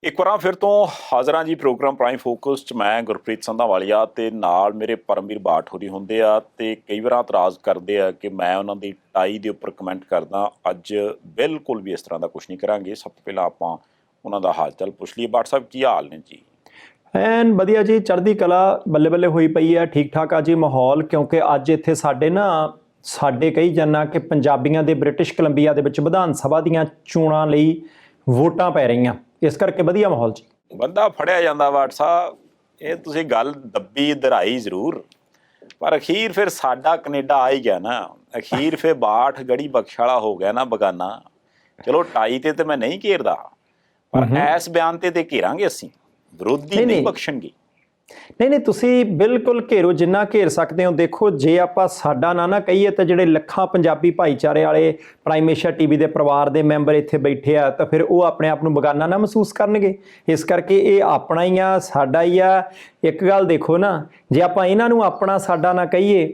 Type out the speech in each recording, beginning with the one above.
ਇੱਕ ਵਾਰ ਫਿਰ ਤੋਂ ਹਾਜ਼ਰ ਹਾਂ ਜੀ ਪ੍ਰੋਗਰਾਮ ਪ੍ਰਾਈਮ ਫੋਕਸ 'ਚ। ਮੈਂ ਗੁਰਪ੍ਰੀਤ ਸੰਧਾਵਾਲੀਆ ਤੇ ਨਾਲ ਮੇਰੇ ਪਰਮਵੀਰ ਬਾਠ ਹੋਰੀ ਹੁੰਦੇ ਆ ਤੇ ਕਈ ਵਾਰ ਇਤਰਾਜ਼ ਕਰਦੇ ਆ ਕਿ ਮੈਂ ਉਹਨਾਂ ਦੀ ਟਾਈ ਦੇ ਉੱਪਰ ਕਮੈਂਟ ਕਰਦਾ। ਅੱਜ ਬਿਲਕੁਲ ਵੀ ਇਸ ਤਰ੍ਹਾਂ ਦਾ ਕੁਛ ਨਹੀਂ ਕਰਾਂਗੇ। ਸਭ ਤੋਂ ਪਹਿਲਾਂ ਆਪਾਂ ਉਹਨਾਂ ਦਾ ਹਾਲ ਚਾਲ ਪੁੱਛ ਲਈਏ। ਬਾਠ ਸਾਹਿਬ ਕੀ ਹਾਲ ਨੇ ਜੀ? ਐਨ ਵਧੀਆ ਜੀ, ਚੜ੍ਹਦੀ ਕਲਾ ਬੱਲੇ ਬੱਲੇ ਹੋਈ ਪਈ ਹੈ, ਠੀਕ ਠਾਕ ਆ ਜੀ ਮਾਹੌਲ। ਕਿਉਂਕਿ ਅੱਜ ਇੱਥੇ ਸਾਡੇ ਕਹੀ ਜਾਣਾ ਕਿ ਪੰਜਾਬੀਆਂ ਦੇ ਬ੍ਰਿਟਿਸ਼ ਕੋਲੰਬੀਆ ਦੇ ਵਿੱਚ ਵਿਧਾਨ ਸਭਾ ਦੀਆਂ ਚੋਣਾਂ ਲਈ ਵੋਟਾਂ ਪੈ ਰਹੀਆਂ, ਇਸ ਕਰਕੇ ਵਧੀਆ ਮਾਹੌਲ ਜੀ। ਬੰਦਾ ਫੜਿਆ ਜਾਂਦਾ ਬਾਠ ਸਾਹਿਬ, ਇਹ ਤੁਸੀਂ ਗੱਲ ਦੱਬੀ ਦਰਾਈ ਜ਼ਰੂਰ, ਪਰ ਅਖੀਰ ਫਿਰ ਸਾਡਾ ਕੈਨੇਡਾ ਆ ਹੀ ਗਿਆ ਨਾ। ਅਖੀਰ ਫਿਰ ਬਾਠ ਗੜੀ ਬਖਸ਼ ਵਾਲਾ ਹੋ ਗਿਆ ਨਾ ਬਗਾਨਾ। ਚਲੋ ਟਾਈ ਤੇ ਮੈਂ ਨਹੀਂ ਘੇਰਦਾ, ਪਰ ਐਸ ਬਿਆਨ ਤੇ ਘੇਰਾਂਗੇ ਅਸੀਂ। ਵਿਰੋਧੀ ਨਹੀਂ ਬਖਸ਼ਣਗੇ। ਨਹੀਂ, ਤੁਸੀਂ ਬਿਲਕੁਲ ਘੇਰੋ ਜਿੰਨਾ ਘੇਰ ਸਕਦੇ ਹੋ। ਦੇਖੋ, ਜੇ ਆਪਾਂ ਸਾਡਾ ਨਾ ਕਹੀਏ ਤਾਂ ਜਿਹੜੇ ਲੱਖਾਂ ਪੰਜਾਬੀ ਭਾਈਚਾਰੇ ਵਾਲੇ ਪ੍ਰਾਈਮ ਏਸ਼ੀਆ ਟੀਵੀ ਦੇ ਪਰਿਵਾਰ ਦੇ ਮੈਂਬਰ ਇੱਥੇ ਬੈਠੇ ਆ, ਤਾਂ ਫਿਰ ਉਹ ਆਪਣੇ ਆਪ ਨੂੰ ਬੇਗਾਨਾ ਨਾ ਮਹਿਸੂਸ ਕਰਨਗੇ। ਇਸ ਕਰਕੇ ਇਹ ਆਪਣਾ ਹੀ ਆ, ਸਾਡਾ ਹੀ ਆ। ਇੱਕ ਗੱਲ ਦੇਖੋ ਨਾ, ਜੇ ਆਪਾਂ ਇਹਨਾਂ ਨੂੰ ਆਪਣਾ ਸਾਡਾ ਨਾ ਕਹੀਏ,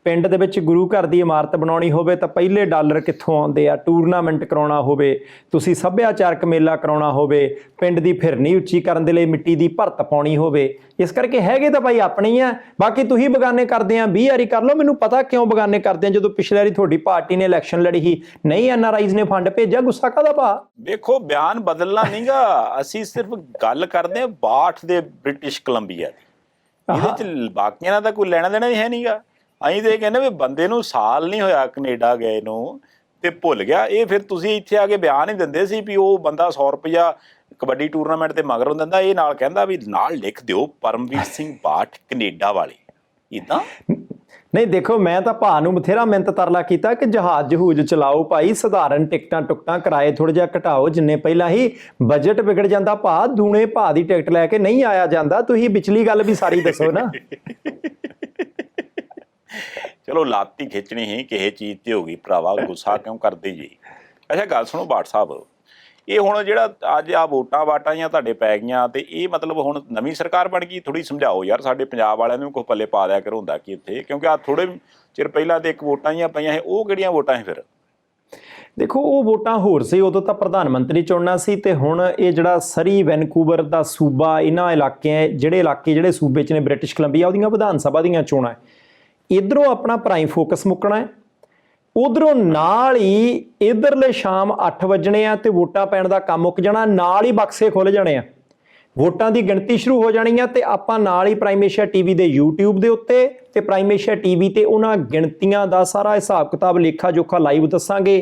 ਪਿੰਡ ਦੇ ਵਿੱਚ ਗੁਰੂ ਘਰ ਦੀ ਇਮਾਰਤ ਬਣਾਉਣੀ ਹੋਵੇ ਤਾਂ ਪਹਿਲੇ ਡਾਲਰ ਕਿੱਥੋਂ ਆਉਂਦੇ ਆ? ਟੂਰਨਾਮੈਂਟ ਕਰਾਉਣਾ ਹੋਵੇ, ਤੁਸੀਂ ਸੱਭਿਆਚਾਰਕ ਮੇਲਾ ਕਰਾਉਣਾ ਹੋਵੇ, ਪਿੰਡ ਦੀ ਫਿਰਨੀ ਉੱਚੀ ਕਰਨ ਦੇ ਲਈ ਮਿੱਟੀ ਦੀ ਭਰਤ ਪਾਉਣੀ ਹੋਵੇ। ਇਸ ਕਰਕੇ ਹੈਗੇ ਤਾਂ ਭਾਈ ਆਪਣੇ ਹੀ ਆ। ਬਾਕੀ ਤੁਸੀਂ ਬਗਾਨੇ ਕਰਦੇ ਆ, 20 ਵਾਰੀ ਕਰ ਲਓ। ਮੈਨੂੰ ਪਤਾ ਕਿਉਂ ਬਗਾਨੇ ਕਰਦੇ ਆ। ਜਦੋਂ ਪਿਛਲੇ ਵਾਰੀ ਤੁਹਾਡੀ ਪਾਰਟੀ ਨੇ ਇਲੈਕਸ਼ਨ ਲੜੀ ਸੀ, ਨਹੀਂ NRIs ਨੇ ਫੰਡ ਭੇਜਿਆ, ਗੁੱਸਾ ਕਾਹਦਾ ਭਾ? ਵੇਖੋ, ਬਿਆਨ ਬਦਲਣਾ ਨਹੀਂਗਾ, ਅਸੀਂ ਸਿਰਫ ਗੱਲ ਕਰਦੇ ਆ ਬਾਠ ਦੇ ਬ੍ਰਿਟਿਸ਼ ਕੋਲੰਬੀਆ ਦੀ। ਇਹਦੇ ਚ ਬਾਕੀਆਂ ਨਾਲ ਤਾਂ ਕੋਈ ਲੈਣਾ ਦੇਣਾ ਹੀ ਹੈ ਨਹੀਂਗਾ। ਅਸੀਂ ਤਾਂ ਇਹ ਕਹਿੰਦੇ ਵੀ ਬੰਦੇ ਨੂੰ ਸਾਲ ਨਹੀਂ ਹੋਇਆ ਕੈਨੇਡਾ ਗਏ ਨੂੰ ਤੇ ਭੁੱਲ ਗਿਆ। ਇਹ ਫਿਰ ਤੁਸੀਂ ਇੱਥੇ ਆ ਕੇ ਬਿਆਨ ਹੀ ਦਿੰਦੇ ਸੀ ਵੀ ਉਹ ਬੰਦਾ 100 ਰੁਪਇਆ ਕਬੱਡੀ ਟੂਰਨਾਮੈਂਟ ਤੇ ਮਗਰੋਂ ਦਿੰਦਾ। ਇਹ ਨਾਲ ਕਹਿੰਦਾ ਵੀ ਨਾਲ ਲਿਖ ਦਿਓ ਪਰਮਵੀਰ ਸਿੰਘ ਬਾਠ ਕੈਨੇਡਾ ਵਾਲੇ। ਇੱਦਾਂ ਨਹੀਂ, ਦੇਖੋ, ਮੈਂ ਤਾਂ ਭਾ ਨੂੰ ਬਥੇਰਾ ਮਿਹਨਤ ਤਰਲਾ ਕੀਤਾ ਕਿ ਜਹਾਜ਼ ਚਲਾਓ ਭਾਈ, ਸਧਾਰਨ ਟਿਕਟਾਂ ਟੁਕਟਾਂ ਕਿਰਾਏ ਥੋੜ੍ਹਾ ਜਿਹਾ ਘਟਾਓ। ਜਿੰਨੇ ਪਹਿਲਾਂ ਹੀ ਬਜਟ ਵਿਗੜ ਜਾਂਦਾ ਭਾ, ਦੂਣੇ ਭਾ ਦੀ ਟਿਕਟ ਲੈ ਕੇ ਨਹੀਂ ਆਇਆ ਜਾਂਦਾ। ਤੁਸੀਂ ਵਿਚਲੀ ਗੱਲ ਵੀ ਸਾਰੀ ਦੱਸੋ ਨਾ। ਚਲੋ ਲਾਤੀ ਖਿੱਚਣੀ ਹੀ ਕਿਸੇ ਚੀਜ਼ ਤੇ ਹੋ ਗਈ ਭਰਾਵਾ, ਗੁੱਸਾ ਕਿਉਂ ਕਰਦੇ ਜੀ? ਅੱਛਾ ਗੱਲ ਸੁਣੋ ਬਾਠ ਸਾਹਿਬ, ਇਹ ਹੁਣ ਜਿਹੜਾ ਅੱਜ ਆ ਵੋਟਾਂ ਵਾਟਾਂ ਜਾਂ ਤੁਹਾਡੇ ਪੈ ਗਈਆਂ, ਤੇ ਇਹ ਮਤਲਬ ਹੁਣ ਨਵੀਂ ਸਰਕਾਰ ਬਣ ਗਈ? ਥੋੜ੍ਹੀ ਸਮਝਾਓ ਯਾਰ, ਸਾਡੇ ਪੰਜਾਬ ਵਾਲਿਆਂ ਨੂੰ ਕੋਈ ਪੱਲੇ ਪਾ ਦਿਆ ਕਰੋ ਹੁੰਦਾ ਕਿ ਇੱਥੇ, ਕਿਉਂਕਿ ਆ ਥੋੜ੍ਹੇ ਚਿਰ ਪਹਿਲਾਂ ਤੇ ਇੱਕ ਵੋਟਾਂ ਜਿਹੀਆਂ ਪਈਆਂ ਸੀ। ਉਹ ਕਿਹੜੀਆਂ ਵੋਟਾਂ ਸੀ ਫਿਰ? ਦੇਖੋ, ਉਹ ਵੋਟਾਂ ਹੋਰ ਸੀ, ਉਦੋਂ ਤਾਂ ਪ੍ਰਧਾਨ ਮੰਤਰੀ ਚੁਣਨਾ ਸੀ। ਤੇ ਹੁਣ ਇਹ ਜਿਹੜਾ ਸਰੀ ਵੈਨਕੂਵਰ ਦਾ ਸੂਬਾ, ਇਹਨਾਂ ਜਿਹੜੇ ਸੂਬੇ 'ਚ ਨੇ ਬ੍ਰਿਟਿਸ਼ ਕੋਲੰਬੀਆ, ਉਹਦੀਆਂ ਵਿਧਾਨ ਸਭਾ ਦੀਆਂ ਚੋਣਾਂ। ਇੱਧਰੋਂ ਆਪਣਾ ਪ੍ਰਾਈਮ ਫੋਕਸ ਮੁੱਕਣਾ ਹੈ, ਉਧਰੋਂ ਨਾਲ ਹੀ ਇੱਧਰਲੇ ਸ਼ਾਮ 8 ਵਜਣੇ ਆ ਤੇ ਵੋਟਾਂ ਪੈਣ ਦਾ ਕੰਮ ਮੁੱਕ ਜਾਣਾ। ਨਾਲ ਹੀ ਬਕਸੇ ਖੁੱਲ ਜਾਣੇ ਆ, ਵੋਟਾਂ ਦੀ ਗਿਣਤੀ ਸ਼ੁਰੂ ਹੋ ਜਾਣੀ ਆ। ਤੇ ਆਪਾਂ ਨਾਲ ਹੀ ਪ੍ਰਾਈਮ ਏਸ਼ੀਆ ਟੀਵੀ ਦੇ YouTube ਦੇ ਉੱਤੇ ਤੇ ਪ੍ਰਾਈਮ ਏਸ਼ੀਆ ਟੀਵੀ ਤੇ ਉਹਨਾਂ ਗਿਣਤੀਆਂ ਦਾ ਸਾਰਾ ਹਿਸਾਬ ਕਿਤਾਬ, ਲੇਖਾ ਜੋਖਾ ਲਾਈਵ ਦੱਸਾਂਗੇ।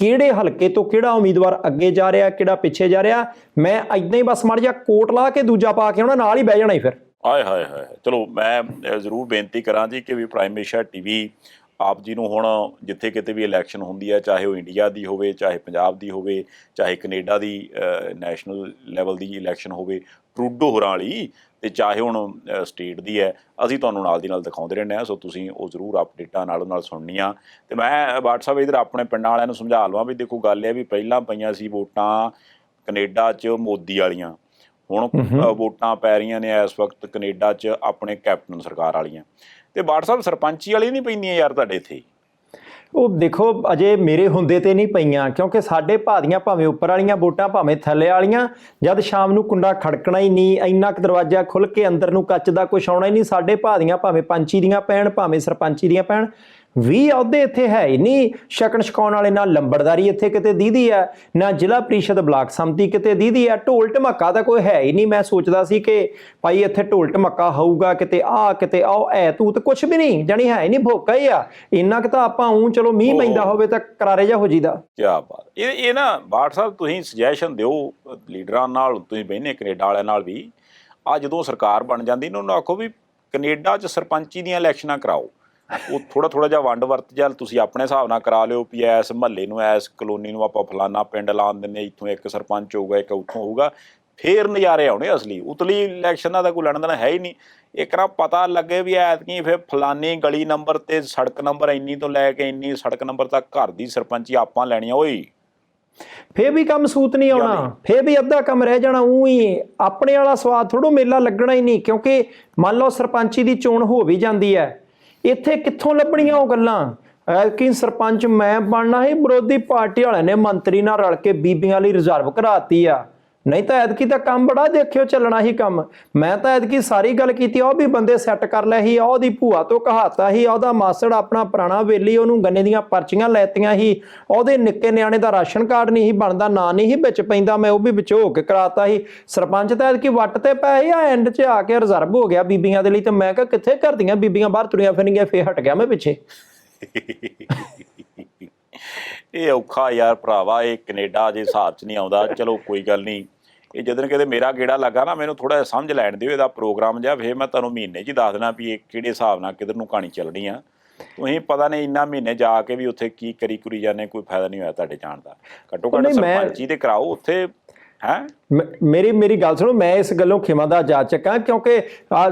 ਕਿਹੜੇ ਹਲਕੇ ਤੋਂ ਕਿਹੜਾ ਉਮੀਦਵਾਰ ਅੱਗੇ ਜਾ ਰਿਹਾ, ਕਿਹੜਾ ਪਿੱਛੇ ਜਾ ਰਿਹਾ। ਮੈਂ ਇੱਦਾਂ ਹੀ ਬਸ ਮਾੜਾ ਜਿਹਾ ਕੋਟ ਲਾ ਕੇ ਦੂਜਾ ਪਾ ਕੇ ਉਹਨਾਂ ਨਾਲ ਹੀ ਬਹਿ ਜਾਣਾ ਹੀ ਫਿਰ। ਹਾਏ ਹਾਏ ਹਾਏ, ਚਲੋ ਮੈਂ ਜ਼ਰੂਰ ਬੇਨਤੀ ਕਰਾਂ ਜੀ ਕਿ ਵੀ ਪ੍ਰਾਈਮ ਏਸ਼ੀਆ ਟੀਵੀ ਆਪ ਜੀ ਨੂੰ ਹੁਣ ਜਿੱਥੇ ਕਿਤੇ ਵੀ ਇਲੈਕਸ਼ਨ ਹੁੰਦੀ ਹੈ, ਚਾਹੇ ਉਹ ਇੰਡੀਆ ਦੀ ਹੋਵੇ, ਚਾਹੇ ਪੰਜਾਬ ਦੀ ਹੋਵੇ, ਚਾਹੇ ਕੈਨੇਡਾ ਦੀ ਨੈਸ਼ਨਲ ਲੈਵਲ ਦੀ ਇਲੈਕਸ਼ਨ ਹੋਵੇ ਟਰੂਡੋ ਹੋਰਾਂ ਵਾਲੀ, ਤੇ ਚਾਹੇ ਹੁਣ ਸਟੇਟ ਦੀ ਹੈ, ਅਸੀਂ ਤੁਹਾਨੂੰ ਨਾਲ ਦੀ ਨਾਲ ਦਿਖਾਉਂਦੇ ਰਹਿੰਦੇ ਹਾਂ। ਸੋ ਤੁਸੀਂ ਉਹ ਜ਼ਰੂਰ ਅਪਡੇਟਾਂ ਨਾਲੋਂ ਨਾਲ ਸੁਣਨੀਆਂ। ਤੇ ਮੈਂ WhatsApp ਇੱਧਰ ਆਪਣੇ ਪਿੰਡਾਂ ਵਾਲਿਆਂ ਨੂੰ ਸਮਝਾ ਲਵਾਂ ਵੀ ਦੇਖੋ, ਗੱਲ ਇਹ ਵੀ ਪਹਿਲਾਂ ਪਈਆਂ ਸੀ ਵੋਟਾਂ ਕੈਨੇਡਾ 'ਚ ਮੋਦੀ ਵਾਲੀਆਂ, ਹੁਣ ਵੋਟਾਂ ਪੈ ਰਹੀਆਂ ਨੇ ਇਸ ਵਕਤ ਕੈਨੇਡਾ 'ਚ ਆਪਣੇ ਕੈਪਟਨ ਸਰਕਾਰ ਵਾਲੀਆਂ। ਤੇ ਬਾਠ ਸਾਹਿਬ ਸਰਪੰਚੀ ਵਾਲੀ ਨਹੀਂ ਪੈਂਦੀਆਂ ਯਾਰ ਤੁਹਾਡੇ ਇੱਥੇ? ਉਹ ਦੇਖੋ, ਅਜੇ ਮੇਰੇ ਹੁੰਦੇ ਤੇ ਨਹੀਂ ਪਈਆਂ, ਕਿਉਂਕਿ ਸਾਡੇ ਭਾਦੀਆਂ ਭਾਵੇਂ ਉੱਪਰ ਵਾਲੀਆਂ ਵੋਟਾਂ ਭਾਵੇਂ ਥੱਲੇ ਵਾਲੀਆਂ, ਜਦ ਸ਼ਾਮ ਨੂੰ ਕੁੰਡਾ ਖੜਕਣਾ ਹੀ ਨਹੀਂ, ਇੰਨਾ ਕੁ ਦਰਵਾਜ਼ਾ ਖੁੱਲ੍ਹ ਕੇ ਅੰਦਰ ਨੂੰ ਕੱਚ ਦਾ ਕੁਛ ਆਉਣਾ ਹੀ ਨਹੀਂ। ਸਾਡੇ ਭਾਦੀਆਂ ਭਾਵੇਂ ਪੰਚੀ ਦੀਆਂ ਪੈਣ, ਭਾਵੇਂ ਸਰਪੰਚੀ ਦੀਆਂ ਪੈਣ, 20 ਅਹੁਦੇ ਇੱਥੇ ਹੈ ਹੀ ਨਹੀਂ ਛਕਣ ਛਕਾਉਣ ਵਾਲੇ। ਨਾ ਲੰਬੜਦਾਰੀ ਇੱਥੇ ਕਿਤੇ ਦੀਦੀ ਹੈ, ਨਾ ਜ਼ਿਲ੍ਹਾ ਪ੍ਰੀਸ਼ਦ ਬਲਾਕ ਸੰਮਤੀ ਕਿਤੇ ਦੀਦੀ ਹੈ। ਢੋਲ ਢਮੱਕਾ ਤਾਂ ਕੋਈ ਹੈ ਹੀ ਨਹੀਂ। ਮੈਂ ਸੋਚਦਾ ਸੀ ਕਿ ਭਾਈ ਇੱਥੇ ਢੋਲ ਢਮੱਕਾ ਹੋਊਗਾ, ਕਿਤੇ ਆਓ ਤੂੰ ਤਾਂ ਕੁਛ ਵੀ ਨਹੀਂ, ਜਾਣੀ ਹੈ ਹੀ ਨਹੀਂ, ਭੋਕਾ ਹੀ ਆ। ਇੰਨਾ ਕੁ ਤਾਂ ਆਪਾਂ ਚਲੋ ਮੀਂਹ ਪੈਂਦਾ ਹੋਵੇ ਤਾਂ ਕਰਾਰੇ ਜਿਹਾ ਹੋ ਜੀਦਾ। ਕਿਆ ਬਾਤ। ਇਹ ਨਾ ਬਾਠ ਸਾਹਿਬ ਤੁਸੀਂ ਸੁਜੈਸ਼ਨ ਦਿਓ ਲੀਡਰਾਂ ਨਾਲ, ਤੁਸੀਂ ਬਹਿਨੇ ਕੈਨੇਡਾ ਵਾਲਿਆਂ ਨਾਲ ਵੀ। ਆ ਜਦੋਂ ਸਰਕਾਰ ਬਣ ਜਾਂਦੀ ਇਹਨਾਂ ਨੂੰ ਆਖੋ ਵੀ ਕੈਨੇਡਾ 'ਚ ਸਰਪੰਚੀ ਦੀਆਂ ਇਲੈਕਸ਼ਨਾਂ ਕਰਾਓ। ਉਹ ਥੋੜ੍ਹਾ ਜਿਹਾ ਵੰਡ ਵਰਤ ਜਾਂ ਤੁਸੀਂ ਆਪਣੇ ਹਿਸਾਬ ਨਾਲ ਕਰਾ ਲਿਓ ਵੀ ਇਸ ਮਹੱਲੇ ਨੂੰ, ਇਸ ਕਲੋਨੀ ਨੂੰ ਆਪਾਂ ਫਲਾਨਾ ਪਿੰਡ ਲਾਉਣ ਦਿੰਦੇ, ਇੱਥੋਂ ਇੱਕ ਸਰਪੰਚ ਹੋਊਗਾ, ਇੱਕ ਉੱਥੋਂ ਹੋਊਗਾ, ਫੇਰ ਨਜ਼ਾਰੇ ਆਉਣੇ ਅਸਲੀ। ਉਤਲੀ ਇਲੈਕਸ਼ਨਾਂ ਦਾ ਕੋਈ ਲੈਣ ਦੇਣਾ ਹੈ ਹੀ ਨਹੀਂ। ਇੱਕ ਨਾ ਪਤਾ ਲੱਗੇ ਵੀ ਐਤਕੀ ਫਿਰ ਫਲਾਨੀ ਗਲੀ ਨੰਬਰ ਤੇ ਸੜਕ ਨੰਬਰ ਇੰਨੀ ਤੋਂ ਲੈ ਕੇ ਇੰਨੀ ਸੜਕ ਨੰਬਰ ਤੱਕ ਘਰ ਦੀ ਸਰਪੰਚੀ ਆਪਾਂ ਲੈਣੀ ਆ। ਓਏ ਫੇਰ ਵੀ ਕੰਮ ਸੂਤ ਨਹੀਂ ਆਉਣਾ, ਫੇਰ ਵੀ ਅੱਧਾ ਕੰਮ ਰਹਿ ਜਾਣਾ। ਹੀ ਆਪਣੇ ਵਾਲਾ ਸਵਾਦ ਥੋੜ੍ਹਾ, ਮੇਲਾ ਲੱਗਣਾ ਹੀ ਨਹੀਂ। ਕਿਉਂਕਿ ਮੰਨ ਲਓ ਸਰਪੰਚੀ ਦੀ ਚੋਣ ਹੋ ਵੀ ਜਾਂਦੀ ਹੈ, ਇੱਥੇ ਕਿੱਥੋਂ ਲੱਭਣੀਆਂ ਉਹ ਗੱਲਾਂ ਕਿ ਸਰਪੰਚ ਮੈਂ ਬਣਨਾ ਹੈ। ਵਿਰੋਧੀ ਪਾਰਟੀ ਵਾਲਿਆਂ ਨੇ ਮੰਤਰੀ ਨਾਲ ਰਲ ਕੇ ਬੀਬੀਆਂ ਲਈ ਰਿਜ਼ਰਵ ਕਰਾਤੀ ਆ। ਨਹੀਂ ਤਾਂ ਐਤਕੀ ਤਾਂ ਕੰਮ ਬੜਾ ਦੇਖਿਓ ਚੱਲਣਾ ਹੀ ਕੰਮ। ਮੈਂ ਤਾਂ ਐਤਕੀ ਸਾਰੀ ਗੱਲ ਕੀਤੀ, ਉਹ ਵੀ ਬੰਦੇ ਸੈੱਟ ਕਰ ਲਏ ਸੀ, ਉਹਦੀ ਭੂਆ ਤੋਂ ਕਹਾਤਾ ਸੀ, ਉਹਦਾ ਮਾਸੜ ਆਪਣਾ ਪੁਰਾਣਾ ਵੇਲੀ ਉਹਨੂੰ ਗੰਨੇ ਦੀਆਂ ਪਰਚੀਆਂ ਲੈਤੀਆਂ ਸੀ, ਉਹਦੇ ਨਿੱਕੇ ਨਿਆਣੇ ਦਾ ਰਾਸ਼ਨ ਕਾਰਡ ਨਹੀਂ ਸੀ ਬਣਦਾ, ਨਾਂ ਨਹੀਂ ਸੀ ਵਿੱਚ ਪੈਂਦਾ, ਮੈਂ ਉਹ ਵੀ ਵਿੱਚੋਂ ਹੋ ਕੇ ਕਰਾਤਾ ਸੀ। ਸਰਪੰਚ ਤਾਂ ਐਤਕੀ ਵੱਟ ਤੇ ਪਏ ਸੀ, ਐਂਡ 'ਚ ਆ ਕੇ ਰਿਜ਼ਰਵ ਹੋ ਗਿਆ ਬੀਬੀਆਂ ਦੇ ਲਈ। ਤੇ ਮੈਂ ਕਿਹਾ ਕਿੱਥੇ ਘਰ ਦੀਆਂ ਬੀਬੀਆਂ ਬਾਹਰ ਤੁਰੀਆਂ ਫਿਰਨਗੀਆਂ, ਫੇਰ ਹਟ ਗਿਆ ਮੈਂ ਪਿੱਛੇ। ਇਹ ਔਖਾ ਯਾਰ ਭਰਾਵਾ, ਇਹ ਕੈਨੇਡਾ ਜੇ ਹਿਸਾਬ 'ਚ ਨਹੀਂ ਆਉਂਦਾ। ਚਲੋ ਕੋਈ ਗੱਲ ਨਹੀਂ, ਇਹ ਜਦੋਂ ਕਿਤੇ ਮੇਰਾ ਗੇੜਾ ਲੱਗਾ ਨਾ, ਮੈਨੂੰ ਥੋੜਾ ਜਿਹਾ ਸਮਝ ਲੈਣ ਦਿਓ ਇਹਦਾ ਪ੍ਰੋਗਰਾਮ ਜਿਹਾ, ਫਿਰ ਮੈਂ ਤੁਹਾਨੂੰ ਮਹੀਨੇ 'ਚ ਹੀ ਦੱਸ ਦੇਣਾ ਵੀ ਇਹ ਕਿਹੜੇ ਹਿਸਾਬ ਨਾਲ ਕਿੱਧਰ ਨੂੰ ਕਹਾਣੀ ਚੱਲਣੀ ਆ। ਤੁਸੀਂ ਪਤਾ ਨਹੀਂ ਇੰਨਾ ਮਹੀਨੇ ਜਾ ਕੇ ਵੀ ਉੱਥੇ ਕੀ ਕਰੀ ਜਾਂਦੇ, ਕੋਈ ਫਾਇਦਾ ਨਹੀਂ ਹੋਇਆ ਤੁਹਾਡੇ ਜਾਣ ਦਾ। ਘੱਟੋ ਘੱਟ ਸਰਪੰਚੀ ਤੇ ਕਰਾਓ ਉੱਥੇ। ਹੈ ਮੇਰੀ ਗੱਲ ਸੁਣੋ, ਮੈਂ ਇਸ ਗੱਲੋਂ ਖਿਮਾ ਦਾ ਜਾ ਚੱਕਾਂ, ਕਿਉਂਕਿ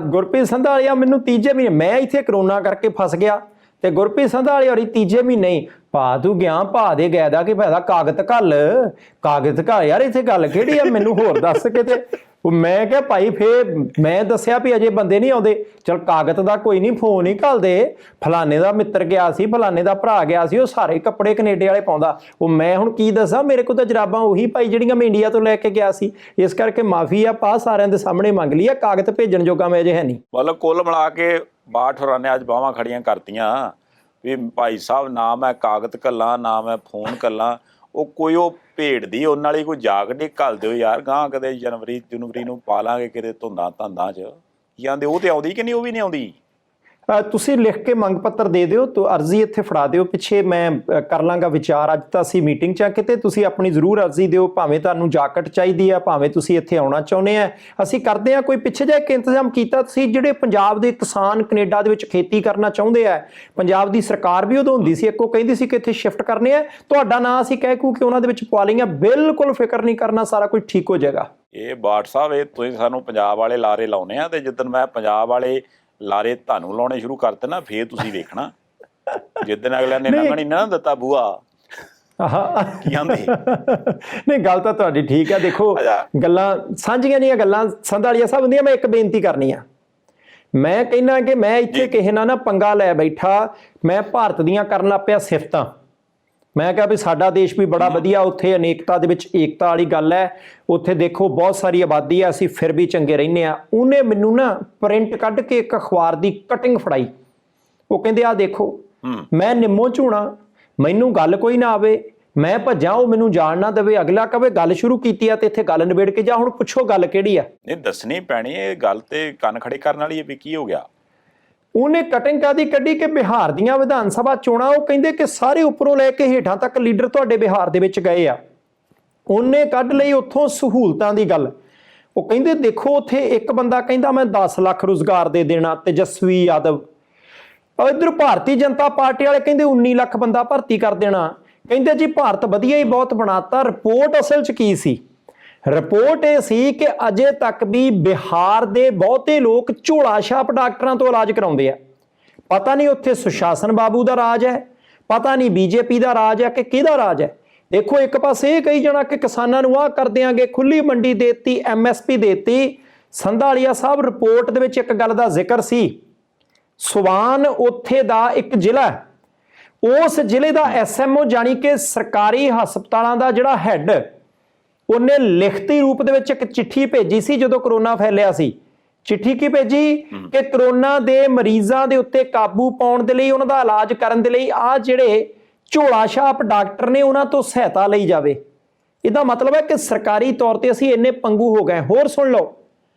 ਗੁਰਪ੍ਰੀਤ ਸੰਧਾਲੀਆ ਮੈਨੂੰ ਤੀਜੇ ਮਹੀਨੇ, ਮੈਂ ਇੱਥੇ ਕਰੋਨਾ ਕਰਕੇ ਫਸ ਗਿਆ ਤੇ ਗੁਰਪ੍ਰੀਤ ਸੰਧਾਲੀਆ ਹੋਰੀ ਤੀਜੇ ਮਹੀਨੇ ਹੀ, ਭਾ ਤੂੰ ਗਿਆ, ਭਾ ਦੇ ਗਏ ਦਾ ਕੀ ਫਾਇਦਾ, ਕਾਗਜ਼ ਘੱਲ ਯਾਰ, ਇੱਥੇ ਗੱਲ ਕਿਹੜੀ ਆ, ਮੈਨੂੰ ਹੋਰ ਦੱਸ ਕੇ। ਤੇ ਮੈਂ ਕਿਹਾ ਭਾਈ, ਫੇਰ ਮੈਂ ਦੱਸਿਆ ਵੀ ਅਜੇ ਬੰਦੇ ਨਹੀਂ ਆਉਂਦੇ, ਚਲ ਕਾਗਜ਼ ਦਾ ਕੋਈ ਨਹੀਂ, ਫੋਨ ਹੀ ਘੱਲਦੇ, ਫਲਾਣੇ ਦਾ ਮਿੱਤਰ ਗਿਆ ਸੀ, ਫਲਾਣੇ ਦਾ ਭਰਾ ਗਿਆ ਸੀ, ਉਹ ਸਾਰੇ ਕੱਪੜੇ ਕੈਨੇਡੇ ਵਾਲੇ ਪਾਉਂਦਾ। ਉਹ ਮੈਂ ਹੁਣ ਕੀ ਦੱਸਾਂ, ਮੇਰੇ ਕੋਲ ਤਾਂ ਜਰਾਬਾਂ ਉਹੀ ਪਾਈ ਜਿਹੜੀਆਂ ਮੈਂ ਇੰਡੀਆ ਤੋਂ ਲੈ ਕੇ ਗਿਆ ਸੀ। ਇਸ ਕਰਕੇ ਮਾਫੀ ਆ ਪਾ, ਸਾਰਿਆਂ ਦੇ ਸਾਹਮਣੇ ਮੰਗ ਲਈ ਆ, ਕਾਗਜ਼ ਭੇਜਣ ਜੋਗਾ ਮੈਂ ਅਜੇ ਹੈ ਨਹੀਂ। ਮਤਲਬ ਕੁੱਲ ਮਿਲਾ ਕੇ 62 ਹੋਰਾਂ ਨੇ ਅੱਜ ਬਾਹਾਂ ਖੜੀਆਂ ਕਰਤੀਆਂ ਵੀ ਭਾਈ ਸਾਹਿਬ, ਨਾ ਮੈਂ ਕਾਗਜ਼ ਘੱਲਾਂ, ਨਾ ਮੈਂ ਫੋਨ ਘੱਲਾਂ। ਉਹ ਕੋਈ ਉਹ ਭੇਡਦੀ ਉਹਨਾਂ ਵਾਲੀ ਕੋਈ ਜਾਗ ਨਹੀਂ, ਘੱਲ ਦਿਓ ਯਾਰ, ਗਾਂ ਕਦੇ ਜਨਵਰੀ ਨੂੰ ਪਾ ਲਾਂਗੇ ਕਿਤੇ ਧੁੰਦਾਂ 'ਚ ਜਾਂਦੇ। ਉਹ ਤੇ ਆਉਂਦੀ ਕਿ ਨਹੀਂ, ਉਹ ਵੀ ਨਹੀਂ ਆਉਂਦੀ। ਤੁਸੀਂ ਲਿਖ ਕੇ ਮੰਗ ਪੱਤਰ ਦੇ ਦਿਓ, ਤਾਂ ਅਰਜ਼ੀ ਇੱਥੇ ਫੜਾ ਦਿਓ, ਪਿੱਛੇ ਮੈਂ ਕਰ ਲਾਂਗਾ ਵਿਚਾਰ। ਅੱਜ ਤਾਂ ਅਸੀਂ ਮੀਟਿੰਗ 'ਚ ਆ, ਕਿਤੇ ਤੁਸੀਂ ਆਪਣੀ ਜ਼ਰੂਰ ਅਰਜ਼ੀ ਦਿਓ, ਭਾਵੇਂ ਤੁਹਾਨੂੰ ਜਾਕਟ ਚਾਹੀਦੀ ਆ, ਭਾਵੇਂ ਤੁਸੀਂ ਇੱਥੇ ਆਉਣਾ ਚਾਹੁੰਦੇ ਆ, ਅਸੀਂ ਕਰਦੇ ਆ ਕੋਈ ਪਿੱਛੇ ਜਿਹਾ ਇੱਕ ਇੰਤਜ਼ਾਮ ਕੀਤਾ। ਤੁਸੀਂ ਜਿਹੜੇ ਪੰਜਾਬ ਦੇ ਕਿਸਾਨ ਕੈਨੇਡਾ ਦੇ ਵਿੱਚ ਖੇਤੀ ਕਰਨਾ ਚਾਹੁੰਦੇ ਆ, ਪੰਜਾਬ ਦੀ ਸਰਕਾਰ ਵੀ ਉਦੋਂ ਹੁੰਦੀ ਸੀ, ਇੱਕ ਉਹ ਕਹਿੰਦੀ ਸੀ ਕਿ ਇੱਥੇ ਸ਼ਿਫਟ ਕਰਨੇ ਆ, ਤੁਹਾਡਾ ਨਾਂ ਅਸੀਂ ਕਹਿ ਕੂ ਕਿ ਉਹਨਾਂ ਦੇ ਵਿੱਚ ਪਵਾ ਲਈਆਂ, ਬਿਲਕੁਲ ਫਿਕਰ ਨਹੀਂ ਕਰਨਾ, ਸਾਰਾ ਕੁਝ ਠੀਕ ਹੋ ਜਾਏਗਾ। ਇਹ ਬਾਟ ਸਾਹਿਬ, ਇਹ ਤੁਸੀਂ ਸਾਨੂੰ ਪੰਜਾਬ ਵਾਲੇ ਲਾਰੇ ਲਾਉਨੇ ਆ, ਤੇ ਜਿੱਦਣ ਮੈਂ ਪੰਜਾਬ ਵਾਲੇ ਲਾਰੇ ਤੁਹਾਨੂੰ ਲਾਉਣੇ ਸ਼ੁਰੂ ਕਰਤੇ ਨਾ, ਫੇਰ ਤੁਸੀਂ ਵੇਖਣਾ, ਜਿੱਦਣ ਅਗਲਿਆਂ ਨੇ ਲੰਘਣ ਹੀ ਨਾ ਦਿੱਤਾ ਬੂਆ। ਕੀ ਆਂਦੇ? ਨਹੀਂ, ਗੱਲ ਤਾਂ ਤੁਹਾਡੀ ਠੀਕ ਹੈ। ਦੇਖੋ, ਗੱਲਾਂ ਸਾਂਝੀਆਂ ਜੀਆਂ ਗੱਲਾਂ ਸੰਧਾਲੀਆ ਸਾਹਿਬ ਹੁੰਦੀਆਂ। ਮੈਂ ਇੱਕ ਬੇਨਤੀ ਕਰਨੀ ਆ, ਮੈਂ ਕਹਿੰਦਾ ਕਿ ਮੈਂ ਇੱਥੇ ਕਿਸੇ ਨਾਲ ਨਾ ਪੰਗਾ ਲੈ ਬੈਠਾ, ਮੈਂ ਭਾਰਤ ਦੀਆਂ ਕਰਨ ਲੱਗ ਪਿਆ ਸਿਫਤਾਂ। ਮੈਂ ਕਿਹਾ ਵੀ ਸਾਡਾ ਦੇਸ਼ ਵੀ ਬੜਾ ਵਧੀਆ, ਉੱਥੇ ਅਨੇਕਤਾ ਦੇ ਵਿੱਚ ਏਕਤਾ ਵਾਲੀ ਗੱਲ ਹੈ, ਉੱਥੇ ਦੇਖੋ ਬਹੁਤ ਸਾਰੀ ਆਬਾਦੀ ਹੈ, ਅਸੀਂ ਫਿਰ ਵੀ ਚੰਗੇ ਰਹਿੰਦੇ ਹਾਂ। ਉਹਨੇ ਮੈਨੂੰ ਨਾ ਪ੍ਰਿੰਟ ਕੱਢ ਕੇ ਇੱਕ ਅਖਬਾਰ ਦੀ ਕਟਿੰਗ ਫੜਾਈ, ਉਹ ਕਹਿੰਦੇ ਆਹ ਦੇਖੋ, ਮੈਂ ਨਿੰਮੋ ਝੂਣਾ, ਮੈਨੂੰ ਗੱਲ ਕੋਈ ਨਾ ਆਵੇ, ਮੈਂ ਭੱਜਾਂ, ਉਹ ਮੈਨੂੰ ਜਾਣ ਨਾ ਦੇਵੇ, ਅਗਲਾ ਕਵੇ ਗੱਲ ਸ਼ੁਰੂ ਕੀਤੀ ਆ ਤੇ ਇੱਥੇ ਗੱਲ ਨਿਬੇੜ ਕੇ ਜਾ, ਹੁਣ ਪੁੱਛੋ ਗੱਲ ਕਿਹੜੀ ਆ। ਇਹ ਦੱਸਣੀ ਪੈਣੀ, ਇਹ ਗੱਲ ਤੇ ਕੰਨ ਖੜੇ ਕਰਨ ਵਾਲੀ ਹੈ ਵੀ ਕੀ ਹੋ ਗਿਆ। ਉਹਨੇ ਕਟਿੰਗ ਕਾਦੀ ਕੱਢੀ ਕਿ ਬਿਹਾਰ ਦੀਆਂ ਵਿਧਾਨ ਸਭਾ ਚੋਣਾਂ, ਉਹ ਕਹਿੰਦੇ ਕਿ ਸਾਰੇ ਉੱਪਰੋਂ ਲੈ ਕੇ ਹੇਠਾਂ ਤੱਕ ਲੀਡਰ ਤੁਹਾਡੇ ਬਿਹਾਰ ਦੇ ਵਿੱਚ ਗਏ ਆ। ਉਹਨੇ ਕੱਢ ਲਈ ਉੱਥੋਂ ਸਹੂਲਤਾਂ ਦੀ ਗੱਲ। ਉਹ ਕਹਿੰਦੇ ਦੇਖੋ, ਉੱਥੇ ਇੱਕ ਬੰਦਾ ਕਹਿੰਦਾ ਮੈਂ 10 ਲੱਖ ਰੁਜ਼ਗਾਰ ਦੇ ਦੇਣਾ, ਤੇਜਸਵੀ ਯਾਦਵ। ਇੱਧਰ ਭਾਰਤੀ ਜਨਤਾ ਪਾਰਟੀ ਵਾਲੇ ਕਹਿੰਦੇ 19 ਲੱਖ ਬੰਦਾ ਭਰਤੀ ਕਰ ਦੇਣਾ। ਕਹਿੰਦੇ ਜੀ ਭਾਰਤ ਵਧੀਆ ਹੀ ਬਹੁਤ ਬਣਾਤਾ। ਰਿਪੋਰਟ ਅਸਲ 'ਚ ਕੀ ਸੀ? ਰਿਪੋਰਟ ਇਹ ਸੀ ਕਿ ਅਜੇ ਤੱਕ ਵੀ ਬਿਹਾਰ ਦੇ ਬਹੁਤੇ ਲੋਕ ਝੋਲਾ ਛਾਪ ਡਾਕਟਰਾਂ ਤੋਂ ਇਲਾਜ ਕਰਾਉਂਦੇ ਆ। ਪਤਾ ਨਹੀਂ ਉੱਥੇ ਸੁਸ਼ਾਸਨ ਬਾਬੂ ਦਾ ਰਾਜ ਹੈ, ਪਤਾ ਨਹੀਂ ਬੀਜੇਪੀ ਦਾ ਰਾਜ ਹੈ ਕਿ ਕਿਹਦਾ ਰਾਜ ਹੈ। ਦੇਖੋ, ਇੱਕ ਪਾਸੇ ਇਹ ਕਹੀ ਜਾਣਾ ਕਿ ਕਿਸਾਨਾਂ ਨੂੰ ਆਹ ਕਰ ਦਿਆਂਗੇ, ਖੁੱਲੀ ਮੰਡੀ ਦੇਤੀ, MSP ਦੇਤੀ। ਸੰਧਾਲੀਆ ਸਾਹਿਬ, ਰਿਪੋਰਟ ਦੇ ਵਿੱਚ ਇੱਕ ਗੱਲ ਦਾ ਜ਼ਿਕਰ ਸੀ, ਸੁਵਾਨ ਉੱਥੇ ਦਾ ਇੱਕ ਜ਼ਿਲ੍ਹਾ, ਉਸ ਜ਼ਿਲ੍ਹੇ ਦਾ SMO ਜਾਣੀ ਕਿ ਸਰਕਾਰੀ ਹਸਪਤਾਲਾਂ ਦਾ ਜਿਹੜਾ ਹੈੱਡ, ਉਹਨੇ ਲਿਖਤੀ ਰੂਪ ਦੇ ਵਿੱਚ ਇੱਕ ਚਿੱਠੀ ਭੇਜੀ ਸੀ ਜਦੋਂ ਕਰੋਨਾ ਫੈਲਿਆ ਸੀ। ਚਿੱਠੀ ਕੀ ਭੇਜੀ ਕਿ ਕਰੋਨਾ ਦੇ ਮਰੀਜ਼ਾਂ ਦੇ ਉੱਤੇ ਕਾਬੂ ਪਾਉਣ ਦੇ ਲਈ, ਉਹਨਾਂ ਦਾ ਇਲਾਜ ਕਰਨ ਦੇ ਲਈ ਆਹ ਜਿਹੜੇ ਝੋਲਾ ਛਾਪ ਡਾਕਟਰ ਨੇ ਉਹਨਾਂ ਤੋਂ ਸਹਾਇਤਾ ਲਈ ਜਾਵੇ। ਇਹਦਾ ਮਤਲਬ ਹੈ ਕਿ ਸਰਕਾਰੀ ਤੌਰ ਤੇ ਅਸੀਂ ਇੰਨੇ ਪੰਗੂ ਹੋ ਗਏ। ਹੋਰ ਸੁਣ ਲਓ,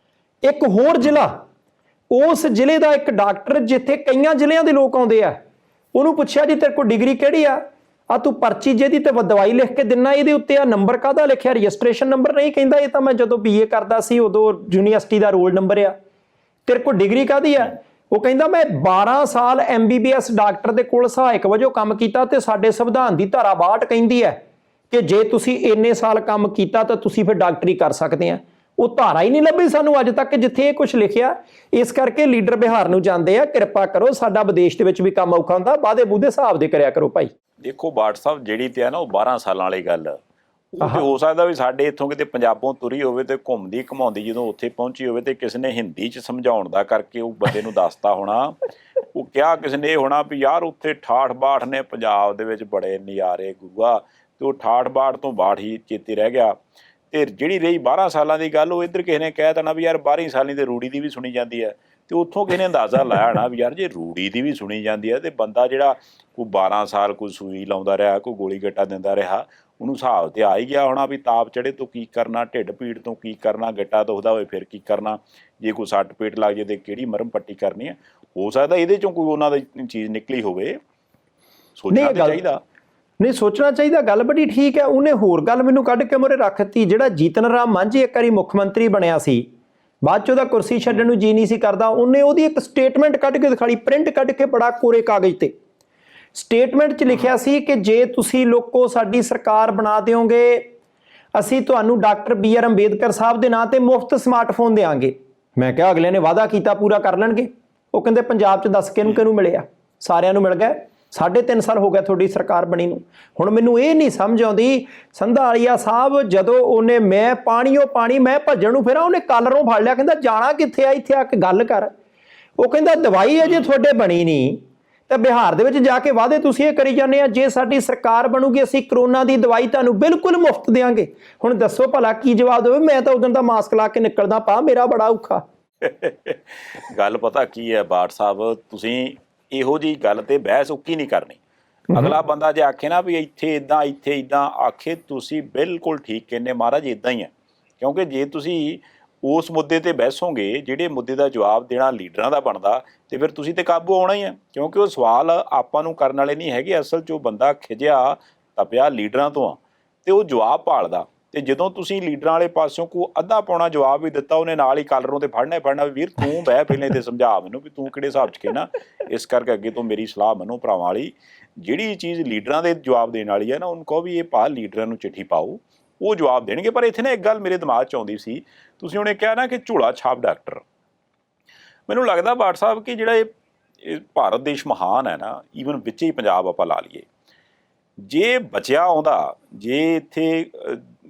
ਇੱਕ ਹੋਰ ਜ਼ਿਲ੍ਹਾ, ਉਸ ਜ਼ਿਲ੍ਹੇ ਦਾ ਇੱਕ ਡਾਕਟਰ ਜਿੱਥੇ ਕਈਆਂ ਜ਼ਿਲ੍ਹਿਆਂ ਦੇ ਲੋਕ ਆਉਂਦੇ ਆ, ਉਹਨੂੰ ਪੁੱਛਿਆ ਜੀ ਤੇਰੇ ਕੋਲ ਡਿਗਰੀ ਕਿਹੜੀ ਆ? ਆ ਤੂੰ ਪਰਚੀ ਜਿਹਦੀ ਤੇ ਦਵਾਈ ਲਿਖ ਕੇ ਦਿੰਨਾ, ਇਹਦੇ ਉੱਤੇ ਆ ਨੰਬਰ ਕਾਹਦਾ ਲਿਖਿਆ? ਰਜਿਸਟ੍ਰੇਸ਼ਨ ਨੰਬਰ ਨਹੀਂ। ਕਹਿੰਦਾ ਇਹ ਤਾਂ ਮੈਂ ਜਦੋਂ BA ਕਰਦਾ ਸੀ ਉਦੋਂ ਯੂਨੀਵਰਸਿਟੀ ਦਾ ਰੋਲ ਨੰਬਰ ਆ। ਤੇਰੇ ਕੋਲ ਡਿਗਰੀ ਕਾਹਦੀ ਆ? ਉਹ ਕਹਿੰਦਾ ਮੈਂ 12 ਸਾਲ MBBS ਡਾਕਟਰ ਦੇ ਕੋਲ ਸਹਾਇਕ ਵਜੋਂ ਕੰਮ ਕੀਤਾ ਤੇ ਸਾਡੇ ਸੰਵਿਧਾਨ ਦੀ ਧਾਰਾ 62 ਕਹਿੰਦੀ ਹੈ ਕਿ ਜੇ ਤੁਸੀਂ ਇੰਨੇ ਸਾਲ ਕੰਮ ਕੀਤਾ ਤਾਂ ਤੁਸੀਂ ਫਿਰ ਡਾਕਟਰੀ ਕਰ ਸਕਦੇ ਆ। ਉਹ ਧਾਰਾ ਹੀ ਨਹੀਂ ਲੱਭੀ ਸਾਨੂੰ ਅੱਜ ਤੱਕ ਜਿੱਥੇ ਇਹ ਕੁਝ ਲਿਖਿਆ। ਇਸ ਕਰਕੇ ਲੀਡਰ ਬਿਹਾਰ ਨੂੰ ਜਾਂਦੇ ਆ, ਕਿਰਪਾ ਕਰੋ, ਸਾਡਾ ਵਿਦੇਸ਼ ਦੇ ਵਿੱਚ ਵੀ ਕੰਮ ਔਖਾ ਹੁੰਦਾ, ਵਾਧੇ ਬੂਧੇ ਹਿਸਾਬ ਦੇ ਕਰਿਆ ਕਰੋ ਭਾਈ। ਦੇਖੋ ਬਾਟ ਸਾਹਿਬ, ਜਿਹੜੀ ਤੇ ਆ ਨਾ ਉਹ 12 ਸਾਲਾਂ ਵਾਲੀ ਗੱਲ, ਉਹ ਤੇ ਹੋ ਸਕਦਾ ਵੀ ਸਾਡੇ ਇੱਥੋਂ ਕਿਤੇ ਪੰਜਾਬੋਂ ਤੁਰੀ ਹੋਵੇ ਤੇ ਘੁੰਮਦੀ ਘਮਾਉਂਦੀ ਜਦੋਂ ਉੱਥੇ ਪਹੁੰਚੀ ਹੋਵੇ ਤੇ ਕਿਸੇ ਨੇ ਹਿੰਦੀ 'ਚ ਸਮਝਾਉਣ ਦਾ ਕਰਕੇ ਉਹ ਬੰਦੇ ਨੂੰ ਦੱਸਤਾ ਹੋਣਾ। ਉਹ ਕਿਹਾ ਕਿਸੇ ਨੇ ਇਹ ਹੋਣਾ ਵੀ ਯਾਰ ਉੱਥੇ 68 ਨੇ ਪੰਜਾਬ ਦੇ ਵਿੱਚ ਬੜੇ ਨਜ਼ਾਰੇ ਗੁਰੂਆ, ਤੇ ਉਹ 68 ਤੋਂ 62 ਹੀ ਚੇਤੇ ਰਹਿ ਗਿਆ। ਤੇ ਜਿਹੜੀ ਰਹੀ 12 ਸਾਲਾਂ ਦੀ ਗੱਲ, ਉਹ ਇੱਧਰ ਕਿਸੇ ਨੇ ਕਹਿ ਦੇਣਾ ਵੀ ਯਾਰ 12 ਸਾਲਾਂ ਦੀ ਰੂੜੀ ਦੀ ਵੀ ਸੁਣੀ ਜਾਂਦੀ ਹੈ, ਤੇ ਉੱਥੋਂ ਕਿਸੇ ਨੇ ਅੰਦਾਜ਼ਾ ਲਾਇਆ ਨਾ ਵੀ ਯਾਰ ਜੇ ਰੂੜੀ ਦੀ ਵੀ ਸੁਣੀ ਜਾਂਦੀ ਹੈ ਤੇ ਬੰਦਾ ਜਿਹੜਾ ਕੋਈ 12 ਸਾਲ ਕੋਈ ਸੂਈ ਲਾਉਂਦਾ ਰਿਹਾ, ਕੋਈ ਗੋਲੀ ਗੱਟਾ ਦਿੰਦਾ ਰਿਹਾ, ਉਹਨੂੰ ਹਿਸਾਬ ਤੇ ਆ ਹੀ ਗਿਆ ਹੋਣਾ ਵੀ ਤਾਪ ਚੜੇ ਤੋਂ ਕੀ ਕਰਨਾ, ਢਿੱਡ ਪੀੜ ਤੋਂ ਕੀ ਕਰਨਾ, ਗੱਟਾ ਦੁਖਦਾ ਹੋਵੇ ਫਿਰ ਕੀ ਕਰਨਾ, ਜੇ ਕੋਈ ਸੱਟ ਪੇਟ ਲੱਗ ਜੇ ਤੇ ਕਿਹੜੀ ਮਰਮ ਪੱਟੀ ਕਰਨੀ ਹੈ। ਹੋ ਸਕਦਾ ਇਹਦੇ ਚੋਂ ਕੋਈ ਉਹਨਾਂ ਦੀ ਚੀਜ਼ ਨਿਕਲੀ ਹੋਵੇ, ਸੋਚਣਾ ਤਾਂ ਚਾਹੀਦਾ। ਨਹੀਂ, ਸੋਚਣਾ ਚਾਹੀਦਾ, ਗੱਲ ਬੜੀ ਠੀਕ ਹੈ। ਉਹਨੇ ਹੋਰ ਗੱਲ ਮੈਨੂੰ ਕੱਢ ਕੇ ਮੂਹਰੇ ਰੱਖਤੀ, ਜਿਹੜਾ ਜੀਤਨ ਰਾਮ ਮਾਂਝੀ ਇੱਕ ਵਾਰੀ ਮੁੱਖ ਮੰਤਰੀ ਬਣਿਆ ਸੀ, ਬਾਅਦ 'ਚ ਉਹਦਾ ਕੁਰਸੀ ਛੱਡਣ ਨੂੰ ਜੀ ਨਹੀਂ ਸੀ ਕਰਦਾ, ਉਹਨੇ ਉਹਦੀ ਇੱਕ ਸਟੇਟਮੈਂਟ ਕੱਢ ਕੇ ਦਿਖਾਈ, ਪ੍ਰਿੰਟ ਕੱਢ ਕੇ, ਬੜਾ ਕੋਰੇ ਕਾਗਜ਼ ਤੇ। ਸਟੇਟਮੈਂਟ 'ਚ ਲਿਖਿਆ ਸੀ ਕਿ ਜੇ ਤੁਸੀਂ ਲੋਕੋ ਸਾਡੀ ਸਰਕਾਰ ਬਣਾ ਦਿਓਗੇ, ਅਸੀਂ ਤੁਹਾਨੂੰ ਡਾਕਟਰ BR ਅੰਬੇਦਕਰ ਸਾਹਿਬ ਦੇ ਨਾਂ ਤੇ ਮੁਫਤ ਸਮਾਰਟਫੋਨ ਦੇਵਾਂਗੇ। ਮੈਂ ਕਿਹਾ ਅਗਲੇ ਨੇ ਵਾਅਦਾ ਕੀਤਾ, ਪੂਰਾ ਕਰ ਲੈਣਗੇ। ਉਹ ਕਹਿੰਦੇ ਪੰਜਾਬ 'ਚ ਦੱਸ ਕਿਹਨੂੰ ਮਿਲਿਆ? ਸਾਰਿਆਂ ਨੂੰ ਮਿਲ ਗਏ। 3.5 ਸਾਲ ਹੋ ਗਿਆ ਤੁਹਾਡੀ ਸਰਕਾਰ ਬਣੀ ਨੂੰ। ਹੁਣ ਮੈਨੂੰ ਇਹ ਨਹੀਂ ਸਮਝ ਆਉਂਦੀ, ਸੰਧਾਲੀਆ ਸਾਹਿਬ ਜਦੋਂ ਉਹਨੇ ਮੈਂ ਪਾਣੀਓ ਪਾਣੀ, ਮੈਂ ਭੱਜਣ ਨੂੰ ਫਿਰਾਂ, ਉਹਨੇ ਕਾਲਰੋਂ ਫੜ ਲਿਆ, ਕਹਿੰਦਾ ਜਾਣਾ ਕਿੱਥੇ ਆ, ਇੱਥੇ ਆ ਕੇ ਗੱਲ ਕਰ। ਉਹ ਕਹਿੰਦਾ ਦਵਾਈ ਅਜੇ ਤੁਹਾਡੇ ਬਣੀ ਨਹੀਂ, ਤਾਂ ਬਿਹਾਰ ਦੇ ਵਿੱਚ ਜਾ ਕੇ ਵਾਅਦੇ ਤੁਸੀਂ ਇਹ ਕਰੀ ਜਾਂਦੇ ਆ, ਜੇ ਸਾਡੀ ਸਰਕਾਰ ਬਣੂਗੀ ਅਸੀਂ ਕਰੋਨਾ ਦੀ ਦਵਾਈ ਤੁਹਾਨੂੰ ਬਿਲਕੁਲ ਮੁਫਤ ਦੇਵਾਂਗੇ। ਹੁਣ ਦੱਸੋ ਭਲਾ ਕੀ ਜਵਾਬ ਦੇਵੇ? ਮੈਂ ਤਾਂ ਉਦੋਂ ਦਾ ਮਾਸਕ ਲਾ ਕੇ ਨਿਕਲਦਾ ਪਾ, ਮੇਰਾ ਬੜਾ ਔਖਾ। ਗੱਲ ਪਤਾ ਕੀ ਹੈ ਬਾਠ ਸਾਹਿਬ, ਤੁਸੀਂ ਇਹੋ ਜਿਹੀ ਗੱਲ ਤੇ ਬਹਿਸ ਉੱਕੀ ਨਹੀਂ ਕਰਨੀ। ਅਗਲਾ ਬੰਦਾ ਜੇ ਆਖੇ ਨਾ ਵੀ ਇੱਥੇ ਇੱਦਾਂ ਇੱਥੇ ਇੱਦਾਂ, ਆਖੇ ਤੁਸੀਂ ਬਿਲਕੁਲ ਠੀਕ ਕਹਿੰਦੇ ਮਹਾਰਾਜ, ਇੱਦਾਂ ਹੀ ਹੈ। ਕਿਉਂਕਿ ਜੇ ਤੁਸੀਂ ਉਸ ਮੁੱਦੇ ਤੇ ਬਹਿਸੋਗੇ, ਜਿਹੜੇ ਮੁੱਦੇ ਦਾ ਜਵਾਬ ਦੇਣਾ ਲੀਡਰਾਂ ਦਾ ਬਣਦਾ, ਤੇ ਫਿਰ ਤੁਸੀਂ ਤੇ ਕਾਬੂ ਆਉਣਾ ਹੀ ਹੈ। ਕਿਉਂਕਿ ਉਹ ਸਵਾਲ ਆਪਾਂ ਨੂੰ ਕਰਨ ਵਾਲੇ ਨਹੀਂ ਹੈਗੇ, ਅਸਲ 'ਚ ਉਹ ਬੰਦਾ ਖਿਜਿਆ ਤਪਿਆ ਲੀਡਰਾਂ ਤੋਂ ਆ, ਤੇ ਉਹ ਜਵਾਬ ਭਾਲਦਾ। ਤੇ ਜਦੋਂ ਤੁਸੀਂ ਲੀਡਰਾਂ ਵਾਲੇ ਪਾਸਿਓਂ ਕੋਈ ਅੱਧਾ ਪੌਣਾ ਜਵਾਬ ਵੀ ਦਿੱਤਾ, ਉਹਨੇ ਨਾਲ ਹੀ ਕਾਲਰੋਂ ਤੇ ਫੜਨਾ ਵੀ ਵੀਰ ਤੂੰ ਬਹਿ ਪਹਿਲੇ ਤੇ ਸਮਝਾ ਮੈਨੂੰ ਵੀ ਤੂੰ ਕਿਹੜੇ ਹਿਸਾਬ 'ਚ ਕਹਿਣਾ, ਇਸ ਕਰਕੇ ਅੱਗੇ ਤੋਂ ਮੇਰੀ ਸਲਾਹ ਮੰਨੋ ਭਰਾਵਾਂ ਵਾਲੀ, ਜਿਹੜੀ ਚੀਜ਼ ਲੀਡਰਾਂ ਦੇ ਜਵਾਬ ਦੇਣ ਵਾਲੀ ਹੈ ਨਾ, ਉਹਨੂੰ ਕਹੋ ਵੀ ਇਹ ਭਾ ਲੀਡਰਾਂ ਨੂੰ ਚਿੱਠੀ ਪਾਓ, ਉਹ ਜਵਾਬ ਦੇਣਗੇ। ਪਰ ਇੱਥੇ ਨਾ ਇੱਕ ਗੱਲ ਮੇਰੇ ਦਿਮਾਗ 'ਚ ਆਉਂਦੀ ਸੀ, ਤੁਸੀਂ ਉਹਨੇ ਕਿਹਾ ਨਾ ਕਿ ਝੋਲਾ ਛਾਪ ਡਾਕਟਰ, ਮੈਨੂੰ ਲੱਗਦਾ ਬਾਠ ਸਾਹਿਬ ਕਿ ਜਿਹੜਾ ਇਹ ਭਾਰਤ ਦੇਸ਼ ਮਹਾਨ ਹੈ ਨਾ, ਈਵਨ ਵਿੱਚ ਹੀ ਪੰਜਾਬ ਆਪਾਂ ਲਾ ਲਈਏ, ਜੇ ਬਚਿਆ ਆਉਂਦਾ, ਜੇ ਇੱਥੇ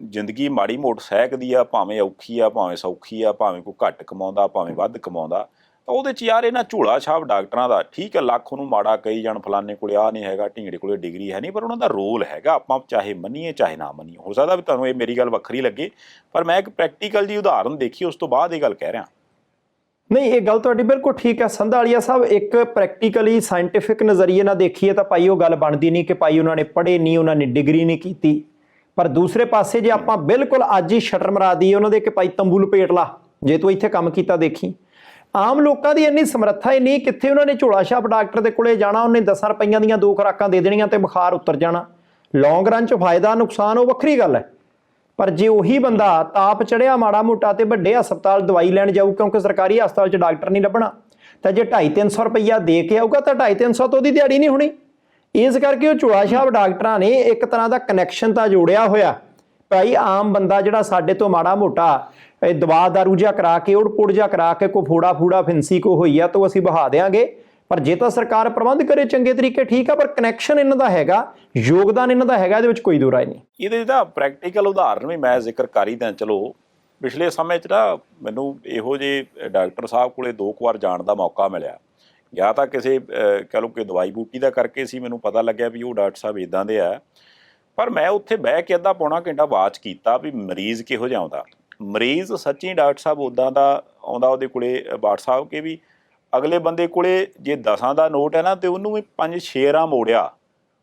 ਜ਼ਿੰਦਗੀ ਮਾੜੀ ਮੋਟ ਸਹਿਕਦੀ ਆ, ਭਾਵੇਂ ਔਖੀ ਆ ਭਾਵੇਂ ਸੌਖੀ ਆ, ਭਾਵੇਂ ਕੋਈ ਘੱਟ ਕਮਾਉਂਦਾ ਭਾਵੇਂ ਵੱਧ ਕਮਾਉਂਦਾ, ਤਾਂ ਉਹਦੇ 'ਚ ਯਾਰ ਇਹਨਾਂ ਝੋਲਾ ਛਾਪ ਡਾਕਟਰਾਂ ਦਾ, ਠੀਕ ਹੈ ਲੱਖ ਉਹਨੂੰ ਮਾੜਾ ਕਹੀ ਜਾਣ, ਫਲਾਨੇ ਕੋਲੇ ਆ ਨਹੀਂ ਹੈਗਾ, ਢੀਂਗੜੇ ਕੋਲੇ ਡਿਗਰੀ ਹੈ ਨਹੀਂ, ਪਰ ਉਹਨਾਂ ਦਾ ਰੋਲ ਹੈਗਾ, ਆਪਾਂ ਚਾਹੇ ਮੰਨੀਏ ਚਾਹੇ ਨਾ ਮੰਨੀਏ। ਹੋ ਸਕਦਾ ਵੀ ਤੁਹਾਨੂੰ ਇਹ ਮੇਰੀ ਗੱਲ ਵੱਖਰੀ ਲੱਗੇ, ਪਰ ਮੈਂ ਇੱਕ ਪ੍ਰੈਕਟੀਕਲ ਜੀ ਉਦਾਹਰਨ ਦੇਖੀ, ਉਸ ਤੋਂ ਬਾਅਦ ਇਹ ਗੱਲ ਕਹਿ ਰਿਹਾ। ਨਹੀਂ, ਇਹ ਗੱਲ ਤੁਹਾਡੀ ਬਿਲਕੁਲ ਠੀਕ ਹੈ ਸੰਧਾਲੀਆ ਸਾਹਿਬ। ਇੱਕ ਪ੍ਰੈਕਟੀਕਲੀ ਸਾਇੰਟੀਫਿਕ ਨਜ਼ਰੀਏ ਨਾਲ ਦੇਖੀਏ ਤਾਂ ਭਾਈ ਉਹ ਗੱਲ ਬਣਦੀ ਨਹੀਂ ਕਿ ਭਾਈ ਉਹਨਾਂ ਨੇ ਪੜ੍ਹੇ ਨਹੀਂ, ਉਹਨਾਂ ਨੇ ਡਿਗਰੀ ਨਹੀਂ ਕੀਤੀ। ਪਰ ਦੂਸਰੇ ਪਾਸੇ ਜੇ ਆਪਾਂ ਬਿਲਕੁਲ ਅੱਜ ਹੀ ਸ਼ਟਰ ਮਰਾ ਦਈਏ ਉਹਨਾਂ ਦੇ ਕਿ ਭਾਈ ਤੰਬੂ ਲਪੇਟ ਲਾ, ਜੇ ਤੂੰ ਇੱਥੇ ਕੰਮ ਕੀਤਾ ਦੇਖੀ। ਆਮ ਲੋਕਾਂ ਦੀ ਇੰਨੀ ਸਮਰੱਥਾ ਹੀ ਨਹੀਂ, ਕਿੱਥੇ ਉਹਨਾਂ ਨੇ ਝੋਲਾ ਛਾਪ ਡਾਕਟਰ ਦੇ ਕੋਲੇ ਜਾਣਾ, ਉਹਨੇ 10 ਰੁਪਈਆਂ ਦੀਆਂ 2 ਖੁਰਾਕਾਂ ਦੇ ਦੇਣੀਆਂ ਤੇ ਬੁਖਾਰ ਉਤਰ ਜਾਣਾ। ਲੌਂਗ ਰਨ 'ਚ ਫਾਇਦਾ ਨੁਕਸਾਨ ਉਹ ਵੱਖਰੀ ਗੱਲ ਹੈ, ਪਰ ਜੇ ਉਹੀ ਬੰਦਾ ਤਾਪ ਚੜਿਆ ਮਾੜਾ ਮੋਟਾ ਤੇ ਵੱਡੇ ਹਸਪਤਾਲ ਦਵਾਈ ਲੈਣ ਜਾਊ, ਕਿਉਂਕਿ ਸਰਕਾਰੀ ਹਸਪਤਾਲ 'ਚ ਡਾਕਟਰ ਨਹੀਂ ਲੱਭਣਾ, ਤਾਂ ਜੇ 250-300 ਰੁਪਈਆ ਦੇ ਕੇ ਆਊਗਾ ਤਾਂ 250-300 ਤੋਂ ਉਹਦੀ ਦਿਹਾੜੀ ਨਹੀਂ ਹੋਣੀ। ਇਸ ਕਰਕੇ ਉਹ ਝੋਲਾ ਛਾਪ ਡਾਕਟਰਾਂ ਨੇ ਇੱਕ ਤਰ੍ਹਾਂ ਦਾ ਕਨੈਕਸ਼ਨ ਤਾਂ ਜੋੜਿਆ ਹੋਇਆ। ਭਾਈ ਆਮ ਬੰਦਾ ਜਿਹੜਾ ਸਾਡੇ ਤੋਂ ਮਾੜਾ ਮੋਟਾ ਦਵਾ ਦਾਰੂ ਜਿਹਾ ਕਰਾ ਕੇ, ਉੜ ਪੁੜ ਜਿਹਾ ਕਰਾ ਕੇ, ਕੋਈ ਫੋੜਾ ਫਿੰਸੀ ਕੋ ਹੋਈ ਆ ਤਾਂ ਅਸੀਂ ਬਹਾ ਦਿਆਂਗੇ, ਪਰ ਜੇ ਤਾਂ ਸਰਕਾਰ ਪ੍ਰਬੰਧ ਕਰੇ ਚੰਗੇ ਤਰੀਕੇ ਠੀਕ ਆ, ਪਰ ਕਨੈਕਸ਼ਨ ਇਹਨਾਂ ਦਾ ਹੈਗਾ, ਯੋਗਦਾਨ ਇਹਨਾਂ ਦਾ ਹੈਗਾ, ਇਹਦੇ ਵਿੱਚ ਕੋਈ ਦੋ ਰਾਏ ਨਹੀਂ। ਇਹਦੇ ਦਾ ਪ੍ਰੈਕਟੀਕਲ ਉਦਾਹਰਨ ਵੀ ਮੈਂ ਜ਼ਿਕਰ ਕਰ ਹੀ ਦਿਆਂ। ਚਲੋ ਪਿਛਲੇ ਸਮੇਂ 'ਚ ਨਾ ਮੈਨੂੰ ਇਹੋ ਜਿਹੇ ਡਾਕਟਰ ਸਾਹਿਬ ਕੋਲੇ 2 ਵਾਰ ਜਾਣ ਦਾ ਮੌਕਾ ਮਿਲਿਆ। ਜਾਂ ਤਾਂ ਕਿਸੇ ਕਹਿ ਲਓ ਕਿ ਦਵਾਈ ਬੂਟੀ ਦਾ ਕਰਕੇ ਸੀ, ਮੈਨੂੰ ਪਤਾ ਲੱਗਿਆ ਵੀ ਉਹ ਡਾਕਟਰ ਸਾਹਿਬ ਇੱਦਾਂ ਦੇ ਆ, ਪਰ ਮੈਂ ਉੱਥੇ ਬਹਿ ਕੇ ਅੱਧਾ ਪੌਣਾ ਘੰਟਾ ਵਾਚ ਕੀਤਾ ਵੀ ਮਰੀਜ਼ ਕਿਹੋ ਜਿਹਾ ਆਉਂਦਾ। ਮਰੀਜ਼ ਸੱਚੀ ਡਾਕਟਰ ਸਾਹਿਬ ਉੱਦਾਂ ਦਾ ਆਉਂਦਾ ਉਹਦੇ ਕੋਲੇ ਬਾਠ ਸਾਹਿਬ ਕਿ ਵੀ ਅਗਲੇ ਬੰਦੇ ਕੋਲੇ ਜੇ 10 ਦਾ ਨੋਟ ਹੈ ਨਾ, ਤੇ ਉਹਨੂੰ ਵੀ 5-6 ਰਾਂ ਮੋੜਿਆ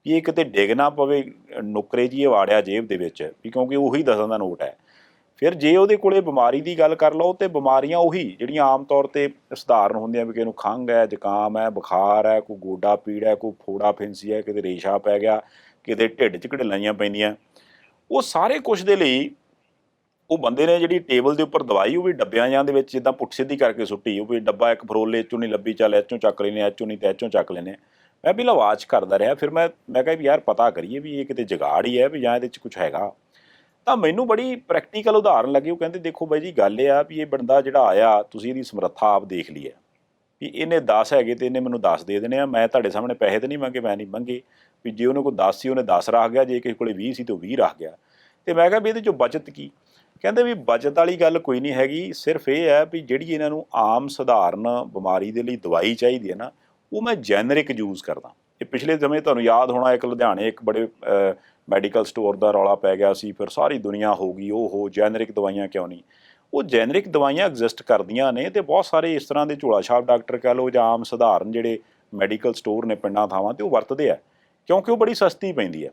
ਵੀ ਇਹ ਕਿਤੇ ਡਿੱਗ ਨਾ ਪਵੇ, ਨੁਕਰੇ ਜੀ ਵਾੜਿਆ ਜੇਬ ਦੇ ਵਿੱਚ ਵੀ, ਕਿਉਂਕਿ ਉਹੀ 10 ਦਾ ਨੋਟ ਹੈ। ਫਿਰ ਜੇ ਉਹਦੇ ਕੋਲੇ ਬਿਮਾਰੀ ਦੀ ਗੱਲ ਕਰ ਲਓ, ਤੇ ਬਿਮਾਰੀਆਂ ਉਹੀ ਜਿਹੜੀਆਂ ਆਮ ਤੌਰ 'ਤੇ ਸਧਾਰਨ ਹੁੰਦੀਆਂ, ਵੀ ਕਿਸੇ ਨੂੰ ਖੰਘ ਹੈ, ਜ਼ੁਕਾਮ ਹੈ, ਬੁਖਾਰ ਹੈ, ਕੋਈ ਗੋਡਾ ਪੀੜ ਹੈ, ਕੋਈ ਫੋੜਾ ਫਿੰਸੀ ਹੈ, ਕਿਤੇ ਰੇਸ਼ਾ ਪੈ ਗਿਆ, ਕਿਤੇ ਢਿੱਡ 'ਚ ਘੜਲਾਈਆਂ ਪੈਂਦੀਆਂ, ਉਹ ਸਾਰੇ ਕੁਛ ਦੇ ਲਈ ਉਹ ਬੰਦੇ ਨੇ ਜਿਹੜੀ ਟੇਬਲ ਦੇ ਉੱਪਰ ਦਵਾਈ, ਉਹ ਵੀ ਡੱਬਿਆਂ ਜਾਂ ਦੇ ਵਿੱਚ ਜਿੱਦਾਂ ਪੁੱਠ ਸਿੱਧੀ ਕਰਕੇ ਸੁੱਟੀ, ਉਹ ਵੀ ਡੱਬਾ ਇੱਕ ਫਰੋਲੇ 'ਚੋਂ ਨਹੀਂ ਲੱਭੀ, ਚੱਲ ਇੱਚੋਂ ਚੱਕ ਲੈਂਦੇ, ਇੱਚੋਂ ਨਹੀਂ ਤਾਂ ਇੱਚੋਂ ਚੱਕ ਲੈਂਦੇ। ਮੈਂ ਵੀ ਆਵਾਜ਼ ਕਰਦਾ ਰਿਹਾ, ਫਿਰ ਮੈਂ ਕਿਹਾ ਵੀ ਯਾਰ ਪਤਾ ਕਰੀਏ ਵੀ ਇਹ ਕਿਤੇ ਜੁਗਾੜ ਹੀ ਹੈ ਵੀ ਜਾਂ ਇਹਦੇ 'ਚ ਕੁਛ ਹੈਗਾ। ਤਾਂ ਮੈਨੂੰ ਬੜੀ ਪ੍ਰੈਕਟੀਕਲ ਉਦਾਹਰਨ ਲੱਗੀ। ਉਹ ਕਹਿੰਦੇ ਦੇਖੋ ਬਾਈ ਜੀ ਗੱਲ ਇਹ ਆ ਵੀ ਇਹ ਬੰਦਾ ਜਿਹੜਾ ਆਇਆ, ਤੁਸੀਂ ਇਹਦੀ ਸਮਰੱਥਾ ਆਪ ਦੇਖ ਲਈ ਹੈ ਵੀ ਇਹਨੇ 10 ਹੈਗੇ ਤੇ ਇਹਨੇ ਮੈਨੂੰ 10 ਦੇ ਦੇਣੇ ਆ, ਮੈਂ ਤੁਹਾਡੇ ਸਾਹਮਣੇ ਪੈਸੇ ਤਾਂ ਨਹੀਂ ਮੰਗੇ, ਮੈਂ ਨਹੀਂ ਮੰਗੇ ਵੀ ਜੇ ਉਹਨੇ ਕੋਈ 10 ਸੀ ਉਹਨੇ 10 ਰੱਖ ਗਿਆ, ਜੇ ਕਿਸੇ ਕੋਲੇ 20 ਸੀ ਤਾਂ ਉਹ 20 ਰੱਖ ਗਿਆ। ਤੇ ਮੈਂ ਕਿਹਾ ਵੀ ਇਹਦੇ 'ਚੋਂ ਬਚਤ ਕੀ? ਕਹਿੰਦੇ ਵੀ ਬਚਤ ਵਾਲੀ ਗੱਲ ਕੋਈ ਨਹੀਂ ਹੈਗੀ, ਸਿਰਫ ਇਹ ਹੈ ਵੀ ਜਿਹੜੀ ਇਹਨਾਂ ਨੂੰ ਆਮ ਸਧਾਰਨ ਬਿਮਾਰੀ ਦੇ ਲਈ ਦਵਾਈ ਚਾਹੀਦੀ ਹੈ ਨਾ, ਉਹ ਮੈਂ ਜੈਨਰਿਕ ਯੂਜ਼ ਕਰਦਾ। ਇਹ ਪਿਛਲੇ ਸਮੇਂ ਤੁਹਾਨੂੰ ਯਾਦ ਹੋਣਾ, ਇੱਕ ਲੁਧਿਆਣੇ ਇੱਕ ਬੜੇ ਮੈਡੀਕਲ ਸਟੋਰ ਦਾ ਰੌਲਾ ਪੈ ਗਿਆ ਸੀ, ਫਿਰ ਸਾਰੀ ਦੁਨੀਆ ਹੋ ਗਈ ਉਹ ਜੈਨਰਿਕ ਦਵਾਈਆਂ ਕਿਉਂ ਨਹੀਂ। ਉਹ ਜੈਨਰਿਕ ਦਵਾਈਆਂ ਐਗਜ਼ਿਸਟ ਕਰਦੀਆਂ ਨੇ, ਅਤੇ ਬਹੁਤ ਸਾਰੇ ਇਸ ਤਰ੍ਹਾਂ ਦੇ ਝੋਲਾ ਛਾਪ ਡਾਕਟਰ ਕਹਿ ਲਓ ਜਾਂ ਆਮ ਸਧਾਰਨ ਜਿਹੜੇ ਮੈਡੀਕਲ ਸਟੋਰ ਨੇ ਪਿੰਡਾਂ ਥਾਵਾਂ 'ਤੇ ਉਹ ਵਰਤਦੇ ਆ, ਕਿਉਂਕਿ ਉਹ ਬੜੀ ਸਸਤੀ ਪੈਂਦੀ ਹੈ।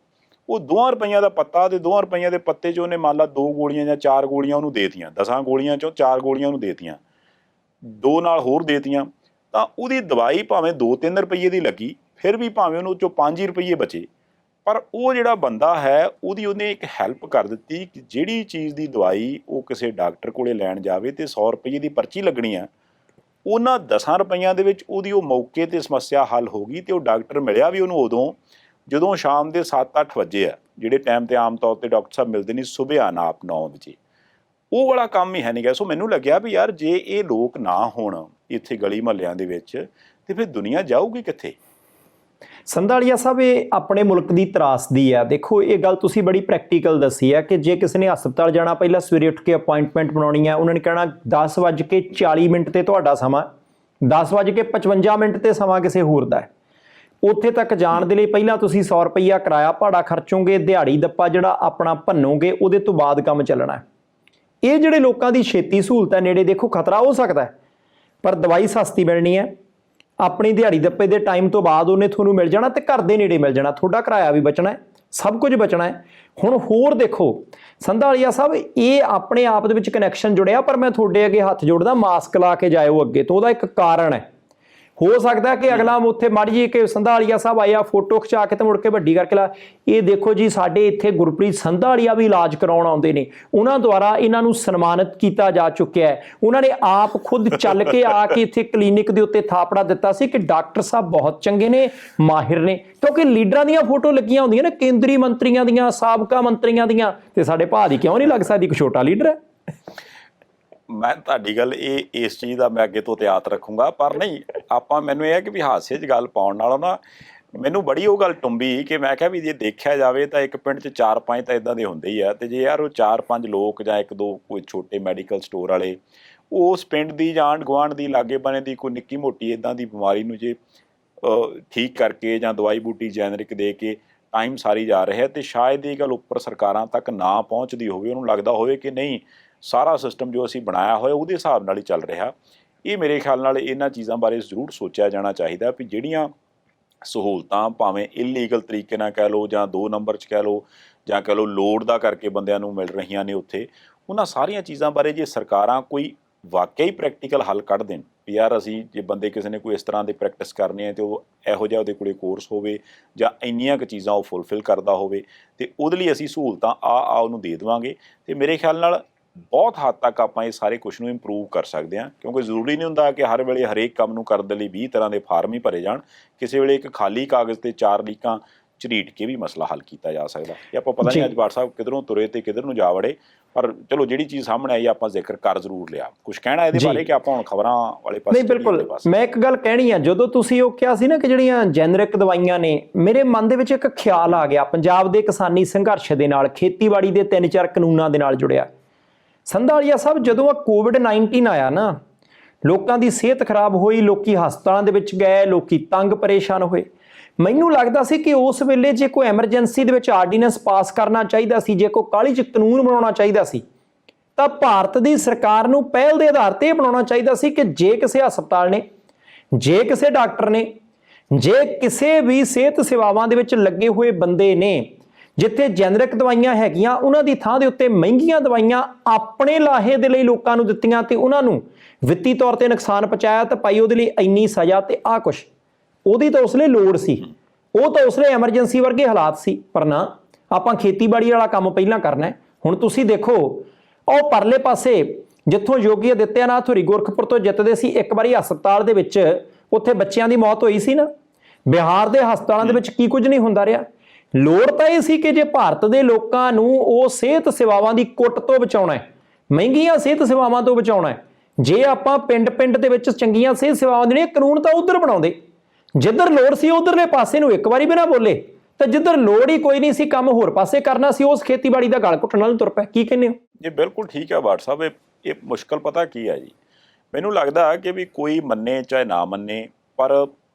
ਉਹ 2 ਰੁਪਈਆਂ ਦਾ ਪੱਤਾ, ਅਤੇ 2 ਰੁਪਈਆਂ ਦੇ ਪੱਤੇ 'ਚ ਉਹਨੇ ਮੰਨ ਲਾ 2 ਗੋਲੀਆਂ ਜਾਂ 4 ਗੋਲੀਆਂ ਉਹਨੂੰ ਦੇਤੀਆਂ, 10 ਗੋਲੀਆਂ 'ਚੋਂ 4 ਗੋਲੀਆਂ ਉਹਨੂੰ ਦੇਤੀਆਂ, 2 ਨਾਲ ਹੋਰ ਦੇਤੀਆਂ, ਤਾਂ ਉਹਦੀ ਦਵਾਈ ਭਾਵੇਂ 2-3 ਰੁਪਈਏ ਦੀ ਲੱਗੀ, ਫਿਰ ਵੀ ਭਾਵੇਂ ਉਹਨੂੰ 'ਚੋਂ 5 ਰੁਪਈਏ ਬਚੇ, ਪਰ ਉਹ ਜਿਹੜਾ ਬੰਦਾ ਹੈ ਉਹਨੇ ਇੱਕ ਹੈਲਪ ਕਰ ਦਿੱਤੀ ਕਿ ਜਿਹੜੀ ਚੀਜ਼ ਦੀ ਦਵਾਈ ਉਹ ਕਿਸੇ ਡਾਕਟਰ ਕੋਲੇ ਲੈਣ ਜਾਵੇ ਤੇ 100 ਰੁਪਈਏ ਦੀ ਪਰਚੀ ਲੱਗਣੀ ਆ, ਉਹਨਾਂ 10 ਰੁਪਈਆਂ ਦੇ ਵਿੱਚ ਉਹਦੀ ਉਹ ਮੌਕੇ 'ਤੇ ਸਮੱਸਿਆ ਹੱਲ ਹੋ ਗਈ। ਅਤੇ ਉਹ ਡਾਕਟਰ ਮਿਲਿਆ ਵੀ ਉਹਨੂੰ ਉਦੋਂ ਜਦੋਂ ਸ਼ਾਮ ਦੇ 7-8 ਵਜੇ ਆ, ਜਿਹੜੇ ਟਾਈਮ 'ਤੇ ਆਮ ਤੌਰ 'ਤੇ ਡਾਕਟਰ ਸਾਹਿਬ ਮਿਲਦੇ ਨਹੀਂ, ਸੁਬਹ ਨਾਪ 9 ਵਜੇ। ਉਹ ਵਾਲਾ ਕੰਮ ਹੀ ਹੈ ਨਹੀਂ ਗਾ। ਸੋ ਮੈਨੂੰ ਲੱਗਿਆ ਵੀ ਯਾਰ ਜੇ ਇਹ ਲੋਕ ਨਾ ਹੋਣ ਇੱਥੇ ਗਲੀ ਮੁਹੱਲਿਆਂ ਦੇ ਵਿੱਚ, ਤੇ ਫਿਰ ਦੁਨੀਆ ਜਾਊਗੀ ਕਿੱਥੇ। ਸੰਧਾਲੀਆ ਸਾਹਿਬ, ਇਹ ਆਪਣੇ ਮੁਲਕ ਦੀ ਤਰਾਸਦੀ ਆ। ਦੇਖੋ, ਇਹ ਗੱਲ ਤੁਸੀਂ ਬੜੀ ਪ੍ਰੈਕਟੀਕਲ ਦੱਸੀ ਹੈ ਕਿ ਜੇ ਕਿਸੇ ਨੇ ਹਸਪਤਾਲ ਜਾਣਾ, ਪਹਿਲਾਂ ਸਵੇਰੇ ਉੱਠ ਕੇ ਅਪਾਇੰਟਮੈਂਟ ਬਣਾਉਣੀ ਹੈ, ਉਹਨਾਂ ਨੇ ਕਹਿਣਾ 10:40 ਤੇ ਤੁਹਾਡਾ ਸਮਾਂ, 10:55 ਤੇ ਸਮਾਂ ਕਿਸੇ ਹੋਰ ਦਾ ਹੈ। ਉੱਥੇ ਤੱਕ ਜਾਣ ਦੇ ਲਈ ਪਹਿਲਾਂ ਤੁਸੀਂ 100 ਰੁਪਈਆ ਕਿਰਾਇਆ ਭਾੜਾ ਖਰਚੋਗੇ, ਦਿਹਾੜੀ ਦੱਪਾ ਜਿਹੜਾ ਆਪਣਾ ਭੰਨੋਗੇ, ਉਹਦੇ ਤੋਂ ਬਾਅਦ ਕੰਮ ਚੱਲਣਾ। ਇਹ ਜਿਹੜੇ ਲੋਕਾਂ ਦੀ ਛੇਤੀ ਸਹੂਲਤ ਹੈ ਨੇੜੇ, ਦੇਖੋ ਖਤਰਾ ਹੋ ਸਕਦਾ, ਪਰ ਦਵਾਈ ਸਸਤੀ ਮਿਲਣੀ ਹੈ, ਆਪਣੀ ਦਿਹਾੜੀ ਦੱਪੇ ਦੇ ਟਾਈਮ ਤੋਂ ਬਾਅਦ ਉਹਨੇ ਤੁਹਾਨੂੰ ਮਿਲ ਜਾਣਾ, ਤੇ ਘਰ ਦੇ ਨੇੜੇ ਮਿਲ ਜਾਣਾ, ਤੁਹਾਡਾ ਕਿਰਾਇਆ ਵੀ ਬਚਣਾ ਹੈ, ਸਭ ਕੁਝ ਬਚਣਾ ਹੈ। ਹੁਣ ਹੋਰ ਦੇਖੋ ਸੰਧਾਲੀਆ ਸਾਹਿਬ, ਇਹ ਆਪਣੇ ਆਪ ਦੇ ਵਿੱਚ ਕਨੈਕਸ਼ਨ ਜੁੜਿਆ, ਪਰ ਮੈਂ ਤੁਹਾਡੇ ਅੱਗੇ ਹੱਥ ਜੋੜਦਾ, ਮਾਸਕ ਲਾ ਕੇ ਜਾਇਓ ਅੱਗੇ ਤੋਂ, ਉਹਦਾ ਇੱਕ ਕਾਰਨ ਹੈ। ਹੋ ਸਕਦਾ ਕਿ ਅਗਲਾ ਉੱਥੇ ਮਾੜੀ ਜੀ ਕਿ ਸੰਧਾਲੀਆ ਸਾਹਿਬ ਆਇਆ, ਫੋਟੋ ਖਿਚਾ ਕੇ ਤੇ ਮੁੜ ਕੇ ਵੱਡੀ ਕਰਕੇ ਲਾ, ਇਹ ਦੇਖੋ ਜੀ ਸਾਡੇ ਇੱਥੇ ਗੁਰਪ੍ਰੀਤ ਸੰਧਾਲੀਆ ਵੀ ਇਲਾਜ ਕਰਾਉਣ ਆਉਂਦੇ ਨੇ, ਉਹਨਾਂ ਦੁਆਰਾ ਇਹਨਾਂ ਨੂੰ ਸਨਮਾਨਿਤ ਕੀਤਾ ਜਾ ਚੁੱਕਿਆ ਹੈ। ਉਹਨਾਂ ਨੇ ਆਪ ਖੁਦ ਚੱਲ ਕੇ ਆ ਕੇ ਇੱਥੇ ਕਲੀਨਿਕ ਦੇ ਉੱਤੇ ਥਾਪੜਾ ਦਿੱਤਾ ਸੀ ਕਿ ਡਾਕਟਰ ਸਾਹਿਬ ਬਹੁਤ ਚੰਗੇ ਨੇ, ਮਾਹਿਰ ਨੇ, ਕਿਉਂਕਿ ਲੀਡਰਾਂ ਦੀਆਂ ਫੋਟੋ ਲੱਗੀਆਂ ਹੁੰਦੀਆਂ ਨੇ, ਕੇਂਦਰੀ ਮੰਤਰੀਆਂ ਦੀਆਂ, ਸਾਬਕਾ ਮੰਤਰੀਆਂ ਦੀਆਂ, ਤੇ ਸਾਡੇ ਭਾਅ ਦੀ ਕਿਉਂ ਨਹੀਂ ਲੱਗ ਸਕਦੀ, ਇੱਕ ਛੋਟਾ ਲੀਡਰ ਹੈ। ਮੈਂ ਤੁਹਾਡੀ ਗੱਲ ਇਸ ਚੀਜ਼ ਦਾ ਮੈਂ ਅੱਗੇ ਤੋਂ ਇਤਿਆਤ ਰੱਖੂੰਗਾ, ਪਰ ਨਹੀਂ ਆਪਾਂ, ਮੈਨੂੰ ਇਹ ਹੈ ਕਿ ਵੀ ਹਾਸੇ 'ਚ ਗੱਲ ਪਾਉਣ ਨਾਲੋਂ ਨਾ ਮੈਨੂੰ ਬੜੀ ਉਹ ਗੱਲ ਟੁੰਬੀ ਕਿ ਮੈਂ ਕਿਹਾ ਵੀ ਜੇ ਦੇਖਿਆ ਜਾਵੇ ਤਾਂ ਇੱਕ ਪਿੰਡ 'ਚ 4-5 ਤਾਂ ਇਦਾਂ ਦੇ ਹੁੰਦੇ ਹੀ ਆ, ਅਤੇ ਜੇ ਯਾਰ ਉਹ 4-5 ਲੋਕ ਜਾਂ 1-2 ਕੋਈ ਛੋਟੇ ਮੈਡੀਕਲ ਸਟੋਰ ਵਾਲੇ ਉਸ ਪਿੰਡ ਦੀ ਜਾਂ ਆਂਢ ਗੁਆਂਢ ਦੀ ਲਾਗੇ ਬੰਨੇ ਦੀ ਕੋਈ ਨਿੱਕੀ ਮੋਟੀ ਇਦਾਂ ਦੀ ਬਿਮਾਰੀ ਨੂੰ ਜੇ ਠੀਕ ਕਰਕੇ ਜਾਂ ਦਵਾਈ ਬੂਟੀ ਜੈਨਰਿਕ ਦੇ ਕੇ ਟਾਈਮ ਸਾਰੀ ਜਾ ਰਿਹਾ, ਅਤੇ ਸ਼ਾਇਦ ਇਹ ਗੱਲ ਉੱਪਰ ਸਰਕਾਰਾਂ ਤੱਕ ਨਾ ਪਹੁੰਚਦੀ ਹੋਵੇ, ਉਹਨੂੰ ਲੱਗਦਾ ਹੋਵੇ ਕਿ ਨਹੀਂ ਸਾਰਾ ਸਿਸਟਮ ਜੋ ਅਸੀਂ ਬਣਾਇਆ ਹੋਇਆ ਉਹਦੇ ਹਿਸਾਬ ਨਾਲ ਹੀ ਚੱਲ ਰਿਹਾ। ਇਹ ਮੇਰੇ ਖਿਆਲ ਨਾਲ ਇਹਨਾਂ ਚੀਜ਼ਾਂ ਬਾਰੇ ਜ਼ਰੂਰ ਸੋਚਿਆ ਜਾਣਾ ਚਾਹੀਦਾ ਵੀ ਜਿਹੜੀਆਂ ਸਹੂਲਤਾਂ ਭਾਵੇਂ ਇਲੀਗਲ ਤਰੀਕੇ ਨਾਲ ਕਹਿ ਲਓ ਜਾਂ 2 ਨੰਬਰ 'ਚ ਕਹਿ ਲਓ ਜਾਂ ਕਹਿ ਲਓ ਲੋੜ ਦਾ ਕਰਕੇ ਬੰਦਿਆਂ ਨੂੰ ਮਿਲ ਰਹੀਆਂ ਨੇ ਉੱਥੇ, ਉਹਨਾਂ ਸਾਰੀਆਂ ਚੀਜ਼ਾਂ ਬਾਰੇ ਜੇ ਸਰਕਾਰਾਂ ਕੋਈ ਵਾਕਿਆ ਹੀ ਪ੍ਰੈਕਟੀਕਲ ਹੱਲ ਕੱਢ ਦੇਣ ਵੀ ਯਾਰ ਅਸੀਂ ਜੇ ਬੰਦੇ ਕਿਸੇ ਨੇ ਕੋਈ ਇਸ ਤਰ੍ਹਾਂ ਦੀ ਪ੍ਰੈਕਟਿਸ ਕਰਨੀ ਹੈ ਅਤੇ ਉਹ ਇਹੋ ਜਿਹਾ ਉਹਦੇ ਕੋਲੇ ਕੋਰਸ ਹੋਵੇ ਜਾਂ ਇੰਨੀਆਂ ਕੁ ਚੀਜ਼ਾਂ ਉਹ ਫੁੱਲਫਿਲ ਕਰਦਾ ਹੋਵੇ, ਅਤੇ ਉਹਦੇ ਲਈ ਅਸੀਂ ਸਹੂਲਤਾਂ ਉਹਨੂੰ ਦੇ ਦੇਵਾਂਗੇ, ਅਤੇ ਮੇਰੇ ਖਿਆਲ ਨਾਲ ਬਹੁਤ ਹੱਦ ਤੱਕ ਆਪਾਂ ਇਹ ਸਾਰੇ ਕੁਛ ਨੂੰ ਇੰਪਰੂਵ ਕਰ ਸਕਦੇ ਹਾਂ। ਕਿਉਂਕਿ ਜ਼ਰੂਰੀ ਨਹੀਂ ਹੁੰਦਾ ਕਿ ਹਰ ਵੇਲੇ ਹਰੇਕ ਕੰਮ ਨੂੰ ਕਰਨ ਦੇ ਲਈ 20 ਤਰ੍ਹਾਂ ਦੇ ਫਾਰਮ ਹੀ ਭਰੇ ਜਾਣ। ਕਿਸੇ ਵੇਲੇ ਇੱਕ ਖਾਲੀ ਕਾਗਜ਼ ਤੇ 4 ਲੀਕਾਂ ਝਰੀਟ ਕੇ ਵੀ ਮਸਲਾ ਹੱਲ ਕੀਤਾ ਜਾ ਸਕਦਾ। ਇਹ ਆਪਾਂ ਪਤਾ ਨਹੀਂ ਅੱਜ ਬਾਠ ਸਾਹਿਬ ਕਿੱਧਰੋਂ ਤੁਰੇ ਤੇ ਕਿੱਧਰ ਨੂੰ ਜਾ ਵੜੇ, ਪਰ ਚਲੋ ਜਿਹੜੀ ਚੀਜ਼ ਸਾਹਮਣੇ ਆਈ ਆਪਾਂ ਜ਼ਿਕਰ ਕਰ ਜ਼ਰੂਰ ਲਿਆ। ਕੁਛ ਕਹਿਣਾ ਇਹਦੇ ਬਾਰੇ ਕਿ ਆਪਾਂ ਹੁਣ ਖਬਰਾਂ ਵਾਲੇ ਪਾਸੇ? ਨਹੀਂ, ਬਿਲਕੁਲ। ਮੈਂ ਇੱਕ ਗੱਲ ਕਹਿਣੀ ਆ, ਜਦੋਂ ਤੁਸੀਂ ਉਹ ਕਿਹਾ ਸੀ ਨਾ ਕਿ ਜਿਹੜੀਆਂ ਜੈਨਰਿਕ ਦਵਾਈਆਂ ਨੇ, ਮੇਰੇ ਮਨ ਦੇ ਵਿੱਚ ਇੱਕ ਖਿਆਲ ਆ ਗਿਆ ਪੰਜਾਬ ਦੇ ਕਿਸਾਨੀ ਸੰਘਰਸ਼ ਦੇ ਨਾਲ, ਖੇਤੀਬਾੜੀ ਦੇ 3-4 ਕਾਨੂੰਨਾਂ ਦੇ ਨਾਲ ਜੁੜਿਆ। ਸੰਧਾਲੀਆ ਸਾਹਿਬ, ਜਦੋਂ ਆ COVID-19 ਆਇਆ ਨਾ, ਲੋਕਾਂ ਦੀ ਸਿਹਤ ਖਰਾਬ ਹੋਈ, ਲੋਕੀ ਹਸਪਤਾਲਾਂ ਦੇ ਵਿੱਚ ਗਏ, ਲੋਕੀ ਤੰਗ ਪਰੇਸ਼ਾਨ ਹੋਏ। ਮੈਨੂੰ ਲੱਗਦਾ ਸੀ ਕਿ ਉਸ ਵੇਲੇ ਜੇ ਕੋਈ ਐਮਰਜੈਂਸੀ ਦੇ ਵਿੱਚ ਆਰਡੀਨੈਂਸ ਪਾਸ ਕਰਨਾ ਚਾਹੀਦਾ ਸੀ, ਜੇ ਕੋਈ ਕਾਹਲੀ 'ਚ ਕਾਨੂੰਨ ਬਣਾਉਣਾ ਚਾਹੀਦਾ ਸੀ, ਤਾਂ ਭਾਰਤ ਦੀ ਸਰਕਾਰ ਨੂੰ ਪਹਿਲ ਦੇ ਆਧਾਰ ਤੇ ਇਹ ਬਣਾਉਣਾ ਚਾਹੀਦਾ ਸੀ ਕਿ ਜੇ ਕਿਸੇ ਹਸਪਤਾਲ ਨੇ, ਜੇ ਕਿਸੇ ਡਾਕਟਰ ਨੇ, ਜੇ ਕਿਸੇ ਵੀ ਸਿਹਤ ਸੇਵਾਵਾਂ ਦੇ ਵਿੱਚ ਲੱਗੇ ਹੋਏ ਬੰਦੇ ਨੇ, ਜਿੱਥੇ ਜੈਨਰਿਕ ਦਵਾਈਆਂ ਹੈਗੀਆਂ, ਉਹਨਾਂ ਦੀ ਥਾਂ ਦੇ ਉੱਤੇ ਮਹਿੰਗੀਆਂ ਦਵਾਈਆਂ ਆਪਣੇ ਲਾਹੇ ਦੇ ਲਈ ਲੋਕਾਂ ਨੂੰ ਦਿੱਤੀਆਂ ਤੇ ਉਹਨਾਂ ਨੂੰ ਵਿੱਤੀ ਤੌਰ ਤੇ ਨੁਕਸਾਨ ਪਹੁੰਚਾਇਆ, ਤਾਂ ਭਾਈ ਉਹਦੇ ਲਈ ਇੰਨੀ ਸਜ਼ਾ ਤੇ ਆਹ ਕੁਛ। ਉਹਦੀ ਤਾਂ ਉਸ ਲਈ ਲੋੜ ਸੀ, ਉਹ ਤਾਂ ਉਸ ਲਈ ਐਮਰਜੈਂਸੀ ਵਰਗੇ ਹਾਲਾਤ ਸੀ, ਪਰ ਨਾ, ਆਪਾਂ ਖੇਤੀਬਾੜੀ ਵਾਲਾ ਕੰਮ ਪਹਿਲਾਂ ਕਰਨਾ ਹੈ। ਹੁਣ ਤੁਸੀਂ ਦੇਖੋ, ਉਹ ਪਰਲੇ ਪਾਸੇ ਜਿੱਥੋਂ ਯੋਗੀ ਆਦਿੱਤਿਆਨਾਥ ਹੋਰੀ ਗੋਰਖਪੁਰ ਤੋਂ ਜਿੱਤਦੇ ਸੀ, ਇੱਕ ਵਾਰੀ ਹਸਪਤਾਲ ਦੇ ਵਿੱਚ ਉੱਥੇ ਬੱਚਿਆਂ ਦੀ ਮੌਤ ਹੋਈ ਸੀ ਨਾ। ਬਿਹਾਰ ਦੇ ਹਸਪਤਾਲਾਂ ਦੇ ਵਿੱਚ ਕੀ ਕੁਝ ਨਹੀਂ ਹੁੰਦਾ ਰਿਹਾ। ਲੋੜ ਤਾਂ ਇਹ ਸੀ ਕਿ ਜੇ ਭਾਰਤ ਦੇ ਲੋਕਾਂ ਨੂੰ ਉਹ ਸਿਹਤ ਸੇਵਾਵਾਂ ਦੀ ਕੁੱਟ ਤੋਂ ਬਚਾਉਣਾ ਹੈ, ਮਹਿੰਗੀਆਂ ਸਿਹਤ ਸੇਵਾਵਾਂ ਤੋਂ ਬਚਾਉਣਾ ਹੈ, ਜੇ ਆਪਾਂ ਪਿੰਡ ਦੇ ਵਿੱਚ ਚੰਗੀਆਂ ਸਿਹਤ ਸੇਵਾਵਾਂ ਦੇਣੀਆਂ, ਕਾਨੂੰਨ ਤਾਂ ਉਧਰ ਬਣਾਉਂਦੇ, ਜਿੱਧਰ ਲੋੜ ਸੀ ਉਧਰਲੇ ਪਾਸੇ ਨੂੰ ਇੱਕ ਵਾਰੀ ਵੀ ਨਾ ਬੋਲੇ, ਤਾਂ ਜਿੱਧਰ ਲੋੜ ਹੀ ਕੋਈ ਨਹੀਂ ਸੀ, ਕੰਮ ਹੋਰ ਪਾਸੇ ਕਰਨਾ ਸੀ, ਉਸ ਖੇਤੀਬਾੜੀ ਦਾ ਗਲ ਘੁੱਟਣ ਨਾਲ ਤੁਰ ਪਏ। ਕੀ ਕਹਿੰਦੇ ਹੋ? ਜੀ ਬਿਲਕੁਲ ਠੀਕ ਹੈ ਬਾਠ ਸਾਹਿਬ। ਇਹ ਮੁਸ਼ਕਲ ਪਤਾ ਕੀ ਹੈ ਜੀ, ਮੈਨੂੰ ਲੱਗਦਾ ਕਿ ਵੀ ਕੋਈ ਮੰਨੇ ਚਾਹੇ ਨਾ ਮੰਨੇ, ਪਰ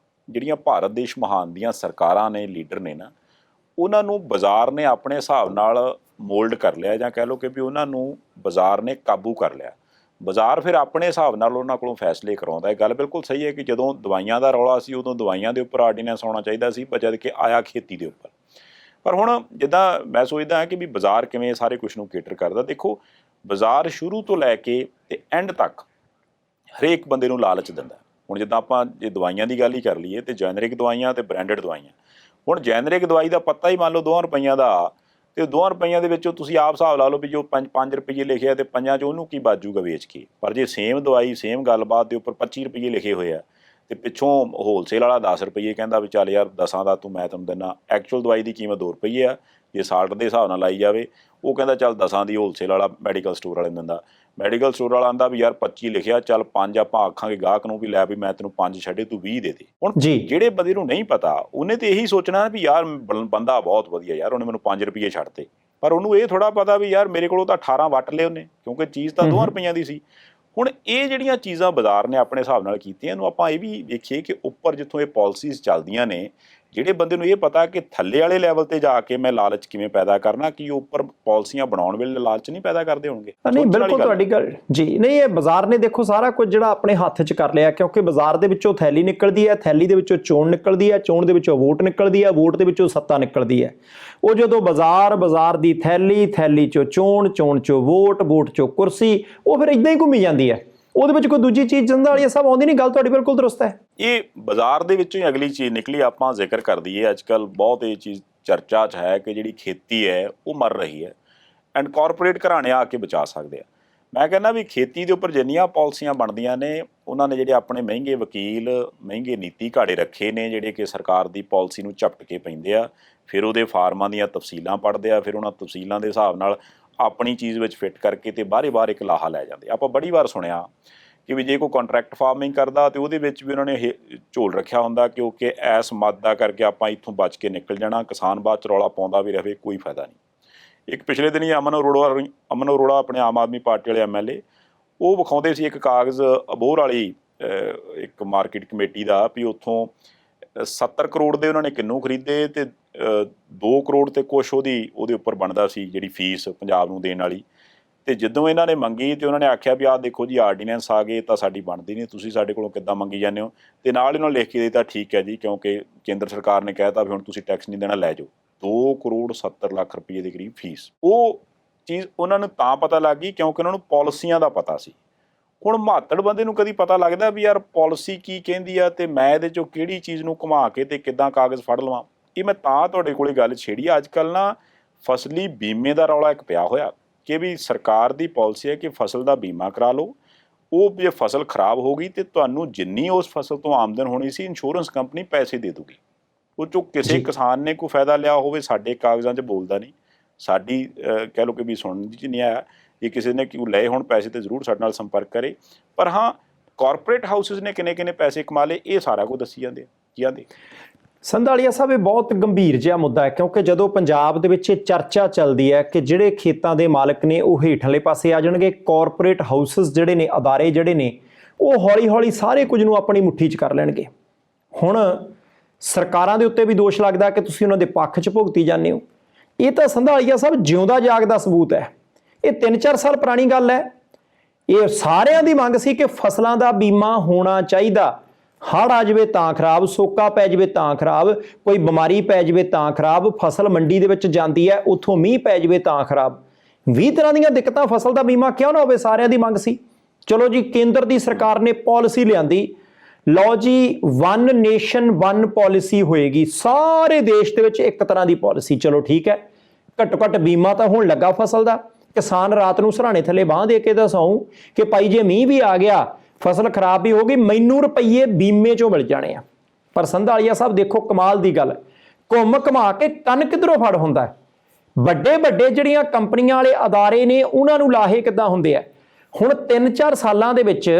ਜਿਹੜੀਆਂ ਭਾਰਤ ਦੇਸ਼ ਮਹਾਨ ਦੀਆਂ ਸਰਕਾਰਾਂ ਨੇ, ਲੀਡਰ ਨੇ ਨਾ, ਉਹਨਾਂ ਨੂੰ ਬਾਜ਼ਾਰ ਨੇ ਆਪਣੇ ਹਿਸਾਬ ਨਾਲ ਮੋਲਡ ਕਰ ਲਿਆ, ਜਾਂ ਕਹਿ ਲਓ ਕਿ ਵੀ ਉਹਨਾਂ ਨੂੰ ਬਾਜ਼ਾਰ ਨੇ ਕਾਬੂ ਕਰ ਲਿਆ। ਬਾਜ਼ਾਰ ਫਿਰ ਆਪਣੇ ਹਿਸਾਬ ਨਾਲ ਉਹਨਾਂ ਕੋਲੋਂ ਫੈਸਲੇ ਕਰਾਉਂਦਾ। ਇਹ ਗੱਲ ਬਿਲਕੁਲ ਸਹੀ ਹੈ ਕਿ ਜਦੋਂ ਦਵਾਈਆਂ ਦਾ ਰੌਲਾ ਸੀ ਉਦੋਂ ਦਵਾਈਆਂ ਦੇ ਉੱਪਰ ਆਰਡੀਨੈਂਸ ਆਉਣਾ ਚਾਹੀਦਾ ਸੀ, ਜਦ ਕਿ ਆਇਆ ਖੇਤੀ ਦੇ ਉੱਪਰ। ਪਰ ਹੁਣ ਜਿੱਦਾਂ ਮੈਂ ਸੋਚਦਾ ਹਾਂ ਕਿ ਵੀ ਬਾਜ਼ਾਰ ਕਿਵੇਂ ਸਾਰੇ ਕੁਛ ਨੂੰ ਕੇਟਰ ਕਰਦਾ। ਦੇਖੋ, ਬਾਜ਼ਾਰ ਸ਼ੁਰੂ ਤੋਂ ਲੈ ਕੇ ਤੇ ਐਂਡ ਤੱਕ ਹਰੇਕ ਬੰਦੇ ਨੂੰ ਲਾਲਚ ਦਿੰਦਾ। ਹੁਣ ਜਿੱਦਾਂ ਆਪਾਂ ਜੇ ਦਵਾਈਆਂ ਦੀ ਗੱਲ ਹੀ ਕਰ ਲਈਏ ਤੇ ਜੈਨਰਿਕ ਦਵਾਈਆਂ ਤੇ ਬ੍ਰਾਂਡਡ ਦਵਾਈਆਂ। ਹੁਣ ਜੈਨਰਿਕ ਦਵਾਈ ਦਾ ਪੱਤਾ ਹੀ ਮੰਨ ਲਓ 2 ਰੁਪਈਆਂ ਦਾ, ਤੇ 2 ਰੁਪਈਆਂ ਦੇ ਵਿੱਚੋਂ ਤੁਸੀਂ ਆਪ ਹਿਸਾਬ ਲਾ ਲਓ ਵੀ ਜੋ 5 ਰੁਪਈਏ ਲਿਖਿਆ ਤੇ 5 'ਚ ਉਹਨੂੰ ਕੀ ਬਾਜੂਗਾ ਵੇਚ ਕੇ। ਪਰ ਜੇ ਸੇਮ ਦਵਾਈ ਸੇਮ ਗੱਲਬਾਤ ਦੇ ਉੱਪਰ 25 ਰੁਪਈਏ ਲਿਖੇ ਹੋਏ ਆ ਤੇ ਪਿੱਛੋਂ ਹੋਲਸੇਲ ਵਾਲਾ 10 ਰੁਪਈਏ ਕਹਿੰਦਾ ਵੀ ਚੱਲ ਯਾਰ 10 ਦਾ ਮੈਂ ਤੁਹਾਨੂੰ ਦਿੰਦਾ, ਐਕਚੁਅਲ ਦਵਾਈ ਦੀ ਕੀਮਤ 2 ਰੁਪਈਏ ਆ ਜੇ ਸਾਲਟ ਦੇ ਹਿਸਾਬ ਨਾਲ ਲਾਈ ਜਾਵੇ। ਉਹ ਕਹਿੰਦਾ ਚੱਲ 10 ਦੀ ਹੋਲਸੇਲ ਵਾਲਾ ਮੈਡੀਕਲ ਸਟੋਰ ਵਾਲੇ ਨੂੰ ਦਿੰਦਾ। ਮੈਡੀਕਲ ਸਟੋਰ ਵਾਲਾ ਆਂਦਾ ਵੀ ਯਾਰ 25 ਲਿਖਿਆ, ਚੱਲ 5 ਆਪਾਂ ਆਖਾਂਗੇ ਗਾਹਕ ਨੂੰ ਵੀ ਲੈ ਵੀ ਮੈਂ ਤੈਨੂੰ 5 ਛੱਡੇ ਤੂੰ 20 ਦੇ ਦੇ। ਹੁਣ ਜਿਹੜੇ ਬੰਦੇ ਨੂੰ ਨਹੀਂ ਪਤਾ ਉਹਨੇ ਤੇ ਇਹੀ ਸੋਚਣਾ ਵੀ ਯਾਰ ਬੰਦਾ ਬਹੁਤ ਵਧੀਆ, ਯਾਰ ਉਹਨੇ ਮੈਨੂੰ 5 ਰੁਪਈਏ ਛੱਡਤੇ। ਪਰ ਉਹਨੂੰ ਇਹ ਥੋੜ੍ਹਾ ਪਤਾ ਵੀ ਯਾਰ ਮੇਰੇ ਕੋਲੋਂ ਤਾਂ 18 ਵੱਟ ਲਏ ਉਹਨੇ, ਕਿਉਂਕਿ ਚੀਜ਼ ਤਾਂ 2 ਰੁਪਈਆਂ ਦੀ ਸੀ। ਹੁਣ ਇਹ ਜਿਹੜੀਆਂ ਚੀਜ਼ਾਂ ਬਾਜ਼ਾਰ ਨੇ ਆਪਣੇ ਹਿਸਾਬ ਨਾਲ ਕੀਤੀਆਂ, ਇਹਨੂੰ ਆਪਾਂ ਇਹ ਵੀ ਵੇਖੀਏ ਕਿ ਉੱਪਰ ਜਿੱਥੋਂ ਇਹ ਪਾਲਿਸੀਜ਼ ਚੱਲਦੀਆਂ ਨੇ, ਜਿਹੜੇ ਬੰਦੇ ਨੂੰ ਇਹ ਪਤਾ ਕਿ ਥੱਲੇ ਵਾਲੇ ਲੈਵਲ ਤੇ ਜਾ ਕੇ ਮੈਂ ਲਾਲਚ ਕਿਵੇਂ ਪੈਦਾ ਕਰਨਾ, ਕਿ ਉਹ ਉੱਪਰ ਪਾਲਿਸੀਆਂ ਬਣਾਉਣ ਵੇਲੇ ਲਾਲਚ ਨਹੀਂ ਪੈਦਾ ਕਰਦੇ ਹੋਣਗੇ। ਨਹੀਂ, ਬਿਲਕੁਲ ਤੁਹਾਡੀ ਗੱਲ ਜੀ। ਨਹੀਂ, ਇਹ ਬਾਜ਼ਾਰ ਨੇ ਦੇਖੋ ਸਾਰਾ ਕੁਝ ਜਿਹੜਾ ਆਪਣੇ ਹੱਥ 'ਚ ਕਰ ਲਿਆ, ਕਿਉਂਕਿ ਬਾਜ਼ਾਰ ਦੇ ਵਿੱਚੋਂ ਥੈਲੀ ਨਿਕਲਦੀ ਹੈ, ਥੈਲੀ ਦੇ ਵਿੱਚੋਂ ਚੋਣ ਨਿਕਲਦੀ ਹੈ, ਚੋਣ ਦੇ ਵਿੱਚੋਂ ਵੋਟ ਨਿਕਲਦੀ ਹੈ, ਵੋਟ ਦੇ ਵਿੱਚੋਂ ਸੱਤਾ ਨਿਕਲਦੀ ਹੈ। ਉਹ ਜਦੋਂ ਬਾਜ਼ਾਰ ਦੀ ਥੈਲੀ, ਥੈਲੀ 'ਚੋਂ ਚੋਣ, ਚੋਣ 'ਚੋਂ ਵੋਟ, ਵੋਟ 'ਚੋਂ ਕੁਰਸੀ, ਉਹ ਫਿਰ ਇਦਾਂ ਹੀ ਘੁੰਮੀ ਜਾਂਦੀ ਹੈ। ਉਹਦੇ ਵਿੱਚ ਕੋਈ ਦੂਜੀ ਚੀਜ਼ ਜੰਦਾ ਵਾਲੀ ਸਭ ਆਉਂਦੀ ਨਹੀਂ। ਗੱਲ ਤੁਹਾਡੀ ਬਿਲਕੁਲ ਦਰੁਸਤ ਹੈ। ਇਹ ਬਾਜ਼ਾਰ ਦੇ ਵਿੱਚੋਂ ਹੀ ਅਗਲੀ ਚੀਜ਼ ਨਿਕਲੀ। ਆਪਾਂ ਜ਼ਿਕਰ ਕਰ ਦਈਏ, ਅੱਜ ਕੱਲ੍ਹ ਬਹੁਤ ਇਹ ਚੀਜ਼ ਚਰਚਾ 'ਚ ਹੈ ਕਿ ਜਿਹੜੀ ਖੇਤੀ ਹੈ ਉਹ ਮਰ ਰਹੀ ਹੈ ਐਂਡ ਕਾਰਪੋਰੇਟ ਘਰਾਣੇ ਆ ਕੇ ਬਚਾ ਸਕਦੇ ਆ। ਮੈਂ ਕਹਿੰਦਾ ਵੀ ਖੇਤੀ ਦੇ ਉੱਪਰ ਜਿੰਨੀਆਂ ਪਾਲਿਸੀਆਂ ਬਣਦੀਆਂ ਨੇ, ਉਹਨਾਂ ਨੇ ਜਿਹੜੇ ਆਪਣੇ ਮਹਿੰਗੇ ਵਕੀਲ, ਮਹਿੰਗੇ ਨੀਤੀ ਘਾੜੇ ਰੱਖੇ ਨੇ, ਜਿਹੜੇ ਕਿ ਸਰਕਾਰ ਦੀ ਪਾਲਿਸੀ ਨੂੰ ਝਪਟ ਕੇ ਪੈਂਦੇ ਆ, ਫਿਰ ਉਹਦੇ ਫਾਰਮਾਂ ਦੀਆਂ ਤਫਸੀਲਾਂ ਪੜ੍ਹਦੇ ਆ, ਫਿਰ ਉਹਨਾਂ ਤਫਸੀਲਾਂ ਦੇ ਹਿਸਾਬ ਨਾਲ ਆਪਣੀ ਚੀਜ਼ ਵਿੱਚ ਫਿੱਟ ਕਰਕੇ ਤੇ ਬਾਹਰੇ ਇੱਕ ਲਾਹਾ ਲੈ ਜਾਂਦੇ। ਆਪਾਂ ਬੜੀ ਵਾਰ ਸੁਣਿਆ ਕਿ ਵੀ ਜੇ ਕੋਈ ਕੰਟਰੈਕਟ ਫਾਰਮਿੰਗ ਕਰਦਾ ਤੇ ਉਹਦੇ ਵਿੱਚ ਵੀ ਉਹਨਾਂ ਨੇ ਇਹ ਝੋਲ ਰੱਖਿਆ ਹੁੰਦਾ ਕਿਉਂਕਿ ਐਸ ਮੱਦ ਦਾ ਕਰਕੇ ਆਪਾਂ ਇੱਥੋਂ ਬਚ ਕੇ ਨਿਕਲ ਜਾਣਾ, ਕਿਸਾਨ ਬਾਅਦ 'ਚ ਰੌਲਾ ਪਾਉਂਦਾ ਵੀ ਰਹੇ, ਕੋਈ ਫਾਇਦਾ ਨਹੀਂ। ਇੱਕ ਪਿਛਲੇ ਦਿਨ ਹੀ ਅਮਨ ਅਰੋੜਾ ਆਪਣੇ ਆਮ ਆਦਮੀ ਪਾਰਟੀ ਵਾਲੇ MLA, ਉਹ ਵਿਖਾਉਂਦੇ ਸੀ ਇੱਕ ਕਾਗਜ਼ ਅਬੋਹਰ ਵਾਲੀ ਇੱਕ ਮਾਰਕੀਟ ਕਮੇਟੀ ਦਾ, ਵੀ ਉੱਥੋਂ 70 ਕਰੋੜ ਦੇ ਉਹਨਾਂ ਨੇ ਕਿੰਨੂ ਖਰੀਦੇ ਤੇ 2 ਕਰੋੜ ਤੇ ਕੁਛ ਉਹਦੇ ਉੱਪਰ ਬਣਦਾ ਸੀ ਜਿਹੜੀ ਫੀਸ ਪੰਜਾਬ ਨੂੰ ਦੇਣ ਵਾਲੀ। ਤੇ ਜਦੋਂ ਇਹਨਾਂ ਨੇ ਮੰਗੀ ਤੇ ਉਹਨਾਂ ਨੇ ਆਖਿਆ ਵੀ ਆਹ ਦੇਖੋ ਜੀ ਆਰਡੀਨੈਂਸ ਆ ਗਏ ਤਾਂ ਸਾਡੀ ਬਣਦੀ ਨਹੀਂ, ਤੁਸੀਂ ਸਾਡੇ ਕੋਲੋਂ ਕਿੱਦਾਂ ਮੰਗੀ ਜਾਂਦੇ ਹੋ। ਤੇ ਨਾਲ ਇਹਨਾਂ ਨੂੰ ਲਿਖ ਕੇ ਦਿੱਤਾ ਠੀਕ ਹੈ ਜੀ, ਕਿਉਂਕਿ ਕੇਂਦਰ ਸਰਕਾਰ ਨੇ ਕਹਿਤਾ ਵੀ ਹੁਣ ਤੁਸੀਂ ਟੈਕਸ ਨਹੀਂ ਦੇਣਾ, ਲੈ ਜਾਓ। 2 ਕਰੋੜ 70 ਲੱਖ ਰੁਪਏ ਦੇ ਕਰੀਬ ਫੀਸ। ਉਹ ਚੀਜ਼ ਉਹਨਾਂ ਨੂੰ ਤਾਂ ਪਤਾ ਲੱਗ ਗਈ ਕਿਉਂਕਿ ਉਹਨਾਂ ਨੂੰ ਪਾਲਿਸੀਆਂ ਦਾ ਪਤਾ ਸੀ। ਹੁਣ ਮਾਤੜ ਬੰਦੇ ਨੂੰ ਕਦੀ ਪਤਾ ਲੱਗਦਾ ਵੀ ਯਾਰ ਪਾਲਿਸੀ ਕੀ ਕਹਿੰਦੀ ਆ ਤੇ ਮੈਂ ਇਹਦੇ 'ਚੋਂ ਕਿਹੜੀ ਚੀਜ਼ ਨੂੰ ਘੁਮਾ ਕੇ ਤੇ ਕਿੱਦਾਂ ਕਾਗਜ਼ ਫੜ ਲਵਾਂ। ਇਹ ਮੈਂ ਤਾਂ ਤੁਹਾਡੇ ਕੋਲੇ ਗੱਲ ਛੇੜੀ ਆ। ਅੱਜ ਕੱਲ੍ਹ ਨਾ ਫਸਲੀ ਬੀਮੇ ਦਾ ਰੌਲਾ ਇੱਕ ਪਿਆ ਹੋਇਆ ਕਿ ਵੀ ਸਰਕਾਰ ਦੀ ਪਾਲਿਸੀ ਹੈ ਕਿ ਫਸਲ ਦਾ ਬੀਮਾ ਕਰਾ ਲਓ, ਉਹ ਜੇ ਫਸਲ ਖਰਾਬ ਹੋ ਗਈ ਤੇ ਤੁਹਾਨੂੰ ਜਿੰਨੀ ਉਸ ਫਸਲ ਤੋਂ ਆਮਦਨ ਹੋਣੀ ਸੀ ਇੰਸ਼ੋਰੈਂਸ ਕੰਪਨੀ ਪੈਸੇ ਦੇ ਦੂਗੀ। ਉਹ 'ਚੋਂ ਕਿਸੇ ਕਿਸਾਨ ਨੇ ਕੋਈ ਫਾਇਦਾ ਲਿਆ ਹੋਵੇ ਸਾਡੇ ਕਾਗਜ਼ਾਂ 'ਚ ਬੋਲਦਾ ਨਹੀਂ, ਸਾਡੀ ਕਹਿ ਲਓ ਕਿ ਵੀ ਸੁਣਨ 'ਚ ਨਹੀਂ ਆਇਆ। ਜੇ ਕਿਸੇ ਨੇ ਕਿਉਂ ਲਏ ਹੋਣ ਪੈਸੇ ਤੇ ਜ਼ਰੂਰ ਸਾਡੇ ਨਾਲ ਸੰਪਰਕ ਕਰੇ। ਪਰ ਹਾਂ, ਕਾਰਪੋਰੇਟ ਹਾਊਸਿਸ ਨੇ ਕਿੰਨੇ ਪੈਸੇ ਕਮਾ ਲਏ, ਇਹ ਸਾਰਾ ਕੁਝ ਦੱਸੀ ਜਾਂਦੇ ਆ। ਕੀ ਆਂਦੇ ਸੰਧਾਲੀਆ ਸਾਹਿਬ, ਇਹ ਬਹੁਤ ਗੰਭੀਰ ਜਿਹਾ ਮੁੱਦਾ ਹੈ, ਕਿਉਂਕਿ ਜਦੋਂ ਪੰਜਾਬ ਦੇ ਵਿੱਚ ਇਹ ਚਰਚਾ ਚੱਲਦੀ ਹੈ ਕਿ ਜਿਹੜੇ ਖੇਤਾਂ ਦੇ ਮਾਲਕ ਨੇ ਉਹ ਹੇਠਲੇ ਪਾਸੇ ਆ ਜਾਣਗੇ, ਕਾਰਪੋਰੇਟ ਹਾਊਸਿਸ ਜਿਹੜੇ ਨੇ, ਅਦਾਰੇ ਜਿਹੜੇ ਨੇ, ਉਹ ਹੌਲੀ ਸਾਰੇ ਕੁਝ ਨੂੰ ਆਪਣੀ ਮੁੱਠੀ 'ਚ ਕਰ ਲੈਣਗੇ। ਹੁਣ ਸਰਕਾਰਾਂ ਦੇ ਉੱਤੇ ਵੀ ਦੋਸ਼ ਲੱਗਦਾ ਕਿ ਤੁਸੀਂ ਉਹਨਾਂ ਦੇ ਪੱਖ 'ਚ ਭੁਗਤੀ ਜਾਂਦੇ ਹੋ। ਇਹ ਤਾਂ ਸੰਧਾਲੀਆ ਸਾਹਿਬ ਜਿਉਂਦਾ ਜਾਗਦਾ ਸਬੂਤ ਹੈ। ਇਹ 3-4 ਸਾਲ ਪੁਰਾਣੀ ਗੱਲ ਹੈ। ਇਹ ਸਾਰਿਆਂ ਦੀ ਮੰਗ ਸੀ ਕਿ ਫਸਲਾਂ ਦਾ ਬੀਮਾ ਹੋਣਾ ਚਾਹੀਦਾ। ਹੜ੍ਹ ਆ ਜਾਵੇ ਤਾਂ ਖਰਾਬ, ਸੋਕਾ ਪੈ ਜਾਵੇ ਤਾਂ ਖਰਾਬ, ਕੋਈ ਬਿਮਾਰੀ ਪੈ ਜਾਵੇ ਤਾਂ ਖਰਾਬ, ਫਸਲ ਮੰਡੀ ਦੇ ਵਿੱਚ ਜਾਂਦੀ ਹੈ ਉੱਥੋਂ ਮੀਂਹ ਪੈ ਜਾਵੇ ਤਾਂ ਖਰਾਬ। 20 ਤਰ੍ਹਾਂ ਦੀਆਂ ਦਿੱਕਤਾਂ, ਫਸਲ ਦਾ ਬੀਮਾ ਕਿਉਂ ਨਾ ਹੋਵੇ, ਸਾਰਿਆਂ ਦੀ ਮੰਗ ਸੀ। ਚਲੋ ਜੀ, ਕੇਂਦਰ ਦੀ ਸਰਕਾਰ ਨੇ ਪਾਲਿਸੀ ਲਿਆਂਦੀ, ਲਓ ਜੀ ਵਨ ਨੇਸ਼ਨ ਵਨ ਪਾਲਿਸੀ ਹੋਏਗੀ, ਸਾਰੇ ਦੇਸ਼ ਦੇ ਵਿੱਚ ਇੱਕ ਤਰ੍ਹਾਂ ਦੀ ਪਾਲਿਸੀ। ਚਲੋ ਠੀਕ ਹੈ, ਘੱਟੋ ਘੱਟ ਬੀਮਾ ਤਾਂ ਹੋਣ ਲੱਗਾ ਫਸਲ ਦਾ। ਕਿਸਾਨ ਰਾਤ ਨੂੰ ਸਰਾਣੇ ਥੱਲੇ ਬਾਂਹ ਦੇ ਕੇ ਦੱਸਾਉ ਕਿ ਭਾਈ ਜੇ ਮੀਂਹ ਵੀ ਆ ਗਿਆ, ਫਸਲ ਖਰਾਬ ਵੀ ਹੋ ਗਈ, ਮੈਨੂੰ ਰੁਪਈਏ ਬੀਮੇ 'ਚੋਂ ਮਿਲ ਜਾਣੇ ਆ। ਪਰ ਸੰਧਾਲੀਆ ਸਾਹਿਬ ਦੇਖੋ ਕਮਾਲ ਦੀ ਗੱਲ, ਘੁੰਮ ਘੁਮਾ ਕੇ ਕੰਨ ਕਿੱਧਰੋਂ ਫੜ ਹੁੰਦਾ। ਵੱਡੇ ਜਿਹੜੀਆਂ ਕੰਪਨੀਆਂ ਵਾਲੇ ਅਦਾਰੇ ਨੇ ਉਹਨਾਂ ਨੂੰ ਲਾਹੇ ਕਿੱਦਾਂ ਹੁੰਦੇ ਆ। ਹੁਣ 3-4 ਸਾਲਾਂ ਦੇ ਵਿੱਚ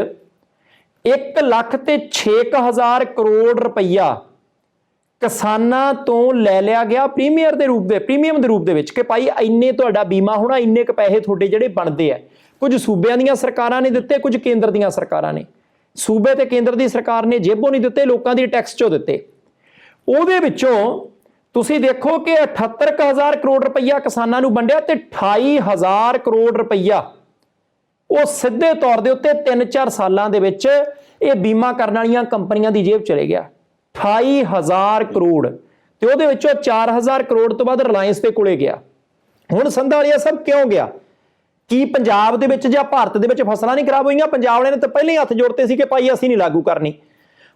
1,06,000 ਕਰੋੜ ਰੁਪਈਆ ਕਿਸਾਨਾਂ ਤੋਂ ਲੈ ਲਿਆ ਗਿਆ ਪ੍ਰੀਮੀਅਮ ਦੇ ਰੂਪ ਦੇ ਵਿੱਚ ਕਿ ਭਾਈ ਇੰਨੇ ਤੁਹਾਡਾ ਬੀਮਾ ਹੋਣਾ, ਇੰਨੇ ਕੁ ਪੈਸੇ ਤੁਹਾਡੇ ਜਿਹੜੇ ਬਣਦੇ ਆ। ਕੁਝ ਸੂਬਿਆਂ ਦੀਆਂ ਸਰਕਾਰਾਂ ਨੇ ਦਿੱਤੇ, ਕੁਝ ਕੇਂਦਰ ਦੀਆਂ ਸਰਕਾਰਾਂ ਨੇ। ਸੂਬੇ ਤੇ ਕੇਂਦਰ ਦੀ ਸਰਕਾਰ ਨੇ ਜੇਬੋਂ ਨਹੀਂ ਦਿੱਤੇ, ਲੋਕਾਂ ਦੀ ਟੈਕਸ 'ਚੋਂ ਦਿੱਤੇ। ਉਹਦੇ ਵਿੱਚੋਂ ਤੁਸੀਂ ਦੇਖੋ ਕਿ 78,000 ਕਰੋੜ ਰੁਪਈਆ ਕਿਸਾਨਾਂ ਨੂੰ ਵੰਡਿਆ ਤੇ 28,000 ਕਰੋੜ ਰੁਪਈਆ ਉਹ ਸਿੱਧੇ ਤੌਰ ਦੇ ਉੱਤੇ 3-4 ਸਾਲਾਂ ਦੇ ਵਿੱਚ ਇਹ ਬੀਮਾ ਕਰਨ ਵਾਲੀਆਂ ਕੰਪਨੀਆਂ ਦੀ ਜੇਬ ਚਲੇ ਗਿਆ। 28,000 ਕਰੋੜ ਤੇ ਉਹਦੇ ਵਿੱਚੋਂ 4,000 ਕਰੋੜ ਤੋਂ ਬਾਅਦ ਰਿਲਾਇੰਸ ਦੇ ਕੋਲੇ ਗਿਆ। ਹੁਣ ਸੰਧਾਲੀਆ ਸਾਹਿਬ ਕਿਉਂ ਗਿਆ? ਕੀ ਪੰਜਾਬ ਦੇ ਵਿੱਚ ਜਾਂ ਭਾਰਤ ਦੇ ਵਿੱਚ ਫਸਲਾਂ ਨਹੀਂ ਖਰਾਬ ਹੋਈਆਂ? ਪੰਜਾਬ ਵਾਲਿਆਂ ਨੇ ਤਾਂ ਪਹਿਲਾਂ ਹੀ ਹੱਥ ਜੋੜਤੇ ਸੀ ਕਿ ਭਾਈ ਅਸੀਂ ਨਹੀਂ ਲਾਗੂ ਕਰਨੀ।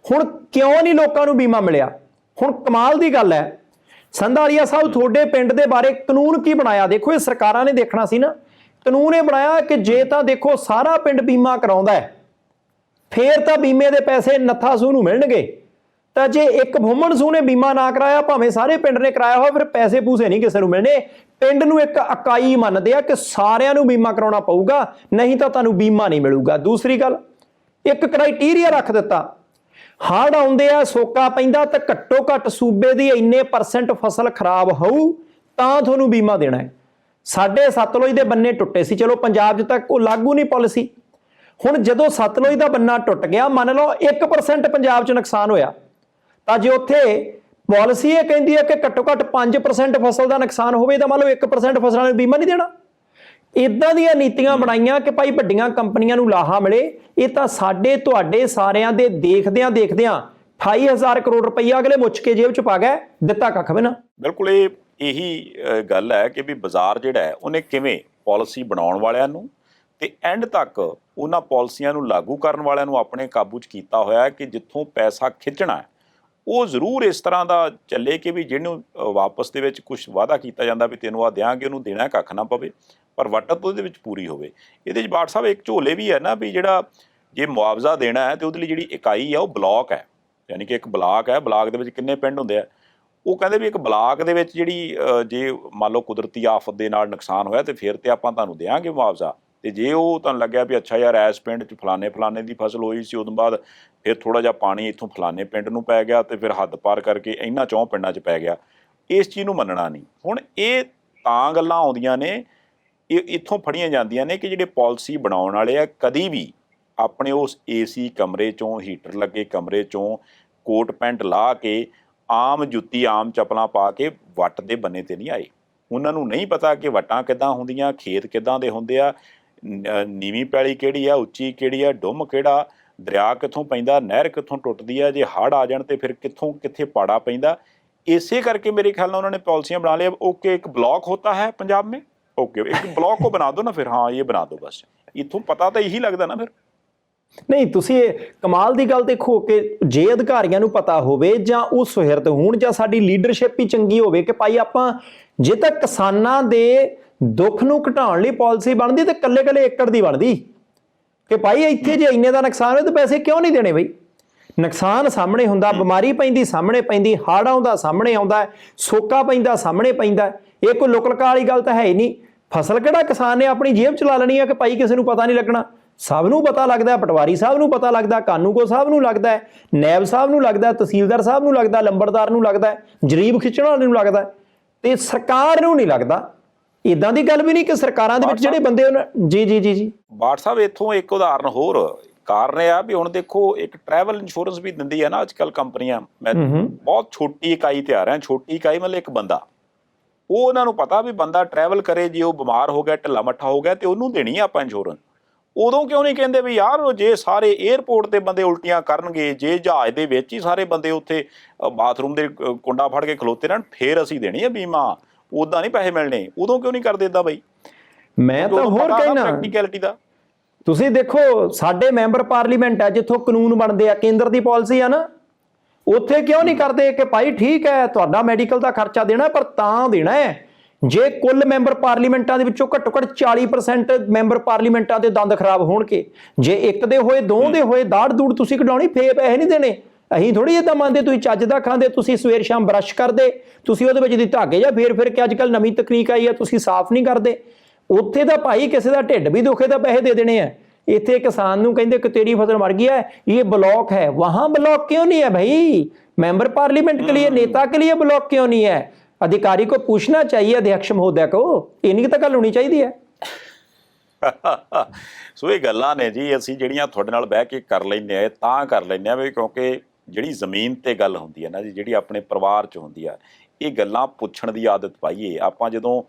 ਹੁਣ ਕਿਉਂ ਨਹੀਂ ਲੋਕਾਂ ਨੂੰ ਬੀਮਾ ਮਿਲਿਆ? ਹੁਣ ਕਮਾਲ ਦੀ ਗੱਲ ਹੈ ਸੰਧਾਲੀਆ ਸਾਹਿਬ, ਤੁਹਾਡੇ ਪਿੰਡ ਦੇ ਬਾਰੇ ਕਾਨੂੰਨ ਕੀ ਬਣਾਇਆ? ਦੇਖੋ ਇਹ ਸਰਕਾਰਾਂ ਨੇ ਦੇਖਣਾ ਸੀ ਨਾ। ਕਾਨੂੰਨ ਇਹ ਬਣਾਇਆ ਕਿ ਜੇ ਤਾਂ ਦੇਖੋ ਸਾਰਾ ਪਿੰਡ ਬੀਮਾ ਕਰਾਉਂਦਾ ਹੈ ਫੇਰ ਤਾਂ ਬੀਮੇ ਦੇ ਪੈਸੇ ਨੱਥਾ ਸੂਹ ਨੂੰ ਮਿਲਣਗੇ, ਤਾਂ ਜੇ ਇੱਕ ਭੁੰਮਣ ਸੂਹ ਨੇ ਬੀਮਾ ਨਾ ਕਰਾਇਆ ਭਾਵੇਂ ਸਾਰੇ ਪਿੰਡ ਨੇ ਕਰਾਇਆ ਹੋਇਆ ਫਿਰ ਪੈਸੇ ਪੂਸੇ ਨਹੀਂ ਕਿਸੇ ਨੂੰ ਮਿਲਣੇ। ਪਿੰਡ ਨੂੰ ਇੱਕ ਇਕਾਈ ਮੰਨਦੇ ਆ ਕਿ ਸਾਰਿਆਂ ਨੂੰ ਬੀਮਾ ਕਰਾਉਣਾ ਪਊਗਾ, ਨਹੀਂ ਤਾਂ ਤੁਹਾਨੂੰ ਬੀਮਾ ਨਹੀਂ ਮਿਲੂਗਾ। ਦੂਸਰੀ ਗੱਲ, ਇੱਕ ਕ੍ਰਾਈਟੇਰੀਆ ਰੱਖ ਦਿੱਤਾ, ਹੜ੍ਹ ਆਉਂਦੇ ਆ, ਸੋਕਾ ਪੈਂਦਾ ਤਾਂ ਘੱਟੋ ਘੱਟ ਸੂਬੇ ਦੀ ਇੰਨੇ % ਫਸਲ ਖਰਾਬ ਹੋਊ ਤਾਂ ਤੁਹਾਨੂੰ ਬੀਮਾ ਦੇਣਾ ਹੈ। ਸਾਡੇ ਸਤਲੁਜ ਦੇ ਬੰਨੇ ਟੁੱਟੇ ਸੀ, ਚਲੋ ਪੰਜਾਬ 'ਚ ਤੱਕ ਉਹ ਲਾਗੂ ਨਹੀਂ ਪਾਲਿਸੀ। ਹੁਣ ਜਦੋਂ ਸਤਲੁਜ ਦਾ ਬੰਨਾ ਟੁੱਟ ਗਿਆ, ਮੰਨ ਲਓ 1% ਪੰਜਾਬ 'ਚ ਨੁਕਸਾਨ ਹੋਇਆ, ਤਾਂ ਜੇ ਉੱਥੇ ਪਾਲਿਸੀ ਇਹ ਕਹਿੰਦੀ ਹੈ ਕਿ ਘੱਟੋ ਘੱਟ 5% ਫਸਲ ਦਾ ਨੁਕਸਾਨ ਹੋਵੇ ਤਾਂ ਮੰਨ ਲਓ 1% ਫਸਲਾਂ ਨੂੰ ਬੀਮਾ ਨਹੀਂ ਦੇਣਾ। ਇਦਾਂ ਦੀਆਂ ਨੀਤੀਆਂ ਬਣਾਈਆਂ ਕਿ ਭਾਈ ਵੱਡੀਆਂ ਕੰਪਨੀਆਂ ਨੂੰ ਲਾਹਾ ਮਿਲੇ। ਇਹ ਤਾਂ ਸਾਡੇ ਤੁਹਾਡੇ ਸਾਰਿਆਂ ਦੇ ਦੇਖਦਿਆਂ 28,000 ਕਰੋੜ ਰੁਪਈਆ ਅਗਲੇ ਮੁੱਚ ਕੇ ਜੇਬ 'ਚ ਪਾ ਗਏ, ਦਿੱਤਾ ਕੱਖ ਵੀ ਨਾ। ਬਿਲਕੁਲ ਇਹੀ ਗੱਲ ਹੈ ਕਿ ਵੀ ਬਾਜ਼ਾਰ ਜਿਹੜਾ ਹੈ ਉਹਨੇ ਕਿਵੇਂ ਪਾਲਿਸੀ ਬਣਾਉਣ ਵਾਲਿਆਂ ਨੂੰ ਤੇ ਐਂਡ ਤੱਕ ਉਹਨਾਂ ਪਾਲਿਸੀਆਂ ਨੂੰ ਲਾਗੂ ਕਰਨ ਵਾਲਿਆਂ ਨੂੰ ਆਪਣੇ ਕਾਬੂ 'ਚ ਕੀਤਾ ਹੋਇਆ ਕਿ ਜਿੱਥੋਂ ਪੈਸਾ ਖਿੱਚਣਾ ਹੈ ਉਹ ਜ਼ਰੂਰ ਇਸ ਤਰ੍ਹਾਂ ਦਾ ਚੱਲੇ ਕਿ ਵੀ ਜਿਹਨੂੰ ਵਾਪਸ ਦੇ ਵਿੱਚ ਕੁਝ ਵਾਅਦਾ ਕੀਤਾ ਜਾਂਦਾ ਵੀ ਤੈਨੂੰ ਆ ਦਿਆਂਗੇ, ਉਹਨੂੰ ਦੇਣਾ ਕੱਖ ਨਾ ਪਵੇ, ਪਰ ਵਟਤ ਉਹਦੇ ਵਿੱਚ ਪੂਰੀ ਹੋਵੇ। ਇਹਦੇ 'ਚ ਬਾਠ ਸਾਹਿਬ ਇੱਕ ਝੋਲੇ ਵੀ ਹੈ ਨਾ ਵੀ ਜਿਹੜਾ ਜੇ ਮੁਆਵਜ਼ਾ ਦੇਣਾ ਹੈ ਤੇ ਉਹਦੇ ਲਈ ਜਿਹੜੀ ਇਕਾਈ ਆ ਉਹ ਬਲਾਕ ਹੈ, ਯਾਨੀ ਕਿ ਇੱਕ ਬਲਾਕ ਹੈ, ਬਲਾਕ ਦੇ ਵਿੱਚ ਕਿੰਨੇ ਪਿੰਡ ਹੁੰਦੇ ਆ। ਉਹ ਕਹਿੰਦੇ ਵੀ ਇੱਕ ਬਲਾਕ ਦੇ ਵਿੱਚ ਜਿਹੜੀ ਜੇ ਮੰਨ ਲਓ ਕੁਦਰਤੀ ਆਫਤ ਦੇ ਨਾਲ ਨੁਕਸਾਨ ਹੋਇਆ ਤੇ ਫਿਰ ਤੇ ਆਪਾਂ ਤੁਹਾਨੂੰ ਦਿਆਂਗੇ ਮੁਆਵਜ਼ਾ। ਤੇ ਜੇ ਉਹ ਤੁਹਾਨੂੰ ਲੱਗਿਆ ਵੀ ਅੱਛਾ ਯਾਰ ਇਸ ਪਿੰਡ 'ਚ ਫਲਾਣੇ ਦੀ ਫਸਲ ਹੋਈ ਸੀ, ਉਦੋਂ ਬਾਅਦ ਫਿਰ ਥੋੜ੍ਹਾ ਜਿਹਾ ਪਾਣੀ ਇੱਥੋਂ ਫਲਾਣੇ ਪਿੰਡ ਨੂੰ ਪੈ ਗਿਆ ਤੇ ਫਿਰ ਹੱਦ ਪਾਰ ਕਰਕੇ ਇਹਨਾਂ 4 ਪਿੰਡਾਂ 'ਚ ਪੈ ਗਿਆ, ਇਸ ਚੀਜ਼ ਨੂੰ ਮੰਨਣਾ ਨਹੀਂ। ਹੁਣ ਇਹ ਤਾਂ ਗੱਲਾਂ ਆਉਂਦੀਆਂ ਨੇ, ਇਹ ਇੱਥੋਂ ਫੜੀਆਂ ਜਾਂਦੀਆਂ ਨੇ ਕਿ ਜਿਹੜੇ ਪਾਲਿਸੀ ਬਣਾਉਣ ਵਾਲੇ ਆ ਕਦੀ ਵੀ ਆਪਣੇ ਉਸ AC ਕਮਰੇ 'ਚੋਂ, ਹੀਟਰ ਲੱਗੇ ਕਮਰੇ 'ਚੋਂ ਕੋਟ ਪੈਂਟ ਲਾ ਕੇ ਆਮ ਜੁੱਤੀ ਆਮ ਚੱਪਲਾਂ ਪਾ ਕੇ ਵੱਟ ਦੇ ਬੰਨੇ 'ਤੇ ਨਹੀਂ ਆਏ। ਉਹਨਾਂ ਨੂੰ ਨਹੀਂ ਪਤਾ ਕਿ ਵੱਟਾਂ ਕਿੱਦਾਂ ਹੁੰਦੀਆਂ, ਖੇਤ ਕਿੱਦਾਂ ਦੇ ਹੁੰਦੇ ਆ, ਨੀਵੀਂ ਪੈਲੀ ਕਿਹੜੀ ਆ, ਉੱਚੀ ਕਿਹੜੀ ਆ, ਡੁੰਮ ਕਿਹੜਾ, ਦਰਿਆ ਕਿੱਥੋਂ ਪੈਂਦਾ, ਨਹਿਰ ਕਿੱਥੋਂ ਟੁੱਟਦੀ ਆ, ਜੇ ਹੜ੍ਹ ਆ ਜਾਣ ਤੇ ਫਿਰ ਕਿੱਥੇ ਪਾੜਾ ਪੈਂਦਾ। ਇਸੇ ਕਰਕੇ ਮੇਰੇ ਖਿਆਲ ਨਾਲ ਉਹਨਾਂ ਨੇ ਪਾਲਿਸੀਆਂ ਬਣਾ ਲਿਆ। ਓਕੇ ਇੱਕ ब्लॉक होता है पंजाब में, ओके एक ब्लॉक को बना दो ना, फिर हाँ ये बना दो बस। इत्थों पता ਤਾਂ ਇਹੀ ਲੱਗਦਾ ਨਾ ਫਿਰ। ਨਹੀਂ, ਤੁਸੀਂ ਕਮਾਲ ਦੀ ਗੱਲ ਦੇਖੋ ਕਿ ਜੇ ਅਧਿਕਾਰੀਆਂ ਨੂੰ ਪਤਾ ਹੋਵੇ ਜਾਂ ਉਹ ਸੁਹਿਰਦ ਹੋਣ ਜਾਂ ਸਾਡੀ ਲੀਡਰਸ਼ਿਪ ਹੀ ਚੰਗੀ ਹੋਵੇ ਕਿ ਭਾਈ ਆਪਾਂ ਜੇ ਤਾਂ ਕਿਸਾਨਾਂ ਦੇ ਦੁੱਖ ਨੂੰ ਘਟਾਉਣ ਲਈ ਪਾਲਿਸੀ ਬਣਦੀ ਤੇ ਕੱਲੇ ਏਕੜ ਦੀ ਬਣਦੀ ਕਿ ਭਾਈ ਇੱਥੇ ਜੇ ਇੰਨੇ ਦਾ ਨੁਕਸਾਨ ਹੋਵੇ ਤਾਂ ਪੈਸੇ ਕਿਉਂ ਨਹੀਂ ਦੇਣੇ ਬਈ। ਨੁਕਸਾਨ ਸਾਹਮਣੇ ਹੁੰਦਾ, ਬਿਮਾਰੀ ਪੈਂਦੀ ਸਾਹਮਣੇ ਪੈਂਦੀ, ਹੜ੍ਹ ਆਉਂਦਾ ਸਾਹਮਣੇ ਆਉਂਦਾ, ਸੋਕਾ ਪੈਂਦਾ ਸਾਹਮਣੇ ਪੈਂਦਾ। ਇਹ ਕੋਈ ਲੁਕਲਕਾ ਵਾਲੀ ਗੱਲ ਤਾਂ ਹੈ ਹੀ ਨਹੀਂ। ਫਸਲ ਕਿਹੜਾ ਕਿਸਾਨ ਨੇ ਆਪਣੀ ਜੇਬ 'ਚ ਲਾ ਲੈਣੀ ਆ ਕਿ ਭਾਈ ਕਿਸੇ ਨੂੰ ਪਤਾ ਨਹੀਂ ਲੱਗਣਾ? ਸਭ ਨੂੰ ਪਤਾ ਲੱਗਦਾ, ਪਟਵਾਰੀ ਸਾਹਿਬ ਨੂੰ ਪਤਾ ਲੱਗਦਾ, ਕਾਨੂੰਗੋ ਸਾਹਿਬ ਨੂੰ ਲੱਗਦਾ, ਨੈਬ ਸਾਹਿਬ ਨੂੰ ਲੱਗਦਾ, ਤਹਿਸੀਲਦਾਰ ਸਾਹਿਬ ਨੂੰ ਲੱਗਦਾ, ਲੰਬੜਦਾਰ ਨੂੰ ਲੱਗਦਾ, ਜਰੀਬ ਖਿੱਚਣ ਵਾਲੇ ਨੂੰ ਲੱਗਦਾ, ਤੇ ਸਰਕਾਰ ਨੂੰ ਨਹੀਂ ਲੱਗਦਾ। ਇਦਾਂ ਦੀ ਗੱਲ ਵੀ ਨਹੀਂ ਕਿ ਸਰਕਾਰਾਂ ਦੇ ਵਿੱਚ ਜਿਹੜੇ ਬੰਦੇ ਜੀ ਬਾਠ ਸਾਹਿਬ ਇੱਥੋਂ ਇੱਕ ਉਦਾਹਰਨ ਹੋਰ ਕਾਰਨ ਇਹ ਆ ਵੀ ਹੁਣ ਦੇਖੋ ਇੱਕ ਟਰੈਵਲ ਇੰਸ਼ੋਰੈਂਸ ਵੀ ਦਿੰਦੀ ਹੈ ਨਾ ਅੱਜ ਕੱਲ੍ਹ ਕੰਪਨੀਆਂ। ਮੈਂ ਬਹੁਤ ਛੋਟੀ ਇਕਾਈ ਤੇ ਆ ਰਿਹਾ, ਛੋਟੀ ਇਕਾਈ ਮਤਲਬ ਇੱਕ ਬੰਦਾ, ਉਹ ਉਹਨਾਂ ਨੂੰ ਪਤਾ ਵੀ ਬੰਦਾ ਟਰੈਵਲ ਕਰੇ, ਜੇ ਉਹ ਬਿਮਾਰ ਹੋ ਗਿਆ, ਢਿੱਲਾ ਮੱਠਾ ਹੋ ਗਿਆ ਤੇ ਉਹਨੂੰ ਦੇਣੀ ਆ ਆਪਾਂ ਇੰਸ਼ੋਰੈਂਸ। ਉਦੋਂ ਕਿਉਂ ਨਹੀਂ ਕਹਿੰਦੇ ਵੀ ਯਾਰ ਜੇ ਸਾਰੇ ਏਅਰਪੋਰਟ ਤੇ ਬੰਦੇ ਉਲਟੀਆਂ ਕਰਨਗੇ, ਜੇ ਜਹਾਜ਼ ਦੇ ਵਿੱਚ ਹੀ ਸਾਰੇ ਬੰਦੇ ਉੱਥੇ ਬਾਥਰੂਮ ਦੇ ਕੁੰਡਾ ਫੜ ਕੇ ਖਲੋਤੇ ਰਹਿਣ ਫੇਰ ਅਸੀਂ ਦੇਣੀ ਆ ਬੀਮਾ, ਉੱਦਾਂ ਨਹੀਂ ਪੈਸੇ ਮਿਲਣੇ। ਉਦੋਂ ਕਿਉਂ ਨਹੀਂ ਕਰਦੇ ਇੱਦਾਂ ਬਈ? ਮੈਂ ਤਾਂ ਹੋਰ ਕਹਿਣਾ ਪ੍ਰੈਕਟੀਕੈਲਿਟੀ ਦਾ ਤੁਸੀਂ ਦੇਖੋ, ਸਾਡੇ ਮੈਂਬਰ ਪਾਰਲੀਮੈਂਟ ਹੈ ਜਿੱਥੋਂ ਕਾਨੂੰਨ ਬਣਦੇ ਆ, ਕੇਂਦਰ ਦੀ ਪਾਲਿਸੀ ਆ ਨਾ, ਉੱਥੇ ਕਿਉਂ ਨਹੀਂ ਕਰਦੇ ਕਿ ਭਾਈ ਠੀਕ ਹੈ ਤੁਹਾਡਾ ਮੈਡੀਕਲ ਦਾ ਖਰਚਾ ਦੇਣਾ, ਪਰ ਤਾਂ ਦੇਣਾ ਹੈ ਜੇ ਕੁੱਲ ਮੈਂਬਰ ਪਾਰਲੀਮੈਂਟਾਂ ਦੇ ਵਿੱਚੋਂ ਘੱਟੋ ਘੱਟ 40% ਮੈਂਬਰ ਪਾਰਲੀਮੈਂਟਾਂ ਦੇ ਦੰਦ ਖਰਾਬ ਹੋਣਗੇ। ਜੇ ਇੱਕ ਦੇ ਹੋਏ, ਦੋ ਦੇ ਹੋਏ, ਦਾੜ ਦੂੜ ਤੁਸੀਂ ਕਢਾਉਣੀ, ਫੇਰ ਪੈਸੇ ਨਹੀਂ ਦੇਣੇ। ਅਸੀਂ ਥੋੜੀ ਇਦਾਂ ਮੰਨਦੇ ਤੁਸੀਂ ਚੱਜ ਦਾ ਖਾਂਦੇ, ਤੁਸੀਂ ਸਵੇਰ ਸ਼ਾਮ ਬਰਸ਼ ਕਰਦੇ, ਤੁਸੀਂ ਉਹਦੇ ਵਿੱਚ ਦੀ ਧਾਗੇ ਜਾਂ ਫੇਰ ਕੇ ਅੱਜ ਕੱਲ੍ਹ ਨਵੀਂ ਤਕਨੀਕ ਆਈ ਹੈ ਤੁਸੀਂ ਸਾਫ਼ ਨਹੀਂ ਕਰਦੇ। ਉੱਥੇ ਤਾਂ ਭਾਈ ਕਿਸੇ ਦਾ ਢਿੱਡ ਵੀ ਦੁਖੇ ਤਾਂ ਪੈਸੇ ਦੇ ਦੇਣੇ ਆ। ਇੱਥੇ ਕਿਸਾਨ ਨੂੰ ਕਹਿੰਦੇ ਕਿ ਤੇਰੀ ਫਸਲ ਮਰ गई है, ये ब्लॉक है, वहां ब्लॉक क्यों नहीं है भाई? मेंबर पार्लियामेंट के लिए, नेता के लिए ब्लॉक क्यों नहीं है? अधिकारी को पूछना चाहिए, अध्यक्ष महोदय को। इन्हीं तक गल होनी चाहिए है। ਸੋ ਇਹ ਗੱਲਾਂ ਨੇ ਜੀ ਅਸੀਂ ਜਿਹੜੀਆਂ ਤੁਹਾਡੇ ਨਾਲ ਬਹਿ ਕੇ ਕਰ ਲੈਂਦੇ ਆ, ਤਾਂ ਕਰ ਲੈਂਦੇ ਆ ਵੀ ਕਿਉਂਕਿ ਜਿਹੜੀ ਜ਼ਮੀਨ ਤੇ ਗੱਲ ਹੁੰਦੀ ਹੈ ਨਾ ਜੀ, ਜਿਹੜੀ ਆਪਣੇ ਪਰਿਵਾਰ 'ਚ ਹੁੰਦੀ ਆ, ਇਹ ਗੱਲਾਂ ਪੁੱਛਣ ਦੀ ਆਦਤ ਪਾਈਏ। ਆਪਾਂ ਜਦੋਂ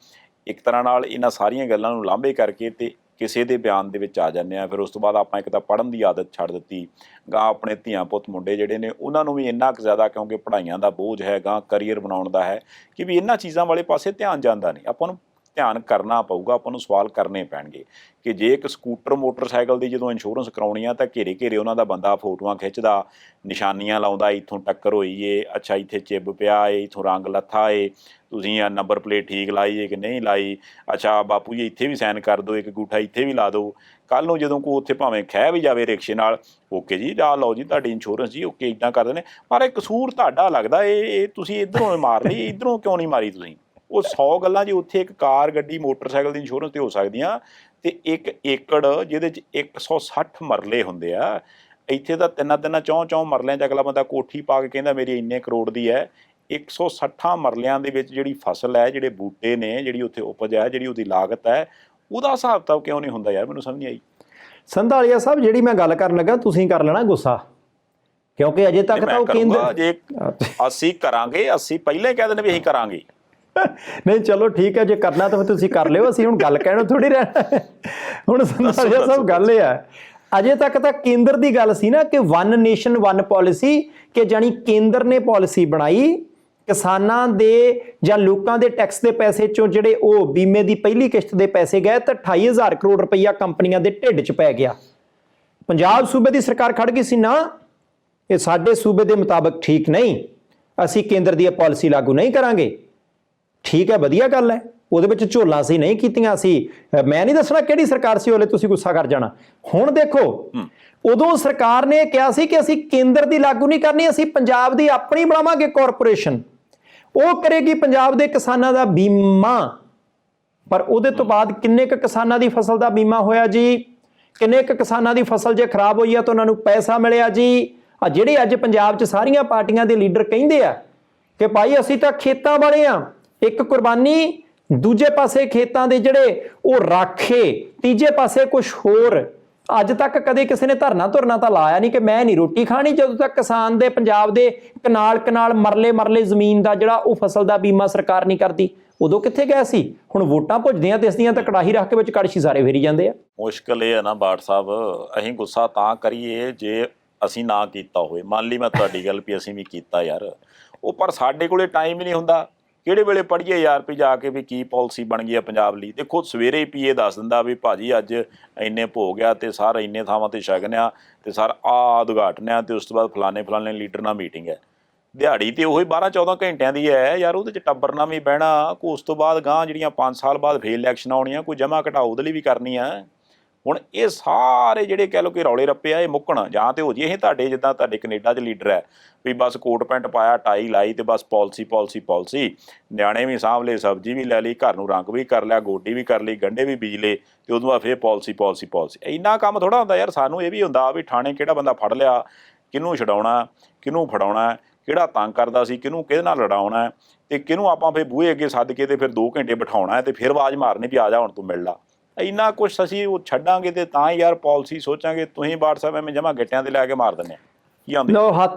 ਇੱਕ ਤਰ੍ਹਾਂ ਨਾਲ ਇਹਨਾਂ ਸਾਰੀਆਂ ਗੱਲਾਂ ਨੂੰ ਲਾਂਭੇ ਕਰਕੇ ਤੇ ਕਿਸੇ ਦੇ ਬਿਆਨ ਦੇ ਵਿੱਚ ਆ ਜਾਂਦੇ ਆ, ਫਿਰ ਉਸ ਤੋਂ ਬਾਅਦ ਆਪਾਂ ਇੱਕ ਤਾਂ ਪੜ੍ਹਨ ਦੀ ਆਦਤ ਛੱਡ ਦਿੱਤੀ। ਗਾਂ ਆਪਣੇ ਧੀਆਂ ਪੁੱਤ ਮੁੰਡੇ ਜਿਹੜੇ ਨੇ ਉਹਨਾਂ ਨੂੰ ਵੀ ਇੰਨਾ ਕੁ ਜ਼ਿਆਦਾ, ਕਿਉਂਕਿ ਪੜ੍ਹਾਈਆਂ ਦਾ ਬੋਝ ਹੈ, ਗਾਂ ਕਰੀਅਰ ਬਣਾਉਣ ਦਾ ਹੈ, ਕਿ ਵੀ ਇਹਨਾਂ ਚੀਜ਼ਾਂ ਵਾਲੇ ਪਾਸੇ ਧਿਆਨ ਜਾਂਦਾ ਨਹੀਂ। ਆਪਾਂ ਨੂੰ ਧਿਆਨ ਕਰਨਾ ਪਊਗਾ, ਆਪਾਂ ਨੂੰ ਸਵਾਲ ਕਰਨੇ ਪੈਣਗੇ ਕਿ ਜੇ ਇੱਕ ਸਕੂਟਰ ਮੋਟਰਸਾਈਕਲ ਦੀ ਜਦੋਂ ਇੰਸ਼ੋਰੈਂਸ ਕਰਾਉਣੀ ਆ ਤਾਂ ਘੇਰੇ ਘੇਰੇ ਉਹਨਾਂ ਦਾ ਬੰਦਾ ਫੋਟੋਆਂ ਖਿੱਚਦਾ, ਨਿਸ਼ਾਨੀਆਂ ਲਾਉਂਦਾ, ਇੱਥੋਂ ਟੱਕਰ ਹੋਈ ਏ, ਅੱਛਾ ਇੱਥੇ ਚਿੱਬ ਪਿਆ ਏ, ਇੱਥੋਂ ਰੰਗ ਲੱਥਾ ਏ, ਤੁਸੀਂ ਆ ਨੰਬਰ ਪਲੇਟ ਠੀਕ ਲਾਈ ਏ ਕਿ ਨਹੀਂ ਲਾਈ, ਅੱਛਾ ਬਾਪੂ ਜੀ ਇੱਥੇ ਵੀ ਸਾਈਨ ਕਰ ਦਿਓ, ਇੱਕ ਅੰਗੂਠਾ ਇੱਥੇ ਵੀ ਲਾ ਦਿਓ। ਕੱਲ੍ਹ ਨੂੰ ਜਦੋਂ ਕੋਈ ਉੱਥੇ ਭਾਵੇਂ ਖਹਿ ਵੀ ਜਾਵੇ ਰਿਕਸ਼ੇ ਨਾਲ, ਓਕੇ ਜੀ ਆ ਲਓ ਜੀ ਤੁਹਾਡੀ ਇੰਸ਼ੋਰੈਂਸ ਜੀ, ਓਕੇ ਇੱਦਾਂ ਕਰਦੇ ਨੇ, ਪਰ ਇਹ ਕਸੂਰ ਤੁਹਾਡਾ ਲੱਗਦਾ, ਇਹ ਤੁਸੀਂ ਇੱਧਰੋਂ ਮਾਰ ਲਈ, ਇੱਧਰੋਂ ਕਿਉਂ ਨਹੀਂ ਮਾਰੀ ਤੁਸੀਂ। ਉਹ 100 ਗੱਲਾਂ ਜੀ ਉੱਥੇ ਇੱਕ ਕਾਰ ਗੱਡੀ ਮੋਟਰਸਾਈਕਲ ਦੀ ਇੰਸ਼ੋਰੈਂਸ 'ਤੇ ਹੋ ਸਕਦੀਆਂ, ਤੇ 1 ਏਕੜ ਜਿਹਦੇ 'ਚ 160 ਮਰਲੇ ਹੁੰਦੇ ਆ, ਇੱਥੇ ਤਾਂ ਤਿੰਨਾਂ ਚੌਂ ਮਰਲਿਆਂ 'ਚ ਅਗਲਾ ਬੰਦਾ ਕੋਠੀ ਪਾ ਕੇ ਕਹਿੰਦਾ ਮੇਰੀ ਇੰਨੇ ਕਰੋੜ ਦੀ ਹੈ। 160 ਮਰਲਿਆਂ ਦੇ ਵਿੱਚ ਜਿਹੜੀ ਫਸਲ ਹੈ, ਜਿਹੜੇ ਬੂਟੇ ਨੇ, ਜਿਹੜੀ ਉੱਥੇ ਉਪਜ ਹੈ, ਜਿਹੜੀ ਉਹਦੀ ਲਾਗਤ ਹੈ, ਉਹਦਾ ਹਿਸਾਬ ਕਿਤਾਬ ਕਿਉਂ ਨਹੀਂ ਹੁੰਦਾ ਯਾਰ, ਮੈਨੂੰ ਸਮਝ ਨਹੀਂ ਆਈ। ਸੰਧਾਲੀਆ ਸਾਹਿਬ, ਜਿਹੜੀ ਮੈਂ ਗੱਲ ਕਰਨ ਲੱਗਾ ਤੁਸੀਂ ਕਰ ਲੈਣਾ ਗੁੱਸਾ, ਕਿਉਂਕਿ ਅਜੇ ਤੱਕ ਤਾਂ ਉਹ ਕੇਂਦਰ ਜੇ ਅਸੀਂ ਕਰਾਂਗੇ, ਅਸੀਂ ਪਹਿਲਾਂ ਹੀ ਕਹਿ ਦਿੰਦੇ ਵੀ ਅਸੀਂ ਕਰਾਂਗੇ। ਨਹੀਂ ਚਲੋ ਠੀਕ ਹੈ, ਜੇ ਕਰਨਾ ਤਾਂ ਫਿਰ ਤੁਸੀਂ ਕਰ ਲਿਓ, ਅਸੀਂ ਹੁਣ ਗੱਲ ਕਹਿਣੋਂ ਥੋੜੀ ਰਹਿਣਾ। ਹੁਣ ਸੰਧਾਲੀਆ ਸਾਹਿਬ ਗੱਲ ਇਹ ਹੈ, ਅਜੇ ਤੱਕ ਤਾਂ ਕੇਂਦਰ ਦੀ ਗੱਲ ਸੀ ਨਾ ਕਿ ਵਨ ਨੇਸ਼ਨ ਵਨ ਪਾਲਿਸੀ, ਕਿ ਜਾਣੀ ਕੇਂਦਰ ਨੇ ਪਾਲਿਸੀ ਬਣਾਈ, ਕਿਸਾਨਾਂ ਦੇ ਜਾਂ ਲੋਕਾਂ ਦੇ ਟੈਕਸ ਦੇ ਪੈਸੇ ਚੋਂ ਜਿਹੜੇ ਉਹ ਬੀਮੇ ਦੀ ਪਹਿਲੀ ਕਿਸ਼ਤ ਦੇ ਪੈਸੇ ਗਏ ਤਾਂ 28,000 ਕਰੋੜ ਰੁਪਈਆ ਕੰਪਨੀਆਂ ਦੇ ਢਿੱਡ 'ਚ ਪੈ ਗਿਆ। ਪੰਜਾਬ ਸੂਬੇ ਦੀ ਸਰਕਾਰ ਖੜ ਗਈ ਸੀ, ਨਾ ਇਹ ਸਾਡੇ ਸੂਬੇ ਦੇ ਮੁਤਾਬਕ ਠੀਕ ਨਹੀਂ, ਅਸੀਂ ਕੇਂਦਰ ਦੀ ਇਹ ਪਾਲਿਸੀ ਲਾਗੂ ਨਹੀਂ ਕਰਾਂਗੇ। ਠੀਕ ਹੈ, ਵਧੀਆ ਗੱਲ ਹੈ, ਉਹਦੇ ਵਿੱਚ ਝੋਲਾਂ ਸੀ ਨਹੀਂ ਕੀਤੀਆਂ ਸੀ, ਮੈਂ ਨਹੀਂ ਦੱਸਣਾ ਕਿਹੜੀ ਸਰਕਾਰ ਸੀ, ਉਹਲੇ ਤੁਸੀਂ ਗੁੱਸਾ ਕਰ ਜਾਣਾ। ਹੁਣ ਦੇਖੋ, ਉਦੋਂ ਸਰਕਾਰ ਨੇ ਕਿਹਾ ਸੀ ਕਿ ਅਸੀਂ ਕੇਂਦਰ ਦੀ ਲਾਗੂ ਨਹੀਂ ਕਰਨੀ, ਅਸੀਂ ਪੰਜਾਬ ਦੀ ਆਪਣੀ ਬਣਾਵਾਂਗੇ ਕਾਰਪੋਰੇਸ਼ਨ, ਉਹ ਕਰੇਗੀ ਪੰਜਾਬ ਦੇ ਕਿਸਾਨਾਂ ਦਾ ਬੀਮਾ। ਪਰ ਉਹਦੇ ਤੋਂ ਬਾਅਦ ਕਿੰਨੇ ਕੁ ਕਿਸਾਨਾਂ ਦੀ ਫਸਲ ਦਾ ਬੀਮਾ ਹੋਇਆ ਜੀ, ਕਿੰਨੇ ਕੁ ਕਿਸਾਨਾਂ ਦੀ ਫਸਲ ਜੇ ਖਰਾਬ ਹੋਈ ਆ ਤਾਂ ਉਹਨਾਂ ਨੂੰ ਪੈਸਾ ਮਿਲਿਆ ਜੀ। ਆ ਜਿਹੜੇ ਅੱਜ ਪੰਜਾਬ 'ਚ ਸਾਰੀਆਂ ਪਾਰਟੀਆਂ ਦੇ ਲੀਡਰ ਕਹਿੰਦੇ ਆ ਕਿ ਭਾਈ ਅਸੀਂ ਤਾਂ ਖੇਤਾਂ ਵਾਲੇ ਆ, ਇੱਕ ਕੁਰਬਾਨੀ, ਦੂਜੇ ਪਾਸੇ ਖੇਤਾਂ ਦੇ ਜਿਹੜੇ ਉਹ ਰਾਖੇ, ਤੀਜੇ ਪਾਸੇ ਕੁਝ ਹੋਰ। ਅੱਜ ਤੱਕ ਕਦੇ ਕਿਸੇ ਨੇ ਧਰਨਾ ਤਾਂ ਲਾਇਆ ਨਹੀਂ ਕਿ ਮੈਂ ਨਹੀਂ ਰੋਟੀ ਖਾਣੀ, ਜਦੋਂ ਤੱਕ ਕਿਸਾਨ ਦੇ ਪੰਜਾਬ ਦੇ ਕਨਾਲ ਮਰਲੇ ਜ਼ਮੀਨ ਦਾ ਜਿਹੜਾ ਉਹ ਫਸਲ ਦਾ ਬੀਮਾ ਸਰਕਾਰ ਨਹੀਂ ਕਰਦੀ। ਉਦੋਂ ਕਿੱਥੇ ਗਿਆ ਸੀ? ਹੁਣ ਵੋਟਾਂ ਭੁੱਜਦੀਆਂ ਦਿਸਦੀਆਂ ਤਾਂ ਕੜਾਹੀ ਰੱਖ ਕੇ ਵਿੱਚ ਕੜਛੀ ਸਾਰੇ ਫੇਰੀ ਜਾਂਦੇ ਆ। ਮੁਸ਼ਕਲ ਇਹ ਹੈ ਨਾ ਬਾਠ ਸਾਹਿਬ, ਅਸੀਂ ਗੁੱਸਾ ਤਾਂ ਕਰੀਏ ਜੇ ਅਸੀਂ ਨਾ ਕੀਤਾ ਹੋਵੇ। ਮੰਨ ਲਈ ਮੈਂ ਤੁਹਾਡੀ ਗੱਲ ਵੀ ਅਸੀਂ ਵੀ ਕੀਤਾ ਯਾਰ, ਉਹ ਪਰ ਸਾਡੇ ਕੋਲੇ ਟਾਈਮ ਹੀ ਨਹੀਂ ਹੁੰਦਾ। ਕਿਹੜੇ ਵੇਲੇ ਪੜ੍ਹੀਏ ਯਾਰ ਵੀ ਜਾ ਕੇ ਵੀ ਕੀ ਪਾਲਿਸੀ ਬਣ ਗਈ ਆ ਪੰਜਾਬ ਲਈ। ਦੇਖੋ ਸਵੇਰੇ ਹੀ ਪੀਏ ਦੱਸ ਦਿੰਦਾ ਵੀ ਭਾਜੀ ਅੱਜ ਇੰਨੇ ਭੋਗ ਆ ਤੇ ਸਰ ਇੰਨੇ ਥਾਵਾਂ ਤੇ ਛਕਣ ਆ ਤੇ ਸਰ ਆਹ ਉਦਘਾਟਨ ਆ ਤੇ ਉਸ ਤੋਂ ਬਾਅਦ ਫਲਾਣੇ ਲੀਡਰ ਨਾਲ ਮੀਟਿੰਗ ਹੈ। ਦਿਹਾੜੀ ਤੇ ਉਹੀ 12-14 ਘੰਟਿਆਂ ਦੀ ਹੈ ਯਾਰ, ਉਹਦੇ 'ਚ ਟੱਬਰ ਨਾਲ ਵੀ ਬਹਿਣਾ, ਕੋਈ ਉਸ ਤੋਂ ਬਾਅਦ ਗਾਂ ਜਿਹੜੀਆਂ 5 ਸਾਲ ਬਾਅਦ ਫੇਰ ਇਲੈਕਸ਼ਨ ਆਉਣੀਆਂ, ਕੋਈ ਜਮ੍ਹਾਂ ਘਟਾਓ ਉਹਦੇ ਲਈ ਵੀ ਕਰਨੀ ਆ। ਹੁਣ ਇਹ ਸਾਰੇ ਜਿਹੜੇ ਕਹਿ ਲਓ ਕਿ ਰੌਲੇ ਰੱਪੇ ਆ, ਇਹ ਮੁੱਕਣ ਜਾਂ ਤੇ ਹੋ ਜੀ ਇਹ ਤੁਹਾਡੇ ਜਿੱਦਾਂ ਤੁਹਾਡੇ ਕੈਨੇਡਾ 'ਚ ਲੀਡਰ ਹੈ ਵੀ ਬਸ ਕੋਟ ਪੈਂਟ ਪਾਇਆ, ਟਾਈ ਲਾਈ ਤੇ ਬਸ ਪਾਲਿਸੀ, ਨਿਆਣੇ ਵੀ ਸਾਂਭ ਲਏ, ਸਬਜ਼ੀ ਵੀ ਲੈ ਲਈ, ਘਰ ਨੂੰ ਰੰਗ ਵੀ ਕਰ ਲਿਆ, ਗੋਡੀ ਵੀ ਕਰ ਲਈ, ਗੰਢੇ ਵੀ ਬੀਜ ਲਏ ਤੇ ਉਦੋਂ ਬਾਅਦ ਫੇਰ ਪਾਲਿਸੀ। ਇੰਨਾ ਕੰਮ ਥੋੜ੍ਹਾ ਹੁੰਦਾ ਯਾਰ। ਸਾਨੂੰ ਇਹ ਵੀ ਹੁੰਦਾ ਵੀ ਥਾਣੇ ਕਿਹੜਾ ਬੰਦਾ ਫੜ ਲਿਆ, ਕਿਹਨੂੰ ਛਡਾਉਣਾ, ਕਿਹਨੂੰ ਫੜਾਉਣਾ, ਕਿਹੜਾ ਤੰਗ ਕਰਦਾ ਸੀ, ਕਿਹਦੇ ਨਾਲ ਲੜਾਉਣਾ, ਤੇ ਕਿਹਨੂੰ ਆਪਾਂ ਫਿਰ ਬੂਹੇ ਅੱਗੇ ਸੱਦ ਕੇ ਤੇ ਫਿਰ 2 ਘੰਟੇ ਬਿਠਾਉਣਾ ਤੇ ਫਿਰ ਆਵਾਜ਼ ਮਾਰਨੀ ਵੀ ਆ ਜਾ ਹੁਣ ਤੂੰ ਮਿਲ ਲਾ। ਇੰਨਾ ਕੁਛ ਅਸੀਂ ਉਹ ਛੱਡਾਂਗੇ ਤੇ ਤਾਂ ਹੀ ਯਾਰ ਪਾਲਿਸੀ ਸੋਚਾਂਗੇ। ਤੁਸੀਂ ਬਾਠ ਸਾਹਿਬ ਐਵੇਂ ਜਮਾ ਗਿੱਟਿਆਂ ਤੇ ਲੈ ਕੇ ਮਾਰ ਦਿੰਦੇ ਆ। ਲੋ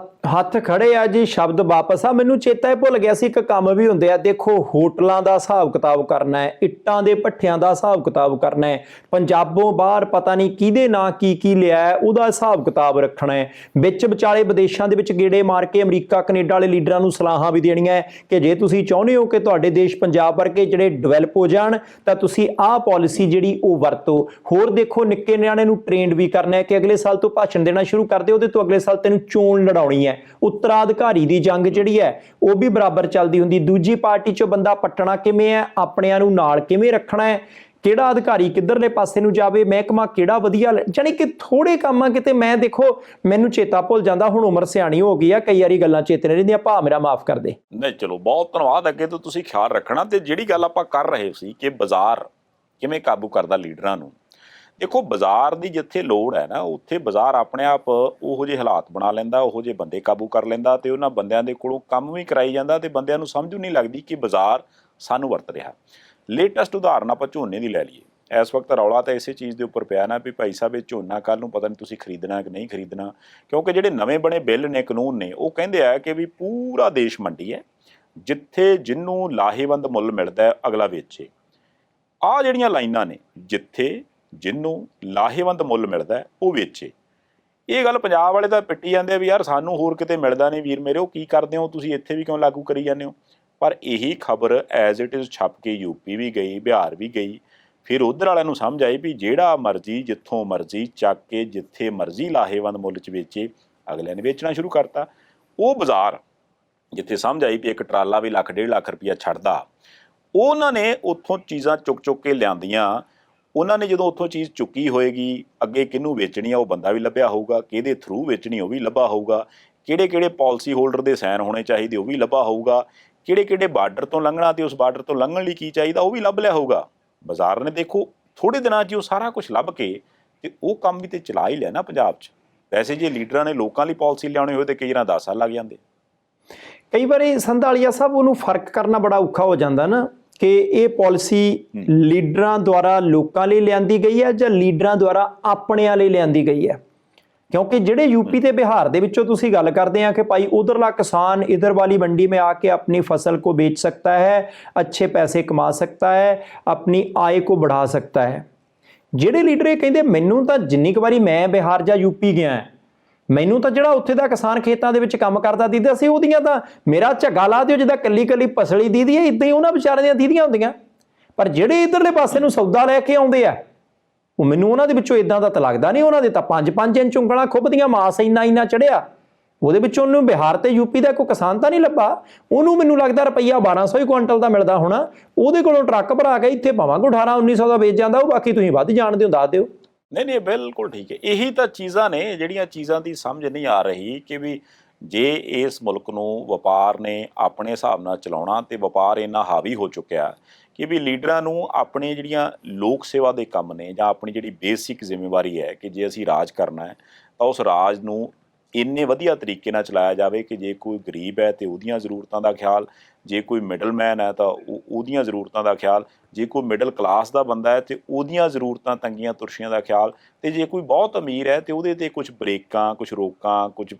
ਹੱਥ ਖੜੇ ਆ ਜੀ, ਸ਼ਬਦ ਵਾਪਸ ਆ। ਮੈਨੂੰ ਚੇਤਾ ਹੀ ਭੁੱਲ ਗਿਆ ਸੀ, ਇੱਕ ਕੰਮ ਵੀ ਹੁੰਦੇ ਆ। ਦੇਖੋ ਹੋਟਲਾਂ ਦਾ ਹਿਸਾਬ ਕਿਤਾਬ ਕਰਨਾ ਹੈ, ਇੱਟਾਂ ਦੇ ਭੱਠਿਆਂ ਦਾ ਹਿਸਾਬ ਕਿਤਾਬ ਕਰਨਾ ਹੈ, ਪੰਜਾਬੋਂ ਬਾਹਰ ਪਤਾ ਨਹੀਂ ਕਿਹਦੇ ਨਾਂ ਕੀ ਲਿਆ ਉਹਦਾ ਹਿਸਾਬ ਕਿਤਾਬ ਰੱਖਣਾ ਹੈ, ਵਿੱਚ ਵਿਚਾਲੇ ਵਿਦੇਸ਼ਾਂ ਦੇ ਵਿੱਚ ਗੇੜੇ ਮਾਰ ਕੇ ਅਮਰੀਕਾ ਕੈਨੇਡਾ ਵਾਲੇ ਲੀਡਰਾਂ ਨੂੰ ਸਲਾਹਾਂ ਵੀ ਦੇਣੀਆਂ ਹੈ ਕਿ ਜੇ ਤੁਸੀਂ ਚਾਹੁੰਦੇ ਹੋ ਕਿ ਤੁਹਾਡੇ ਦੇਸ਼ ਪੰਜਾਬ ਵਰਗੇ ਜਿਹੜੇ ਡਿਵੈਲਪ ਹੋ ਜਾਣ ਤਾਂ ਤੁਸੀਂ ਆਹ ਪਾਲਿਸੀ ਜਿਹੜੀ ਉਹ ਵਰਤੋ। ਹੋਰ ਦੇਖੋ ਨਿੱਕੇ ਨਿਆਣੇ ਨੂੰ ਟ੍ਰੇਨਡ ਵੀ ਕਰਨਾ ਹੈ ਕਿ ਅਗਲੇ ਸਾਲ ਤੋਂ ਭਾਸ਼ਣ ਦੇਣਾ ਸ਼ੁਰੂ ਕਰ ਦਿਓ, ਉਹਦੇ ਤੋਂ ਅਗਲੇ ਸਾਲ ਤੈਨੂੰ ਚੋਣ ਲੜਾਉਣੀ ਹੈ। ਉੱਤਰਾਧਿਕਾਰੀ ਦੀ ਜੰਗ ਜਿਹੜੀ ਹੈ ਉਹ ਵੀ ਬਰਾਬਰ ਚੱਲਦੀ ਹੁੰਦੀ। ਦੂਜੀ ਪਾਰਟੀ ਚੋਂ ਬੰਦਾ ਪੱਟਣਾ ਕਿਵੇਂ ਹੈ, ਆਪਣਿਆਂ ਨੂੰ ਨਾਲ ਕਿਵੇਂ ਰੱਖਣਾ ਹੈ, ਕਿਹੜਾ ਅਧਿਕਾਰੀ ਕਿੱਧਰਲੇ ਪਾਸੇ ਨੂੰ ਜਾਵੇ, ਮਹਿਕਮਾ ਕਿਹੜਾ ਵਧੀਆ, ਜਾਣੀ ਕਿ ਥੋੜੇ ਕੰਮ ਆ ਕਿਤੇ। ਮੈਂ ਦੇਖੋ ਮੈਨੂੰ ਚੇਤਾ ਭੁੱਲ ਜਾਂਦਾ, ਹੁਣ ਉਮਰ ਸਿਆਣੀ ਹੋ ਗਈ ਆ, ਕਈ ਵਾਰੀ ਗੱਲਾਂ ਚੇਤੇ ਨਹੀਂ ਰਹਿੰਦੀਆਂ। ਭਾ ਮੇਰਾ ਮਾਫ ਕਰ ਦੇ। ਨਹੀਂ ਚਲੋ ਬਹੁਤ ਧੰਨਵਾਦ, ਅੱਗੇ ਤੋਂ ਤੁਸੀਂ ਖਿਆਲ ਰੱਖਣਾ। ਤੇ ਜਿਹੜੀ ਗੱਲ ਆਪਾਂ ਕਰ ਰਹੇ ਸੀ ਕਿ ਬਾਜ਼ਾਰ ਕਿਵੇਂ ਕਾਬੂ ਕਰਦਾ ਲੀਡਰਾਂ ਨੂੰ, ਦੇਖੋ ਬਾਜ਼ਾਰ ਦੀ ਜਿੱਥੇ ਲੋੜ ਹੈ ਨਾ ਉੱਥੇ ਬਾਜ਼ਾਰ ਆਪਣੇ ਆਪ ਉਹੋ ਜਿਹੇ ਹਾਲਾਤ ਬਣਾ ਲੈਂਦਾ, ਉਹੋ ਜਿਹੇ ਬੰਦੇ ਕਾਬੂ ਕਰ ਲੈਂਦਾ ਤੇ ਉਹਨਾਂ ਬੰਦਿਆਂ ਦੇ ਕੋਲੋਂ ਕੰਮ ਵੀ ਕਰਾਈ ਜਾਂਦਾ ਤੇ ਬੰਦਿਆਂ ਨੂੰ ਸਮਝ ਨਹੀਂ ਲੱਗਦੀ ਕਿ ਬਾਜ਼ਾਰ ਸਾਨੂੰ ਵਰਤ ਰਿਹਾ। ਲੇਟੈਸਟ ਉਦਾਹਰਨ ਆਪਾਂ ਝੋਨੇ ਦੀ ਲੈ ਲਈਏ। ਇਸ ਵਕਤ ਰੌਲਾ ਤਾਂ ਇਸੇ ਚੀਜ਼ ਦੇ ਉੱਪਰ ਪਿਆ ਨਾ ਵੀ ਭਾਈ ਸਾਹਿਬ ਇਹ ਝੋਨਾ ਕੱਲ੍ਹ ਨੂੰ ਪਤਾ ਨਹੀਂ ਤੁਸੀਂ ਖਰੀਦਣਾ ਕਿ ਨਹੀਂ ਖਰੀਦਣਾ, ਕਿਉਂਕਿ ਜਿਹੜੇ ਨਵੇਂ ਬਣੇ ਬਿੱਲ ਨੇ, ਕਾਨੂੰਨ ਨੇ, ਉਹ ਕਹਿੰਦੇ ਆ ਕਿ ਵੀ ਪੂਰਾ ਦੇਸ਼ ਮੰਡੀ ਹੈ, ਜਿੱਥੇ ਜਿਹਨੂੰ ਲਾਹੇਵੰਦ ਮੁੱਲ ਮਿਲਦਾ ਹੈ ਅਗਲਾ ਵੇਚੇ। ਆਹ ਜਿਹੜੀਆਂ ਲਾਈਨਾਂ ਨੇ, ਜਿੱਥੇ ਜਿਹਨੂੰ ਲਾਹੇਵੰਦ ਮੁੱਲ ਮਿਲਦਾ ਹੈ ਉਹ ਵੇਚੇ। ਇਹ ਗੱਲ ਪੰਜਾਬ ਵਾਲੇ ਤਾਂ ਪਿੱਟੀ ਜਾਂਦੇ ਆ ਵੀ ਯਾਰ ਸਾਨੂੰ ਹੋਰ ਕਿਤੇ ਮਿਲਦਾ ਨਹੀਂ ਵੀਰ ਮੇਰੇ, ਉਹ ਕੀ ਕਰਦੇ ਹੋ ਤੁਸੀਂ, ਇੱਥੇ ਵੀ ਕਿਉਂ ਲਾਗੂ ਕਰੀ ਜਾਂਦੇ ਹੋ। ਪਰ ਇਹੀ ਖਬਰ ਐਜ਼ ਇਟ ਇਜ਼ ਛਪ ਕੇ ਯੂਪੀ ਵੀ ਗਈ, ਬਿਹਾਰ ਵੀ ਗਈ। ਫਿਰ ਉੱਧਰ ਵਾਲਿਆਂ ਨੂੰ ਸਮਝ ਆਈ ਵੀ ਜਿਹੜਾ ਮਰਜ਼ੀ ਜਿੱਥੋਂ ਮਰਜ਼ੀ ਚੱਕ ਕੇ ਜਿੱਥੇ ਮਰਜ਼ੀ ਲਾਹੇਵੰਦ ਮੁੱਲ 'ਚ ਵੇਚੇ, ਅਗਲਿਆਂ ਨੇ ਵੇਚਣਾ ਸ਼ੁਰੂ ਕਰਤਾ। ਉਹ ਬਾਜ਼ਾਰ ਜਿੱਥੇ ਸਮਝ ਆਈ ਵੀ ਇੱਕ ਟਰਾਲਾ ਵੀ 1.5 ਲੱਖ ਰੁਪਈਆ ਛੱਡਦਾ, ਉਹਨਾਂ ਨੇ ਉੱਥੋਂ ਚੀਜ਼ਾਂ ਚੁੱਕ ਚੁੱਕ ਕੇ ਲਿਆਂਦੀਆਂ। ਉਹਨਾਂ ਨੇ ਜਦੋਂ ਉੱਥੋਂ ਚੀਜ਼ ਚੁੱਕੀ ਹੋਏਗੀ, ਅੱਗੇ ਕਿਹਨੂੰ ਵੇਚਣੀ ਆ ਉਹ ਬੰਦਾ ਵੀ ਲੱਭਿਆ ਹੋਊਗਾ, ਕਿਹਦੇ ਥਰੂ ਵੇਚਣੀ ਉਹ ਵੀ ਲੱਭਾ ਹੋਊਗਾ, ਕਿਹੜੇ ਕਿਹੜੇ ਪਾਲਿਸੀ ਹੋਲਡਰ ਦੇ ਸਾਈਨ ਹੋਣੇ ਚਾਹੀਦੇ ਉਹ ਵੀ ਲੱਭਾ ਹੋਊਗਾ, ਕਿਹੜੇ ਕਿਹੜੇ ਬਾਰਡਰ ਤੋਂ ਲੰਘਣਾ ਤੇ ਉਸ ਬਾਰਡਰ ਤੋਂ ਲੰਘਣ ਲਈ ਕੀ ਚਾਹੀਦਾ ਉਹ ਵੀ ਲੱਭ ਲਿਆ ਹੋਊਗਾ। ਬਾਜ਼ਾਰ ਨੇ ਦੇਖੋ ਥੋੜ੍ਹੇ ਦਿਨਾਂ 'ਚ ਉਹ ਸਾਰਾ ਕੁਝ ਲੱਭ ਕੇ ਤੇ ਉਹ ਕੰਮ ਵੀ ਤੇ ਚਲਾ ਹੀ ਲਿਆ ਨਾ ਪੰਜਾਬ 'ਚ। ਵੈਸੇ ਜੇ ਲੀਡਰਾਂ ਨੇ ਲੋਕਾਂ ਲਈ ਪਾਲਿਸੀ ਲਿਆਉਣੀ ਹੋਵੇ ਤੇ ਕਈ ਵਾਰ 10 ਸਾਲ ਲੱਗ ਜਾਂਦੇ। ਕਈ ਵਾਰੀ ਸੰਧਾਲੀਆ ਸਾਹਿਬ ਉਹਨੂੰ ਫਰਕ ਕਰਨਾ ਬੜਾ ਔਖਾ ਹੋ ਜਾਂਦਾ ਨਾ ਕਿ ਇਹ ਪਾਲਿਸੀ ਲੀਡਰਾਂ ਦੁਆਰਾ ਲੋਕਾਂ ਲਈ ਲਿਆਂਦੀ ਗਈ ਹੈ ਜਾਂ ਲੀਡਰਾਂ ਦੁਆਰਾ ਆਪਣਿਆਂ ਲਈ ਲਿਆਂਦੀ ਗਈ ਹੈ। क्योंकि ਜਿਹੜੇ यूपी ਤੇ बिहार ਦੇ ਵਿੱਚੋਂ ਤੁਸੀਂ ਗੱਲ ਕਰਦੇ हैं कि भाई उधरला किसान इधर वाली मंडी में आके अपनी फसल को बेच सकता है, अच्छे पैसे कमा सकता है, अपनी आय को बढ़ा सकता है। ਜਿਹੜੇ ਲੀਡਰ ਇਹ ਕਹਿੰਦੇ ਮੈਨੂੰ ਤਾਂ ਜਿੰਨੀ ਕੁ ਵਾਰੀ ਮੈਂ ਬਿਹਾਰ ਜਾਂ यूपी ਗਿਆ ਮੈਨੂੰ ਤਾਂ ਜਿਹੜਾ ਉੱਥੇ ਦਾ ਕਿਸਾਨ ਖੇਤਾਂ ਦੇ ਵਿੱਚ ਕੰਮ ਕਰਦਾ ਦੀਦਾ ਸੀ ਉਹਦੀਆਂ ਤਾਂ ਮੇਰਾ ਝੱਗਾ ਲਾ ਦਿਓ ਜਿੱਦਾਂ ਕੱਲੀ ਕੱਲੀ ਪਸਲੀ ਦੀਦੀ ਹੈ, ਇਦਾਂ ਹੀ ਉਹਨਾਂ ਵਿਚਾਰਿਆਂ ਦੀਆਂ ਦੀਦੀਆਂ ਹੁੰਦੀਆਂ। ਪਰ ਜਿਹੜੇ ਇਧਰਲੇ ਪਾਸੇ ਨੂੰ ਸੌਦਾ ਲੈ ਕੇ ਆਉਂਦੇ ਆ ਉਹ ਮੈਨੂੰ ਉਹਨਾਂ ਦੇ ਵਿੱਚੋਂ ਇਦਾਂ ਦਾ ਤਾਂ ਲੱਗਦਾ ਨਹੀਂ। ਉਹਨਾਂ ਦੇ ਤਾਂ 5-5 ਇੰਚ ਉਂਗਲਾਂ ਖੁੱਬਦੀਆਂ, ਮਾਸ ਇੰਨਾ ਚੜਿਆ, ਉਹਦੇ ਵਿੱਚੋਂ ਉਹਨੂੰ ਬਿਹਾਰ ਤੇ यूपी ਦਾ ਕੋਈ ਕਿਸਾਨ ਤਾਂ ਨਹੀਂ ਲੱਭਾ। ਉਹਨੂੰ ਮੈਨੂੰ ਲੱਗਦਾ ਰੁਪਈਆ 1200 ਹੀ ਕੁਇੰਟਲ ਦਾ ਮਿਲਦਾ ਹੋਣਾ, ਉਹਦੇ ਕੋਲੋਂ ਟਰੱਕ ਭਰਾ ਕੇ ਇੱਥੇ ਭਾਵਾਂਗੇ 1800-1900 ਦਾ ਵੇਚ ਜਾਂਦਾ ਉਹ। ਬਾਕੀ ਤੁਸੀਂ ਵੱਧ ਜਾਣਦੇ ਹੋ, ਦੱਸ ਦਿਓ। ਨਹੀਂ ਬਿਲਕੁਲ ਠੀਕ ਹੈ। ਇਹੀ ਤਾਂ ਚੀਜ਼ਾਂ ਨੇ ਜਿਹੜੀਆਂ ਚੀਜ਼ਾਂ ਦੀ ਸਮਝ ਨਹੀਂ ਆ ਰਹੀ ਕਿ ਵੀ ਜੇ ਇਸ ਮੁਲਕ ਨੂੰ ਵਪਾਰ ਨੇ ਆਪਣੇ ਹਿਸਾਬ ਨਾਲ ਚਲਾਉਣਾ ਤੇ ਵਪਾਰ ਇੰਨਾ ਹਾਵੀ ਹੋ ਚੁੱਕਿਆ ਕਿ ਵੀ ਲੀਡਰਾਂ ਨੂੰ ਆਪਣੀ ਜਿਹੜੀਆਂ ਲੋਕ ਸੇਵਾ ਦੇ ਕੰਮ ਨੇ ਜਾਂ ਆਪਣੀ ਜਿਹੜੀ ਬੇਸਿਕ ਜ਼ਿੰਮੇਵਾਰੀ ਹੈ ਕਿ ਜੇ ਅਸੀਂ ਰਾਜ ਕਰਨਾ ਹੈ ਤਾਂ ਉਸ ਰਾਜ ਨੂੰ ਇੰਨੇ ਵਧੀਆ ਤਰੀਕੇ ਨਾਲ ਚਲਾਇਆ ਜਾਵੇ ਕਿ ਜੇ ਕੋਈ ਗਰੀਬ ਹੈ ਤੇ ਉਹਦੀਆਂ ਜ਼ਰੂਰਤਾਂ ਦਾ ਖਿਆਲ, ਜੇ ਕੋਈ ਮਿਡਲਮੈਨ ਹੈ ਤਾਂ ਉਹਦੀਆਂ ਜ਼ਰੂਰਤਾਂ ਦਾ ਖਿਆਲ, ਜੇ ਕੋਈ ਮਿਡਲ ਕਲਾਸ ਦਾ ਬੰਦਾ ਹੈ ਤੇ ਉਹਦੀਆਂ ਜ਼ਰੂਰਤਾਂ ਤੰਗੀਆਂ ਤੁਰਸ਼ੀਆਂ ਦਾ ਖਿਆਲ, ਤੇ ਜੇ ਕੋਈ ਬਹੁਤ ਅਮੀਰ ਹੈ ਤੇ ਉਹਦੇ 'ਤੇ ਕੁਝ ਬ੍ਰੇਕਾਂ, ਕੁਝ ਰੋਕਾਂ, ਕੁਝ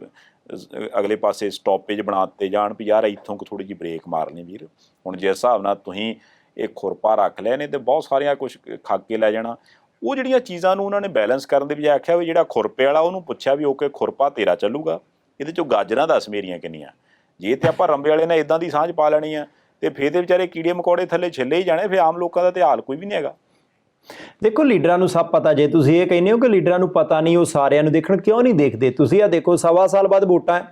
ਅਗਲੇ ਪਾਸੇ ਸਟੋਪੇਜ ਬਣਾ ਦਿੱਤੇ ਜਾਣ ਵੀ ਯਾਰ ਇੱਥੋਂ ਕੁ ਥੋੜ੍ਹੀ ਜਿਹੀ ਬ੍ਰੇਕ ਮਾਰਨੀ ਵੀਰ। ਹੁਣ ਜਿਸ ਹਿਸਾਬ ਨਾਲ ਤੁਸੀਂ ਇਹ ਖੁਰਪਾ ਰੱਖ ਲਿਆ ਨੇ ਤੇ ਬਹੁਤ ਸਾਰੀਆਂ ਕੁਝ ਖੱਕ ਕੇ ਲੈ ਜਾਣਾ। ਉਹ ਜਿਹੜੀਆਂ ਚੀਜ਼ਾਂ ਨੂੰ ਉਹਨਾਂ ਨੇ ਬੈਲੈਂਸ ਕਰਨ ਦੇ ਬਜਾਏ ਆਖਿਆ ਵੀ ਜਿਹੜਾ ਖੁਰਪੇ ਵਾਲਾ ਉਹਨੂੰ ਪੁੱਛਿਆ ਵੀ ਓਕੇ ਖੁਰਪਾ ਤੇਰਾ ਚੱਲੂਗਾ, ਇਹਦੇ 'ਚੋਂ ਗਾਜਰਾਂ ਦੱਸ ਮੇਰੀਆਂ ਕਿੰਨੀਆਂ। ਜੇ ਤੇ ਆਪਾਂ ਰੰਬੇ ਵਾਲੇ ਨੇ ਇਦਾਂ ਦੀ ਸਾਂਝ ਪਾ ਲੈਣੀ ਆ ਤੇ ਫਿਰ ਦੇ ਵਿਚਾਰੇ ਕੀੜੇ ਮਕੌੜੇ ਥੱਲੇ ਛਿੱਲੇ ਹੀ ਜਾਣੇ, ਫਿਰ ਆਮ ਲੋਕਾਂ ਦਾ ਤੇ ਹਾਲ ਕੋਈ ਵੀ ਨਹੀਂ ਹੈਗਾ। ਦੇਖੋ ਲੀਡਰਾਂ ਨੂੰ ਸਭ ਪਤਾ। ਜੇ ਤੁਸੀਂ ਇਹ ਕਹਿੰਦੇ ਹੋ ਕਿ ਲੀਡਰਾਂ ਨੂੰ ਪਤਾ ਨਹੀਂ, ਉਹ ਸਾਰਿਆਂ ਨੂੰ ਦੇਖਣ, ਕਿਉਂ ਨਹੀਂ ਦੇਖਦੇ? ਤੁਸੀਂ ਆ ਦੇਖੋ 1.25 ਸਾਲ ਬਾਅਦ ਵੋਟਾਂ,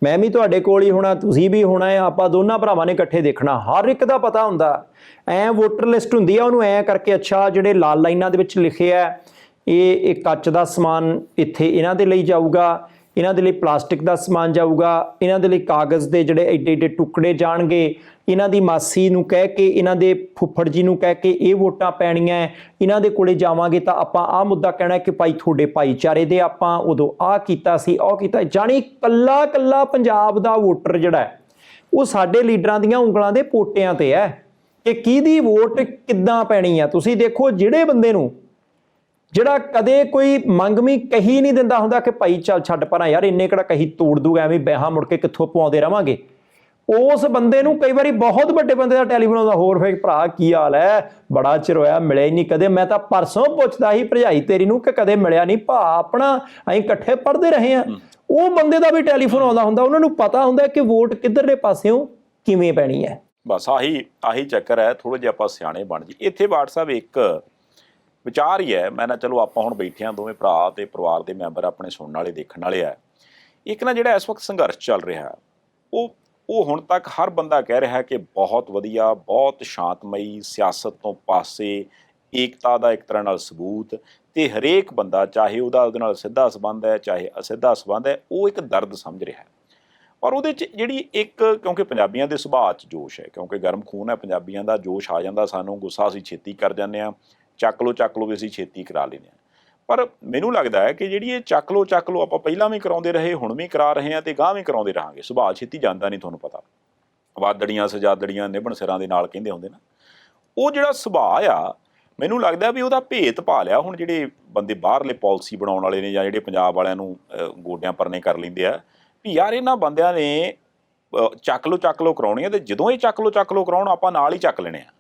ਮੈਂ ਵੀ ਤੁਹਾਡੇ ਕੋਲ ਹੀ ਹੋਣਾ, ਤੁਸੀਂ ਵੀ ਹੋਣਾ ਹੈ, ਆਪਾਂ ਦੋਨਾਂ ਭਰਾਵਾਂ ਨੇ ਇਕੱਠੇ ਦੇਖਣਾ। ਹਰ ਇੱਕ ਦਾ ਪਤਾ ਹੁੰਦਾ, ਐਂ ਵੋਟਰ ਲਿਸਟ ਹੁੰਦੀ ਆ, ਉਹਨੂੰ ਐਂ ਕਰਕੇ ਅੱਛਾ ਜਿਹੜੇ ਲਾਲ ਲਾਈਨਾਂ ਦੇ ਵਿੱਚ ਲਿਖਿਆ ਇਹ ਕੱਚ ਦਾ ਸਮਾਨ ਇੱਥੇ ਇਹਨਾਂ ਦੇ ਲਈ ਜਾਊਗਾ, ਇਹਨਾਂ ਦੇ ਲਈ ਪਲਾਸਟਿਕ ਦਾ ਸਮਾਨ ਜਾਊਗਾ, ਇਹਨਾਂ ਦੇ ਲਈ ਕਾਗਜ਼ ਦੇ ਜਿਹੜੇ ਏਡੇ ਏਡੇ ਟੁਕੜੇ ਜਾਣਗੇ, ਇਹਨਾਂ ਦੀ ਮਾਸੀ ਨੂੰ ਕਹਿ ਕੇ, ਇਹਨਾਂ ਦੇ ਫੁੱਫੜ ਜੀ ਨੂੰ ਕਹਿ ਕੇ ਇਹ ਵੋਟਾਂ ਪੈਣੀਆਂ, ਇਹਨਾਂ ਦੇ ਕੋਲੇ ਜਾਵਾਂਗੇ ਤਾਂ ਆਪਾਂ ਆਹ ਮੁੱਦਾ ਕਹਿਣਾ ਕਿ ਭਾਈ ਤੁਹਾਡੇ ਭਾਈਚਾਰੇ ਦੇ ਆਪਾਂ ਉਦੋਂ ਆਹ ਕੀਤਾ ਸੀ, ਉਹ ਕੀਤਾ। ਜਾਣੀ ਕੱਲਾ ਕੱਲਾ ਪੰਜਾਬ ਦਾ ਵੋਟਰ ਜਿਹੜਾ ਉਹ ਸਾਡੇ ਲੀਡਰਾਂ ਦੀਆਂ ਉਂਗਲਾਂ ਦੇ ਪੋਟਿਆਂ ਤੇ ਹੈ ਕਿ ਕਿਹਦੀ ਵੋਟ ਕਿੱਦਾਂ ਪੈਣੀ ਆ। ਤੁਸੀਂ ਦੇਖੋ ਜਿਹੜੇ ਬੰਦੇ ਨੂੰ ਜਿਹੜਾ ਕਦੇ ਕੋਈ ਮੰਗਵੀਂ ਕਹੀ ਨਹੀਂ ਦਿੰਦਾ ਹੁੰਦਾ ਕਿ ਭਾਈ ਚੱਲ ਛੱਡ ਪਰਾਂ ਯਾਰ, ਇੰਨੇ ਕਿਹੜਾ ਕਹੀ ਤੋੜ ਦੂਗਾ, ਐਵੇਂ ਬਿਆਹਾਂ ਮੁੜ ਕੇ ਕਿੱਥੋਂ ਪਵਾਉਂਦੇ ਰਵਾਂਗੇ, ਉਸ ਬੰਦੇ ਨੂੰ ਕਈ ਵਾਰੀ ਬਹੁਤ ਵੱਡੇ ਬੰਦੇ ਦਾ ਟੈਲੀਫੋਨ ਆਉਂਦਾ, ਹੋਰ ਫੇਰ ਭਰਾ ਕੀ ਹਾਲ ਹੈ, ਬੜਾ ਚਿਰ ਹੋਇਆ, ਮਿਲਿਆ ਹੀ ਨਹੀਂ ਕਦੇ, ਮੈਂ ਤਾਂ ਪਰਸੋਂ ਪੁੱਛਦਾ ਸੀ ਭਰਜਾਈ ਤੇਰੀ ਨੂੰ ਕਿ ਕਦੇ ਮਿਲਿਆ ਨਹੀਂ ਭਾ ਆਪਣਾ, ਅਸੀਂ ਇਕੱਠੇ ਪੜ੍ਹਦੇ ਰਹੇ ਹਾਂ। ਉਹ ਬੰਦੇ ਦਾ ਵੀ ਟੈਲੀਫੋਨ ਆਉਂਦਾ ਹੁੰਦਾ, ਉਹਨਾਂ ਨੂੰ ਪਤਾ ਹੁੰਦਾ ਕਿ ਵੋਟ ਕਿੱਧਰਲੇ ਪਾਸਿਓਂ ਕਿਵੇਂ ਪੈਣੀ ਹੈ। ਬਸ ਆਹੀ ਚੱਕਰ ਹੈ। ਥੋੜ੍ਹੇ ਜਿਹੇ ਆਪਾਂ ਸਿਆਣੇ ਬਣ ਜੀ। ਇੱਥੇ WhatsApp ਇੱਕ ਵਿਚਾਰ ਹੀ ਹੈ। ਮੈਂ ਨਾ ਚਲੋ ਆਪਾਂ ਹੁਣ ਬੈਠੇ ਹਾਂ ਦੋਵੇਂ ਭਰਾ ਤੇ ਪਰਿਵਾਰ ਦੇ ਮੈਂਬਰ ਆਪਣੇ ਸੁਣਨ ਵਾਲੇ ਦੇਖਣ ਵਾਲੇ ਆ। ਇੱਕ ਨਾ ਜਿਹੜਾ ਇਸ ਵਕਤ ਸੰਘਰਸ਼ ਚੱਲ ਰਿਹਾ ਉਹ ਹੁਣ ਤੱਕ ਹਰ ਬੰਦਾ ਕਹਿ ਰਿਹਾ ਕਿ ਬਹੁਤ ਵਧੀਆ, ਬਹੁਤ ਸ਼ਾਂਤਮਈ, ਸਿਆਸਤ ਤੋਂ ਪਾਸੇ, ਏਕਤਾ ਦਾ ਇੱਕ ਤਰ੍ਹਾਂ ਨਾਲ ਸਬੂਤ, ਤੇ ਹਰੇਕ ਬੰਦਾ ਚਾਹੇ ਉਹਦੇ ਨਾਲ ਸਿੱਧਾ ਸੰਬੰਧ ਹੈ ਚਾਹੇ ਅਸਿੱਧਾ ਸੰਬੰਧ ਹੈ, ਉਹ ਇੱਕ ਦਰਦ ਸਮਝ ਰਿਹਾ। ਔਰ ਉਹਦੇ 'ਚ ਜਿਹੜੀ ਇੱਕ, ਕਿਉਂਕਿ ਪੰਜਾਬੀਆਂ ਦੇ ਸੁਭਾਅ 'ਚ ਜੋਸ਼ ਹੈ, ਕਿਉਂਕਿ ਗਰਮ ਖੂਨ ਹੈ ਪੰਜਾਬੀਆਂ ਦਾ, ਜੋਸ਼ ਆ ਜਾਂਦਾ ਸਾਨੂੰ, ਗੁੱਸਾ ਅਸੀਂ ਛੇਤੀ ਕਰ ਜਾਂਦੇ ਹਾਂ, ਚੱਕ ਲਓ ਵੀ ਅਸੀਂ ਛੇਤੀ ਕਰਾ ਲੈਂਦੇ ਹਾਂ। ਪਰ ਮੈਨੂੰ ਲੱਗਦਾ ਹੈ ਕਿ ਜਿਹੜੀ ਇਹ ਚੱਕ ਲਓ ਆਪਾਂ ਪਹਿਲਾਂ ਵੀ ਕਰਾਉਂਦੇ ਰਹੇ, ਹੁਣ ਵੀ ਕਰਾ ਰਹੇ ਹਾਂ ਤੇ ਗਾਂਹ ਵੀ ਕਰਾਉਂਦੇ ਰਹਾਂਗੇ। ਸੁਭਾਅ ਛੇਤੀ ਜਾਂਦਾ ਨਹੀਂ, ਤੁਹਾਨੂੰ ਪਤਾ, ਵਾਦੜੀਆਂ ਸਜਾਦੜੀਆਂ ਨਿਭਣ ਸਿਰਾਂ ਦੇ ਨਾਲ ਕਹਿੰਦੇ ਹੁੰਦੇ ਨਾ। ਉਹ ਜਿਹੜਾ ਸੁਭਾਅ ਆ, ਮੈਨੂੰ ਲੱਗਦਾ ਵੀ ਉਹਦਾ ਭੇਤ ਪਾ ਲਿਆ ਹੁਣ ਜਿਹੜੇ ਬੰਦੇ ਬਾਹਰਲੇ ਪਾਲਿਸੀ ਬਣਾਉਣ ਵਾਲੇ ਨੇ ਜਾਂ ਜਿਹੜੇ ਪੰਜਾਬ ਵਾਲਿਆਂ ਨੂੰ ਗੋਡਿਆਂ ਪਰਨੇ ਕਰ ਲੈਂਦੇ ਆ ਵੀ ਯਾਰ ਇਹਨਾਂ ਬੰਦਿਆਂ ਨੇ ਚੱਕ ਲਓ ਕਰਾਉਣੀ ਹੈ, ਤੇ ਜਦੋਂ ਇਹ ਚੱਕ ਲਓ ਕਰਾਉਣ ਆਪਾਂ ਨਾਲ ਹੀ ਚੱਕ ਲੈਣੇ ਆ।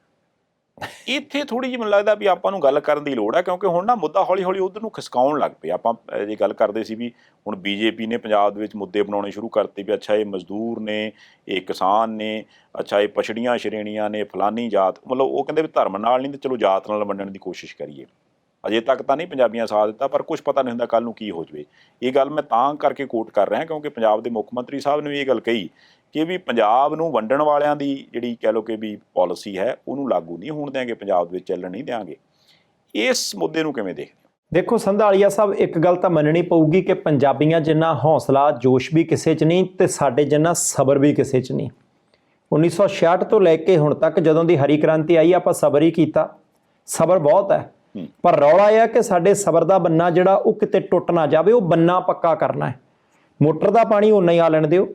ਇੱਥੇ ਥੋੜ੍ਹੀ ਜਿਹੀ ਮੈਨੂੰ ਲੱਗਦਾ ਵੀ ਆਪਾਂ ਨੂੰ ਗੱਲ ਕਰਨ ਦੀ ਲੋੜ ਹੈ, ਕਿਉਂਕਿ ਹੁਣ ਨਾ ਮੁੱਦਾ ਹੌਲੀ ਹੌਲੀ ਉੱਧਰ ਨੂੰ ਖਿਸਕਾਉਣ ਲੱਗ ਪਏ। ਆਪਾਂ ਜੇ ਗੱਲ ਕਰਦੇ ਸੀ ਵੀ ਹੁਣ ਬੀਜੇਪੀ ਨੇ ਪੰਜਾਬ ਦੇ ਵਿੱਚ ਮੁੱਦੇ ਬਣਾਉਣੇ ਸ਼ੁਰੂ ਕਰਤੇ ਵੀ ਅੱਛਾ ਇਹ ਮਜ਼ਦੂਰ ਨੇ, ਇਹ ਕਿਸਾਨ ਨੇ, ਅੱਛਾ ਇਹ ਪਛੜੀਆਂ ਸ਼੍ਰੇਣੀਆਂ ਨੇ, ਫਲਾਨੀ ਜਾਤ, ਮਤਲਬ ਉਹ ਕਹਿੰਦੇ ਵੀ ਧਰਮ ਨਾਲ ਨਹੀਂ ਤੇ ਚਲੋ ਜਾਤ ਨਾਲ ਵੰਡਣ ਦੀ ਕੋਸ਼ਿਸ਼ ਕਰੀਏ। ਅਜੇ ਤੱਕ ਤਾਂ ਨਹੀਂ ਪੰਜਾਬੀਆਂ ਸਾਥ ਦਿੱਤਾ, ਪਰ ਕੁਛ ਪਤਾ ਨਹੀਂ ਹੁੰਦਾ ਕੱਲ੍ਹ ਨੂੰ ਕੀ ਹੋ ਜਾਵੇ। ਇਹ ਗੱਲ ਮੈਂ ਤਾਂ ਕਰਕੇ ਕੋਟ ਕਰ ਰਿਹਾ ਕਿਉਂਕਿ ਪੰਜਾਬ ਦੇ ਮੁੱਖ ਮੰਤਰੀ ਸਾਹਿਬ ਨੇ ਵੀ ਇਹ ਗੱਲ ਕਹੀ ਕਿ ਵੀ ਪੰਜਾਬ ਨੂੰ ਵੰਡਣ ਵਾਲਿਆਂ ਦੀ ਜਿਹੜੀ ਕਹਿ ਲਓ ਕਿ ਵੀ ਪਾਲਿਸੀ ਹੈ ਉਹਨੂੰ ਲਾਗੂ ਨਹੀਂ ਹੋਣ ਦਿਆਂਗੇ, ਪੰਜਾਬ ਦੇ ਵਿੱਚ ਚੱਲਣ ਨਹੀਂ ਦਿਆਂਗੇ। ਇਸ ਮੁੱਦੇ ਨੂੰ ਕਿਵੇਂ ਦੇਖਦੇ ਹੋ? ਦੇਖੋ ਸੰਧਾਲੀਆ ਸਾਹਿਬ, ਇੱਕ ਗੱਲ ਤਾਂ ਮੰਨਣੀ ਪਊਗੀ ਕਿ ਪੰਜਾਬੀਆਂ ਜਿੰਨਾ ਹੌਸਲਾ ਜੋਸ਼ ਵੀ ਕਿਸੇ 'ਚ ਨਹੀਂ ਤੇ ਸਾਡੇ ਜਿੰਨਾ ਸਬਰ ਵੀ ਕਿਸੇ 'ਚ ਨਹੀਂ। 1966 ਤੋਂ ਲੈ ਕੇ ਹੁਣ ਤੱਕ ਜਦੋਂ ਦੀ ਹਰੀ ਕ੍ਰਾਂਤੀ ਆਈ ਆਪਾਂ ਸਬਰ ਹੀ ਕੀਤਾ, ਸਬਰ ਬਹੁਤ ਹੈ, ਪਰ ਰੌਲਾ ਇਹ ਹੈ ਕਿ ਸਾਡੇ ਸਬਰ ਦਾ ਬੰਨਾ ਜਿਹੜਾ ਉਹ ਕਿਤੇ ਟੁੱਟ ਨਾ ਜਾਵੇ। ਉਹ ਬੰਨਾ ਪੱਕਾ ਕਰਨਾ ਹੈ। ਮੋਟਰ ਦਾ ਪਾਣੀ ਓਨਾ ਹੀ ਆ ਲੈਣ ਦਿਓ,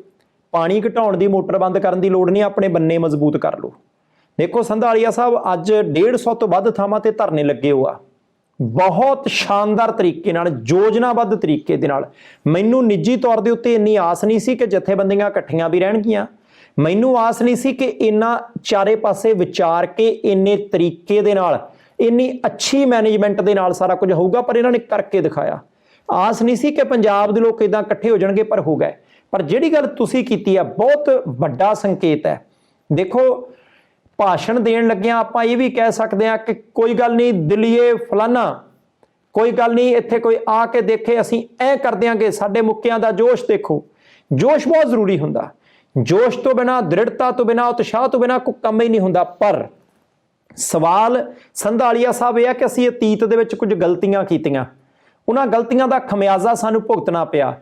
ਪਾਣੀ ਘਟਾਉਣ ਦੀ ਮੋਟਰ ਬੰਦ ਕਰਨ ਦੀ ਲੋੜ ਨਹੀਂ, ਆਪਣੇ ਬੰਨੇ ਮਜ਼ਬੂਤ ਕਰ ਲਓ। ਦੇਖੋ ਸੰਧਾਲੀਆ ਸਾਹਿਬ, ਅੱਜ 150 ਤੋਂ ਵੱਧ ਥਾਵਾਂ ਤੇ ਧਰਨੇ ਲੱਗੇ ਹੋ ਆ, ਬਹੁਤ ਸ਼ਾਨਦਾਰ ਤਰੀਕੇ ਨਾਲ, ਯੋਜਨਾਬੱਧ ਤਰੀਕੇ ਦੇ ਨਾਲ। ਮੈਨੂੰ ਨਿੱਜੀ ਤੌਰ ਦੇ ਉੱਤੇ ਇੰਨੀ ਆਸ ਨਹੀਂ ਸੀ ਕਿ ਜਥੇਬੰਦੀਆਂ ਇਕੱਠੀਆਂ ਵੀ ਰਹਿਣਗੀਆਂ। ਮੈਨੂੰ ਆਸ ਨਹੀਂ ਸੀ ਕਿ ਇੰਨਾ ਚਾਰੇ ਪਾਸੇ ਵਿਚਾਰ ਕੇ ਇੰਨੇ ਤਰੀਕੇ ਦੇ ਨਾਲ, ਇੰਨੀ ਅੱਛੀ ਮੈਨੇਜਮੈਂਟ ਦੇ ਨਾਲ ਸਾਰਾ ਕੁਝ ਹੋਊਗਾ, ਪਰ ਇਹਨਾਂ ਨੇ ਕਰਕੇ ਦਿਖਾਇਆ। ਆਸ ਨਹੀਂ ਸੀ ਕਿ ਪੰਜਾਬ ਦੇ ਲੋਕ ਇਦਾਂ ਇਕੱਠੇ ਹੋ ਜਾਣਗੇ, ਪਰ ਹੋ ਗਏ। ਪਰ ਜਿਹੜੀ ਗੱਲ ਤੁਸੀਂ ਕੀਤੀ ਆ ਬਹੁਤ ਵੱਡਾ ਸੰਕੇਤ ਹੈ। ਦੇਖੋ, ਭਾਸ਼ਣ ਦੇਣ ਲੱਗਿਆਂ ਆਪਾਂ ਇਹ ਵੀ ਕਹਿ ਸਕਦੇ ਹਾਂ ਕਿ ਕੋਈ ਗੱਲ ਨਹੀਂ ਦਿੱਲੀਏ ਫਲਾਨਾ, ਕੋਈ ਗੱਲ ਨਹੀਂ ਇੱਥੇ ਕੋਈ ਆ ਕੇ ਦੇਖੇ, ਅਸੀਂ ਐਂ ਕਰ ਦਿਆਂਗੇ। ਸਾਡੇ ਮੁੱਕਿਆਂ ਦਾ ਜੋਸ਼ ਦੇਖੋ, ਜੋਸ਼ ਬਹੁਤ ਜ਼ਰੂਰੀ ਹੁੰਦਾ। ਜੋਸ਼ ਤੋਂ ਬਿਨਾਂ, ਦ੍ਰਿੜਤਾ ਤੋਂ ਬਿਨਾਂ, ਉਤਸ਼ਾਹ ਤੋਂ ਬਿਨਾਂ ਕੋਈ ਕੰਮ ਹੀ ਨਹੀਂ ਹੁੰਦਾ। ਪਰ ਸਵਾਲ ਸੰਧਾਲੀਆ ਸਾਹਿਬ ਇਹ ਹੈ ਕਿ ਅਸੀਂ ਅਤੀਤ ਦੇ ਵਿੱਚ ਕੁਝ ਗਲਤੀਆਂ ਕੀਤੀਆਂ, ਉਹਨਾਂ ਗਲਤੀਆਂ ਦਾ ਖਮਿਆਜ਼ਾ ਸਾਨੂੰ ਭੁਗਤਣਾ ਪਿਆ।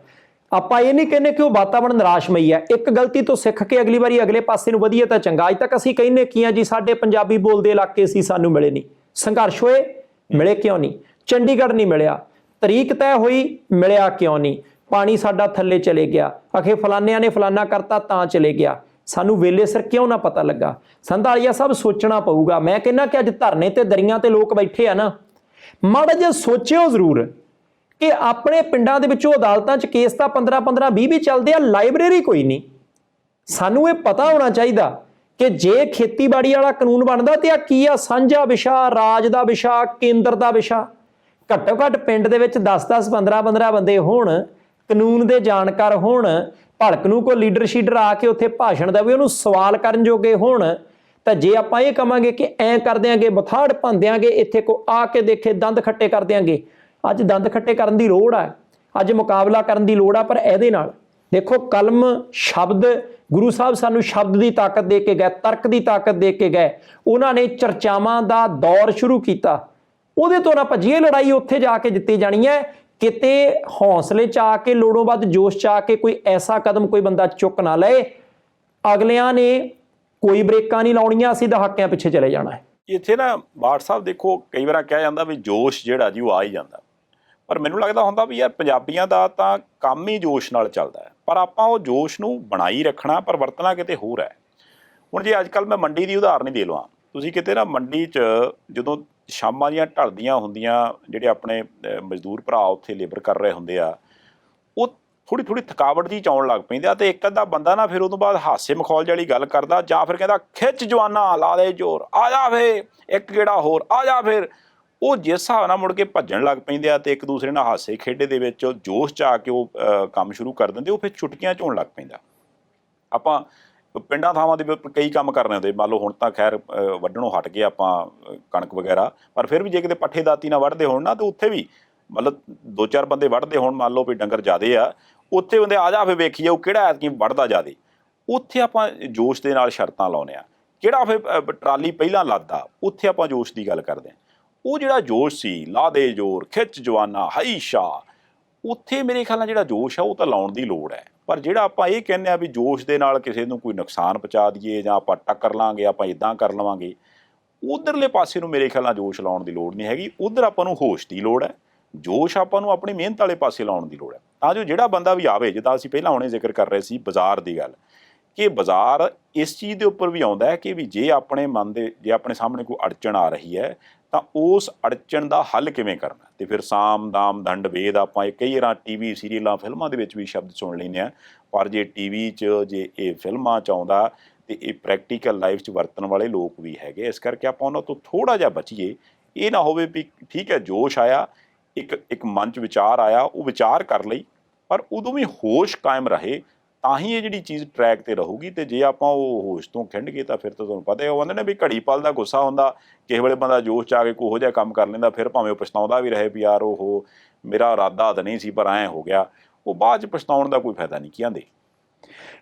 ਆਪਾਂ ਇਹ ਨਹੀਂ ਕਹਿੰਦੇ ਕਿ ਉਹ ਵਾਤਾਵਰਣ ਨਿਰਾਸ਼ਮਈ ਹੈ। ਇੱਕ ਗਲਤੀ ਤੋਂ ਸਿੱਖ ਕੇ ਅਗਲੀ ਵਾਰੀ ਅਗਲੇ ਪਾਸੇ ਨੂੰ ਵਧੀਆ ਤਾਂ ਚੰਗਾ। ਅੱਜ ਤੱਕ ਅਸੀਂ ਕਹਿੰਦੇ ਕੀ ਆ ਜੀ, ਸਾਡੇ ਪੰਜਾਬੀ ਬੋਲਦੇ ਇਲਾਕੇ ਸੀ, ਸਾਨੂੰ ਮਿਲੇ ਨਹੀਂ। ਸੰਘਰਸ਼ ਹੋਏ, ਮਿਲੇ ਕਿਉਂ ਨਹੀਂ? ਚੰਡੀਗੜ੍ਹ ਨਹੀਂ ਮਿਲਿਆ, ਤਰੀਕ ਤੈਅ ਹੋਈ, ਮਿਲਿਆ ਕਿਉਂ ਨਹੀਂ? ਪਾਣੀ ਸਾਡਾ ਥੱਲੇ ਚਲੇ ਗਿਆ, ਅਖੇ ਫਲਾਨਿਆਂ ਨੇ ਫਲਾਨਾ ਕਰਤਾ ਤਾਂ ਚਲੇ ਗਿਆ, ਸਾਨੂੰ ਵੇਲੇ ਸਿਰ ਕਿਉਂ ਨਾ ਪਤਾ ਲੱਗਾ? ਸੰਧਾਲੀਆ ਸਾਹਿਬ, ਸੋਚਣਾ ਪਊਗਾ। ਮੈਂ ਕਹਿੰਦਾ ਕਿ ਅੱਜ ਧਰਨੇ ਤੇ ਦਰੀਆਂ ਤੇ ਲੋਕ ਬੈਠੇ ਆ ਨਾ, ਮਾੜਾ ਜਿਹਾ ਸੋਚਿਓ ਜ਼ਰੂਰ ਕਿ ਆਪਣੇ ਪਿੰਡਾਂ ਦੇ ਵਿੱਚੋਂ ਅਦਾਲਤਾਂ 'ਚ ਕੇਸ ਤਾਂ 15-15, 20 ਚੱਲਦੇ ਆ, ਲਾਇਬ੍ਰੇਰੀ ਕੋਈ ਨਹੀਂ। ਸਾਨੂੰ ਇਹ ਪਤਾ ਹੋਣਾ ਚਾਹੀਦਾ ਕਿ ਜੇ ਖੇਤੀਬਾੜੀ ਵਾਲਾ ਕਾਨੂੰਨ ਬਣਦਾ ਤੇ ਆ ਕੀ ਆ, ਸਾਂਝਾ ਵਿਸ਼ਾ, ਰਾਜ ਦਾ ਵਿਸ਼ਾ, ਕੇਂਦਰ ਦਾ ਵਿਸ਼ਾ। ਘੱਟੋ ਘੱਟ ਪਿੰਡ ਦੇ ਵਿੱਚ 10-10, 15-15 ਬੰਦੇ ਹੋਣ, ਕਾਨੂੰਨ ਦੇ ਜਾਣਕਾਰ ਹੋਣ, ਭਲਕ ਨੂੰ ਕੋਈ ਲੀਡਰ ਸ਼ੀਡਰ ਆ ਕੇ ਉੱਥੇ ਭਾਸ਼ਣ ਦੇਵੇ, ਉਹਨੂੰ ਸਵਾਲ ਕਰਨ ਜੋਗੇ ਹੋਣ। ਤਾਂ ਜੇ ਆਪਾਂ ਇਹ ਕਵਾਂਗੇ ਕਿ ਐਂ ਕਰ ਦਿਆਂਗੇ, ਬਥਾੜ ਭੰਨ ਦਿਆਂਗੇ, ਇੱਥੇ ਕੋ ਆ ਕੇ ਦੇਖੇ ਦੰਦ ਖੱਟੇ ਕਰ ਦਿਆਂਗੇ। ਅੱਜ ਦੰਦ ਖੱਟੇ ਕਰਨ ਦੀ ਲੋੜ ਆ, ਅੱਜ ਮੁਕਾਬਲਾ ਕਰਨ ਦੀ ਲੋੜ ਆ। ਪਰ ਇਹਦੇ ਨਾਲ ਦੇਖੋ, ਕਲਮ, ਸ਼ਬਦ, ਗੁਰੂ ਸਾਹਿਬ ਸਾਨੂੰ ਸ਼ਬਦ ਦੀ ਤਾਕਤ ਦੇ ਕੇ ਗਏ, ਤਰਕ ਦੀ ਤਾਕਤ ਦੇ ਕੇ ਗਏ। ਉਹਨਾਂ ਨੇ ਚਰਚਾਵਾਂ ਦਾ ਦੌਰ ਸ਼ੁਰੂ ਕੀਤਾ, ਉਹਦੇ ਤੋਂ ਨਾ ਭੱਜੀਏ। ਲੜਾਈ ਉੱਥੇ ਜਾ ਕੇ ਜਿੱਤੀ ਜਾਣੀ ਹੈ। ਕਿਤੇ ਹੌਸਲੇ 'ਚ ਆ ਕੇ, ਲੋੜੋਂ ਵੱਧ ਜੋਸ਼ 'ਚ ਆ ਕੇ ਕੋਈ ਐਸਾ ਕਦਮ ਕੋਈ ਬੰਦਾ ਚੁੱਕ ਨਾ ਲਏ, ਅਗਲਿਆਂ ਨੇ ਕੋਈ ਬ੍ਰੇਕਾਂ ਨਹੀਂ ਲਾਉਣੀਆਂ, ਅਸੀਂ ਦਹਾਕਿਆਂ ਪਿੱਛੇ ਚਲੇ ਜਾਣਾ ਹੈ। ਇੱਥੇ ਨਾ ਬਾਠ ਸਾਹਿਬ, ਦੇਖੋ ਕਈ ਵਾਰ ਕਿਹਾ ਜਾਂਦਾ ਵੀ ਜੋਸ਼ ਜਿਹੜਾ ਜੀ ਉਹ ਆ ਹੀ ਜਾਂਦਾ, ਪਰ ਮੈਨੂੰ ਲੱਗਦਾ ਹੁੰਦਾ ਵੀ ਯਾਰ ਪੰਜਾਬੀਆਂ ਦਾ ਤਾਂ ਕੰਮ ਹੀ ਜੋਸ਼ ਨਾਲ ਚੱਲਦਾ ਹੈ, ਪਰ ਆਪਾਂ ਉਹ ਜੋਸ਼ ਨੂੰ ਬਣਾਈ ਰੱਖਣਾ, ਪਰ ਵਰਤਣਾ ਕਿਤੇ ਹੋਰ ਹੈ। ਹੁਣ ਜੇ ਅੱਜ ਕੱਲ੍ਹ ਮੈਂ ਮੰਡੀ ਦੀ ਉਦਾਹਰਨ ਹੀ ਦੇ ਲਵਾਂ, ਤੁਸੀਂ ਕਿਤੇ ਨਾ ਮੰਡੀ 'ਚ ਜਦੋਂ ਸ਼ਾਮਾਂ ਦੀਆਂ ਢਲਦੀਆਂ ਹੁੰਦੀਆਂ, ਜਿਹੜੇ ਆਪਣੇ ਮਜ਼ਦੂਰ ਭਰਾ ਉੱਥੇ ਲੇਬਰ ਕਰ ਰਹੇ ਹੁੰਦੇ ਆ, ਉਹ ਥੋੜ੍ਹੀ ਥਕਾਵਟ ਜਿਹੀ 'ਚ ਆਉਣ ਲੱਗ ਪੈਂਦੇ ਆ, ਅਤੇ ਇੱਕ ਅੱਧਾ ਬੰਦਾ ਨਾ ਫਿਰ ਉਹ ਤੋਂ ਬਾਅਦ ਹਾਸੇ ਮਖੌਲ ਵਾਲੀ ਗੱਲ ਕਰਦਾ, ਜਾਂ ਫਿਰ ਕਹਿੰਦਾ ਖਿੱਚ ਜਵਾਨਾ ਲਾ ਦੇ ਜ਼ੋਰ, ਆ ਜਾ ਫੇ ਇੱਕ ਗੇੜਾ ਹੋਰ, ਆ ਜਾ ਫਿਰ। ਉਹ ਜਿਸ ਹਿਸਾਬ ਨਾਲ ਮੁੜ ਕੇ ਭੱਜਣ ਲੱਗ ਪੈਂਦੇ ਆ ਅਤੇ ਇੱਕ ਦੂਸਰੇ ਨਾਲ ਹਾਸੇ ਖੇਡੇ ਦੇ ਵਿੱਚ ਜੋਸ਼ 'ਚ ਆ ਕੇ ਉਹ ਕੰਮ ਸ਼ੁਰੂ ਕਰ ਦਿੰਦੇ, ਉਹ ਫਿਰ ਛੁੱਟੀਆਂ 'ਚ ਹੋਣ ਲੱਗ ਪੈਂਦਾ। ਆਪਾਂ ਪਿੰਡਾਂ ਥਾਵਾਂ ਦੇ ਕਈ ਕੰਮ ਕਰਨੇ ਹੁੰਦੇ, ਮੰਨ ਲਓ ਹੁਣ ਤਾਂ ਖੈਰ ਵੱਢਣੋਂ ਹਟ ਗਏ ਆਪਾਂ ਕਣਕ ਵਗੈਰਾ, ਪਰ ਫਿਰ ਵੀ ਜੇ ਕਿਤੇ ਪੱਠੇ ਦਾਤੀ ਨਾਲ ਵੱਢਦੇ ਹੋਣ ਨਾ, ਤਾਂ ਉੱਥੇ ਵੀ ਮਤਲਬ 2-4 ਬੰਦੇ ਵੱਢਦੇ ਹੋਣ, ਮੰਨ ਲਓ ਵੀ ਡੰਗਰ ਜ਼ਿਆਦੇ ਆ, ਉੱਥੇ ਬੰਦੇ ਆ ਜਾ ਫਿਰ ਵੇਖੀਏ ਉਹ ਕਿਹੜਾ ਐਤਕੀ ਵੱਢਦਾ ਜ਼ਿਆਦੇ। ਉੱਥੇ ਆਪਾਂ ਜੋਸ਼ ਦੇ ਨਾਲ ਸ਼ਰਤਾਂ ਲਾਉਂਦੇ ਹਾਂ, ਕਿਹੜਾ ਫਿਰ ਟਰਾਲੀ ਪਹਿਲਾਂ ਲੱਦਦਾ, ਉੱਥੇ ਆਪਾਂ ਜੋਸ਼ ਦੀ ਗੱਲ ਕਰਦੇ ਹਾਂ। ਉਹ ਜਿਹੜਾ ਜੋਸ਼ ਸੀ, ਲਾ ਦੇ ਜ਼ੋਰ, ਖਿੱਚ ਜਵਾਨਾ, ਹਾਈ ਸ਼ਾਹ, ਉੱਥੇ ਮੇਰੇ ਖਿਆਲ ਨਾਲ ਜਿਹੜਾ ਜੋਸ਼ ਆ ਉਹ ਤਾਂ ਲਾਉਣ ਦੀ ਲੋੜ ਹੈ। ਪਰ ਜਿਹੜਾ ਆਪਾਂ ਇਹ ਕਹਿੰਦੇ ਆ ਵੀ ਜੋਸ਼ ਦੇ ਨਾਲ ਕਿਸੇ ਨੂੰ ਕੋਈ ਨੁਕਸਾਨ ਪਹੁੰਚਾ ਦਈਏ, ਜਾਂ ਆਪਾਂ ਟੱਕਰ ਲਾਂਗੇ, ਆਪਾਂ ਇੱਦਾਂ ਕਰ ਲਵਾਂਗੇ, ਉਧਰਲੇ ਪਾਸੇ ਨੂੰ ਮੇਰੇ ਖਿਆਲ ਨਾਲ ਜੋਸ਼ ਲਾਉਣ ਦੀ ਲੋੜ ਨਹੀਂ ਹੈਗੀ। ਉੱਧਰ ਆਪਾਂ ਨੂੰ ਹੋਸ਼ ਦੀ ਲੋੜ ਹੈ, ਜੋਸ਼ ਆਪਾਂ ਨੂੰ ਆਪਣੀ ਮਿਹਨਤ ਵਾਲੇ ਪਾਸੇ ਲਾਉਣ ਦੀ ਲੋੜ ਹੈ, ਤਾਂ ਜੋ ਜਿਹੜਾ ਬੰਦਾ ਵੀ ਆਵੇ, ਜਿੱਦਾਂ ਅਸੀਂ ਪਹਿਲਾਂ ਹੁਣੇ ਜ਼ਿਕਰ ਕਰ ਰਹੇ ਸੀ ਬਾਜ਼ਾਰ ਦੀ ਗੱਲ, ਕਿ ਬਾਜ਼ਾਰ ਇਸ ਚੀਜ਼ ਦੇ ਉੱਪਰ ਵੀ ਆਉਂਦਾ ਹੈ ਕਿ ਵੀ ਜੇ ਆਪਣੇ ਮਨ ਦੇ, ਜੇ ਆਪਣੇ ਸਾਹਮਣੇ ਕੋਈ ਅੜਚਣ ਆ ਰਹੀ ਹੈ, ਤਾਂ ਉਸ ਅੜਚਣ ਦਾ ਹੱਲ ਕਿਵੇਂ ਕਰਨਾ। ਤੇ ਫਿਰ ਸਾਮ ਦਾਮ ਦੰਡ ਭੇਦ ਆਪਾਂ ਇਹ ਕਈ ਵਾਰ ਟੀਵੀ ਸੀਰੀਅਲਾਂ ਫਿਲਮਾਂ ਦੇ ਵਿੱਚ ਵੀ ਸ਼ਬਦ ਸੁਣ ਲੈਂਦੇ ਹਾਂ, ਪਰ ਜੇ ਟੀਵੀ 'ਚ ਜੇ ਇਹ ਫਿਲਮਾਂ 'ਚ ਆਉਂਦਾ ਤੇ ਇਹ ਪ੍ਰੈਕਟੀਕਲ ਲਾਈਫ 'ਚ ਵਰਤਣ ਵਾਲੇ ਲੋਕ ਵੀ ਹੈਗੇ। ਇਸ ਕਰਕੇ ਆਪਾਂ ਉਹਨਾਂ ਤੋਂ ਥੋੜ੍ਹਾ ਜਿਹਾ ਬਚੀਏ। ਇਹ ਨਾ ਹੋਵੇ ਵੀ ਠੀਕ ਹੈ ਜੋਸ਼ ਆਇਆ, ਇੱਕ ਮਨ 'ਚ ਵਿਚਾਰ ਆਇਆ, ਉਹ ਵਿਚਾਰ ਕਰ ਲਈ, ਪਰ ਉਦੋਂ ਵੀ ਹੋਸ਼ ਕਾਇਮ ਰਹੇ ਤਾਂ ਹੀ ਇਹ ਜਿਹੜੀ ਚੀਜ਼ ਟਰੈਕ ਤੇ ਰਹੂਗੀ। ਤੇ ਜੇ ਆਪਾਂ ਉਹ ਹੋਸ਼ ਤੋਂ ਖਿੰਡ ਗਏ ਤਾਂ ਫਿਰ ਤਾਂ ਤੁਹਾਨੂੰ ਪਤਾ ਹੀ, ਉਹ ਕਹਿੰਦੇ ਨੇ ਵੀ ਘੜੀ ਪਲ ਦਾ ਗੁੱਸਾ ਹੁੰਦਾ, ਕਿਸੇ ਵੇਲੇ ਬੰਦਾ ਜੋਸ਼ 'ਚ ਆ ਕੇ ਕੋਹੋ ਜਿਹਾ ਕੰਮ ਕਰ ਲੈਂਦਾ, ਫਿਰ ਭਾਵੇਂ ਉਹ ਪਛਤਾਉਂਦਾ ਵੀ ਰਹੇ ਵੀ ਯਾਰ ਉਹ ਮੇਰਾ ਇਰਾਦਾ ਤਾਂ ਨਹੀਂ ਸੀ ਪਰ ਐਂ ਹੋ ਗਿਆ, ਉਹ ਬਾਅਦ 'ਚ ਪਛਤਾਉਣ ਦਾ ਕੋਈ ਫਾਇਦਾ ਨਹੀਂ ਕਹਿੰਦੇ।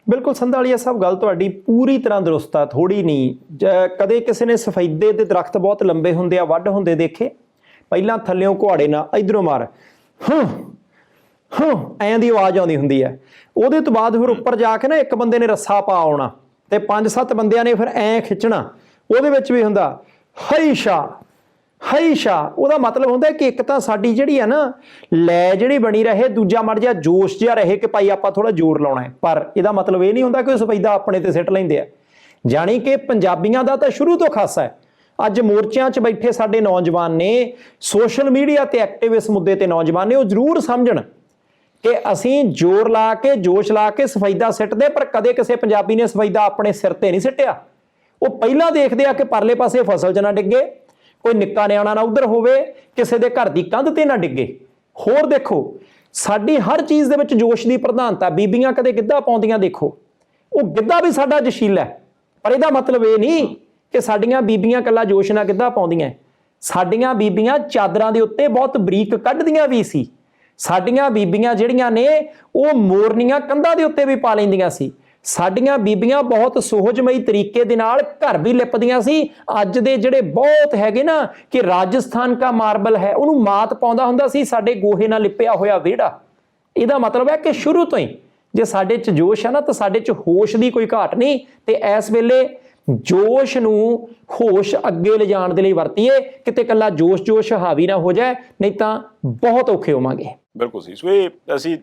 ਬਿਲਕੁਲ ਸੰਧਾਲੀਆ ਸਾਹਿਬ, ਗੱਲ ਤੁਹਾਡੀ ਪੂਰੀ ਤਰ੍ਹਾਂ ਦਰੁਸਤ ਆ, ਥੋੜੀ ਨਹੀਂ। ਕਦੇ ਕਿਸੇ ਨੇ ਸਫੈਦੇ ਦੇ ਦਰਖਤ ਬਹੁਤ ਲੰਬੇ ਹੁੰਦੇ ਆ, ਵੱਢ ਹੁੰਦੇ ਦੇਖੇ? ਪਹਿਲਾਂ ਥੱਲਿਓਂ ਕੁਹਾੜੇ ਨਾਲ ਇਧਰੋਂ ਮਾਰ, ਐਂ ਦੀ ਆਵਾਜ਼ ਆਉਂਦੀ ਹੁੰਦੀ ਹੈ। ਉਹਦੇ ਤੋਂ ਬਾਅਦ ਫਿਰ ਉੱਪਰ ਜਾ ਕੇ ਨਾ ਇੱਕ ਬੰਦੇ ਨੇ ਰੱਸਾ ਪਾ ਆਉਣਾ ਤੇ 5-7 ਬੰਦਿਆਂ ਨੇ ਫਿਰ ਐਂ ਖਿੱਚਣਾ। ਉਹਦੇ ਵਿੱਚ ਵੀ ਹੁੰਦਾ ਹਈਸ਼ਾ ਹਈਸ਼ਾ। ਉਹਦਾ ਮਤਲਬ ਹੁੰਦਾ ਕਿ ਇੱਕ ਤਾਂ ਸਾਡੀ ਜਿਹੜੀ ਆ ਨਾ ਲੈ ਜਿਹੜੀ ਬਣੀ ਰਹੇ, ਦੂਜਾ ਮੜ ਜਾ ਜੋਸ਼ ਜਿਹਾ ਰਹੇ ਕਿ ਭਾਈ ਆਪਾਂ ਥੋੜਾ ਜ਼ੋਰ ਲਾਉਣਾ ਹੈ। ਪਰ ਇਹਦਾ ਮਤਲਬ ਇਹ ਨਹੀਂ ਹੁੰਦਾ ਕਿ ਉਹ ਸਫੈਦਾ ਆਪਣੇ ਤੇ ਸਿੱਟ ਲੈਂਦੇ ਆ। ਜਾਣੀ ਕਿ ਪੰਜਾਬੀਆਂ ਦਾ ਤਾਂ ਸ਼ੁਰੂ ਤੋਂ ਖਾਸਾ ਹੈ। ਅੱਜ ਮੋਰਚਿਆਂ 'ਚ ਬੈਠੇ ਸਾਡੇ ਨੌਜਵਾਨ ਨੇ, ਸੋਸ਼ਲ ਮੀਡੀਆ ਤੇ ਐਕਟਿਵ ਇਸ ਮੁੱਦੇ ਤੇ ਨੌਜਵਾਨ ਨੇ, ਉਹ ਜ਼ਰੂਰ ਸਮਝਣ ਕਿ ਅਸੀਂ ਜ਼ੋਰ ਲਾ ਕੇ ਜੋਸ਼ ਲਾ ਕੇ ਸਫੈਦਾ ਸਿੱਟਦੇ, ਪਰ ਕਦੇ ਕਿਸੇ ਪੰਜਾਬੀ ਨੇ ਸਫੈਦਾ ਆਪਣੇ ਸਿਰ ਤੇ ਨਹੀਂ ਸਿੱਟਿਆ। ਉਹ ਪਹਿਲਾਂ ਦੇਖਦੇ ਆ ਕਿ ਪਰਲੇ ਪਾਸੇ ਫਸਲ 'ਚ ਨਾ ਡਿੱਗੇ, ਕੋਈ ਨਿੱਕਾ ਨਿਆਣਾ ਨਾ ਉਧਰ ਹੋਵੇ, ਕਿਸੇ ਦੇ ਘਰ ਦੀ ਕੰਧ ਤੇ ਨਾ ਡਿੱਗੇ। ਹੋਰ ਦੇਖੋ, ਸਾਡੀ ਹਰ ਚੀਜ਼ ਦੇ ਵਿੱਚ ਜੋਸ਼ ਦੀ ਪ੍ਰਧਾਨਤਾ। ਬੀਬੀਆਂ ਕਦੇ ਗਿੱਧਾ ਪਾਉਂਦੀਆਂ ਦੇਖੋ, ਉਹ ਗਿੱਧਾ ਵੀ ਸਾਡਾ ਜਸ਼ੀਲਾ ਹੈ। ਪਰ ਇਹਦਾ ਮਤਲਬ ਇਹ ਨਹੀਂ ਕਿ ਸਾਡੀਆਂ ਬੀਬੀਆਂ ਇਕੱਲਾ ਜੋਸ਼ ਨਾਲ ਗਿੱਧਾ ਪਾਉਂਦੀਆਂ। ਸਾਡੀਆਂ ਬੀਬੀਆਂ ਚਾਦਰਾਂ ਦੇ ਉੱਤੇ ਬਹੁਤ ਬਰੀਕ ਕੱਢਦੀਆਂ ਵੀ ਸੀ। ਸਾਡੀਆਂ ਬੀਬੀਆਂ ਜਿਹੜੀਆਂ ਨੇ ਉਹ ਮੋਰਨੀਆਂ ਕੰਧਾਂ ਦੇ ਉੱਤੇ ਵੀ ਪਾ ਲੈਂਦੀਆਂ ਸੀ। ਸਾਡੀਆਂ ਬੀਬੀਆਂ ਬਹੁਤ ਸੁਹਜਮਈ ਤਰੀਕੇ ਦੇ ਨਾਲ ਘਰ ਵੀ ਲਿਪਦੀਆਂ ਸੀ। ਅੱਜ ਦੇ ਜਿਹੜੇ ਬਹੁਤ ਹੈਗੇ ਨਾ ਕਿ ਰਾਜਸਥਾਨ ਕਾ ਮਾਰਬਲ ਹੈ, ਉਹਨੂੰ ਮਾਤ ਪਾਉਂਦਾ ਹੁੰਦਾ ਸੀ ਸਾਡੇ ਗੋਹੇ ਨਾਲ ਲਿਪਿਆ ਹੋਇਆ ਵਿਹੜਾ। ਇਹਦਾ ਮਤਲਬ ਹੈ ਕਿ ਸ਼ੁਰੂ ਤੋਂ ਹੀ ਜੇ ਸਾਡੇ 'ਚ ਜੋਸ਼ ਹੈ ਨਾ ਤਾਂ ਸਾਡੇ 'ਚ ਹੋਸ਼ ਦੀ ਕੋਈ ਘਾਟ ਨਹੀਂ। ਤੇ ਇਸ ਵੇਲੇ ਜੋਸ਼ ਨੂੰ ਹੋਸ਼ ਅੱਗੇ ਲਿਜਾਣ ਦੇ ਲਈ ਵਰਤੀਏ, ਕਿਤੇ ਇਕੱਲਾ ਜੋਸ਼ ਹਾਵੀ ਨਾ ਹੋ ਜਾਏ, ਨਹੀਂ ਤਾਂ ਬਹੁਤ ਔਖੇ ਹੋਵਾਂਗੇ। ਬਿਲਕੁਲ ਸੀ। ਸੋ ਇਹ ਅਸੀਂ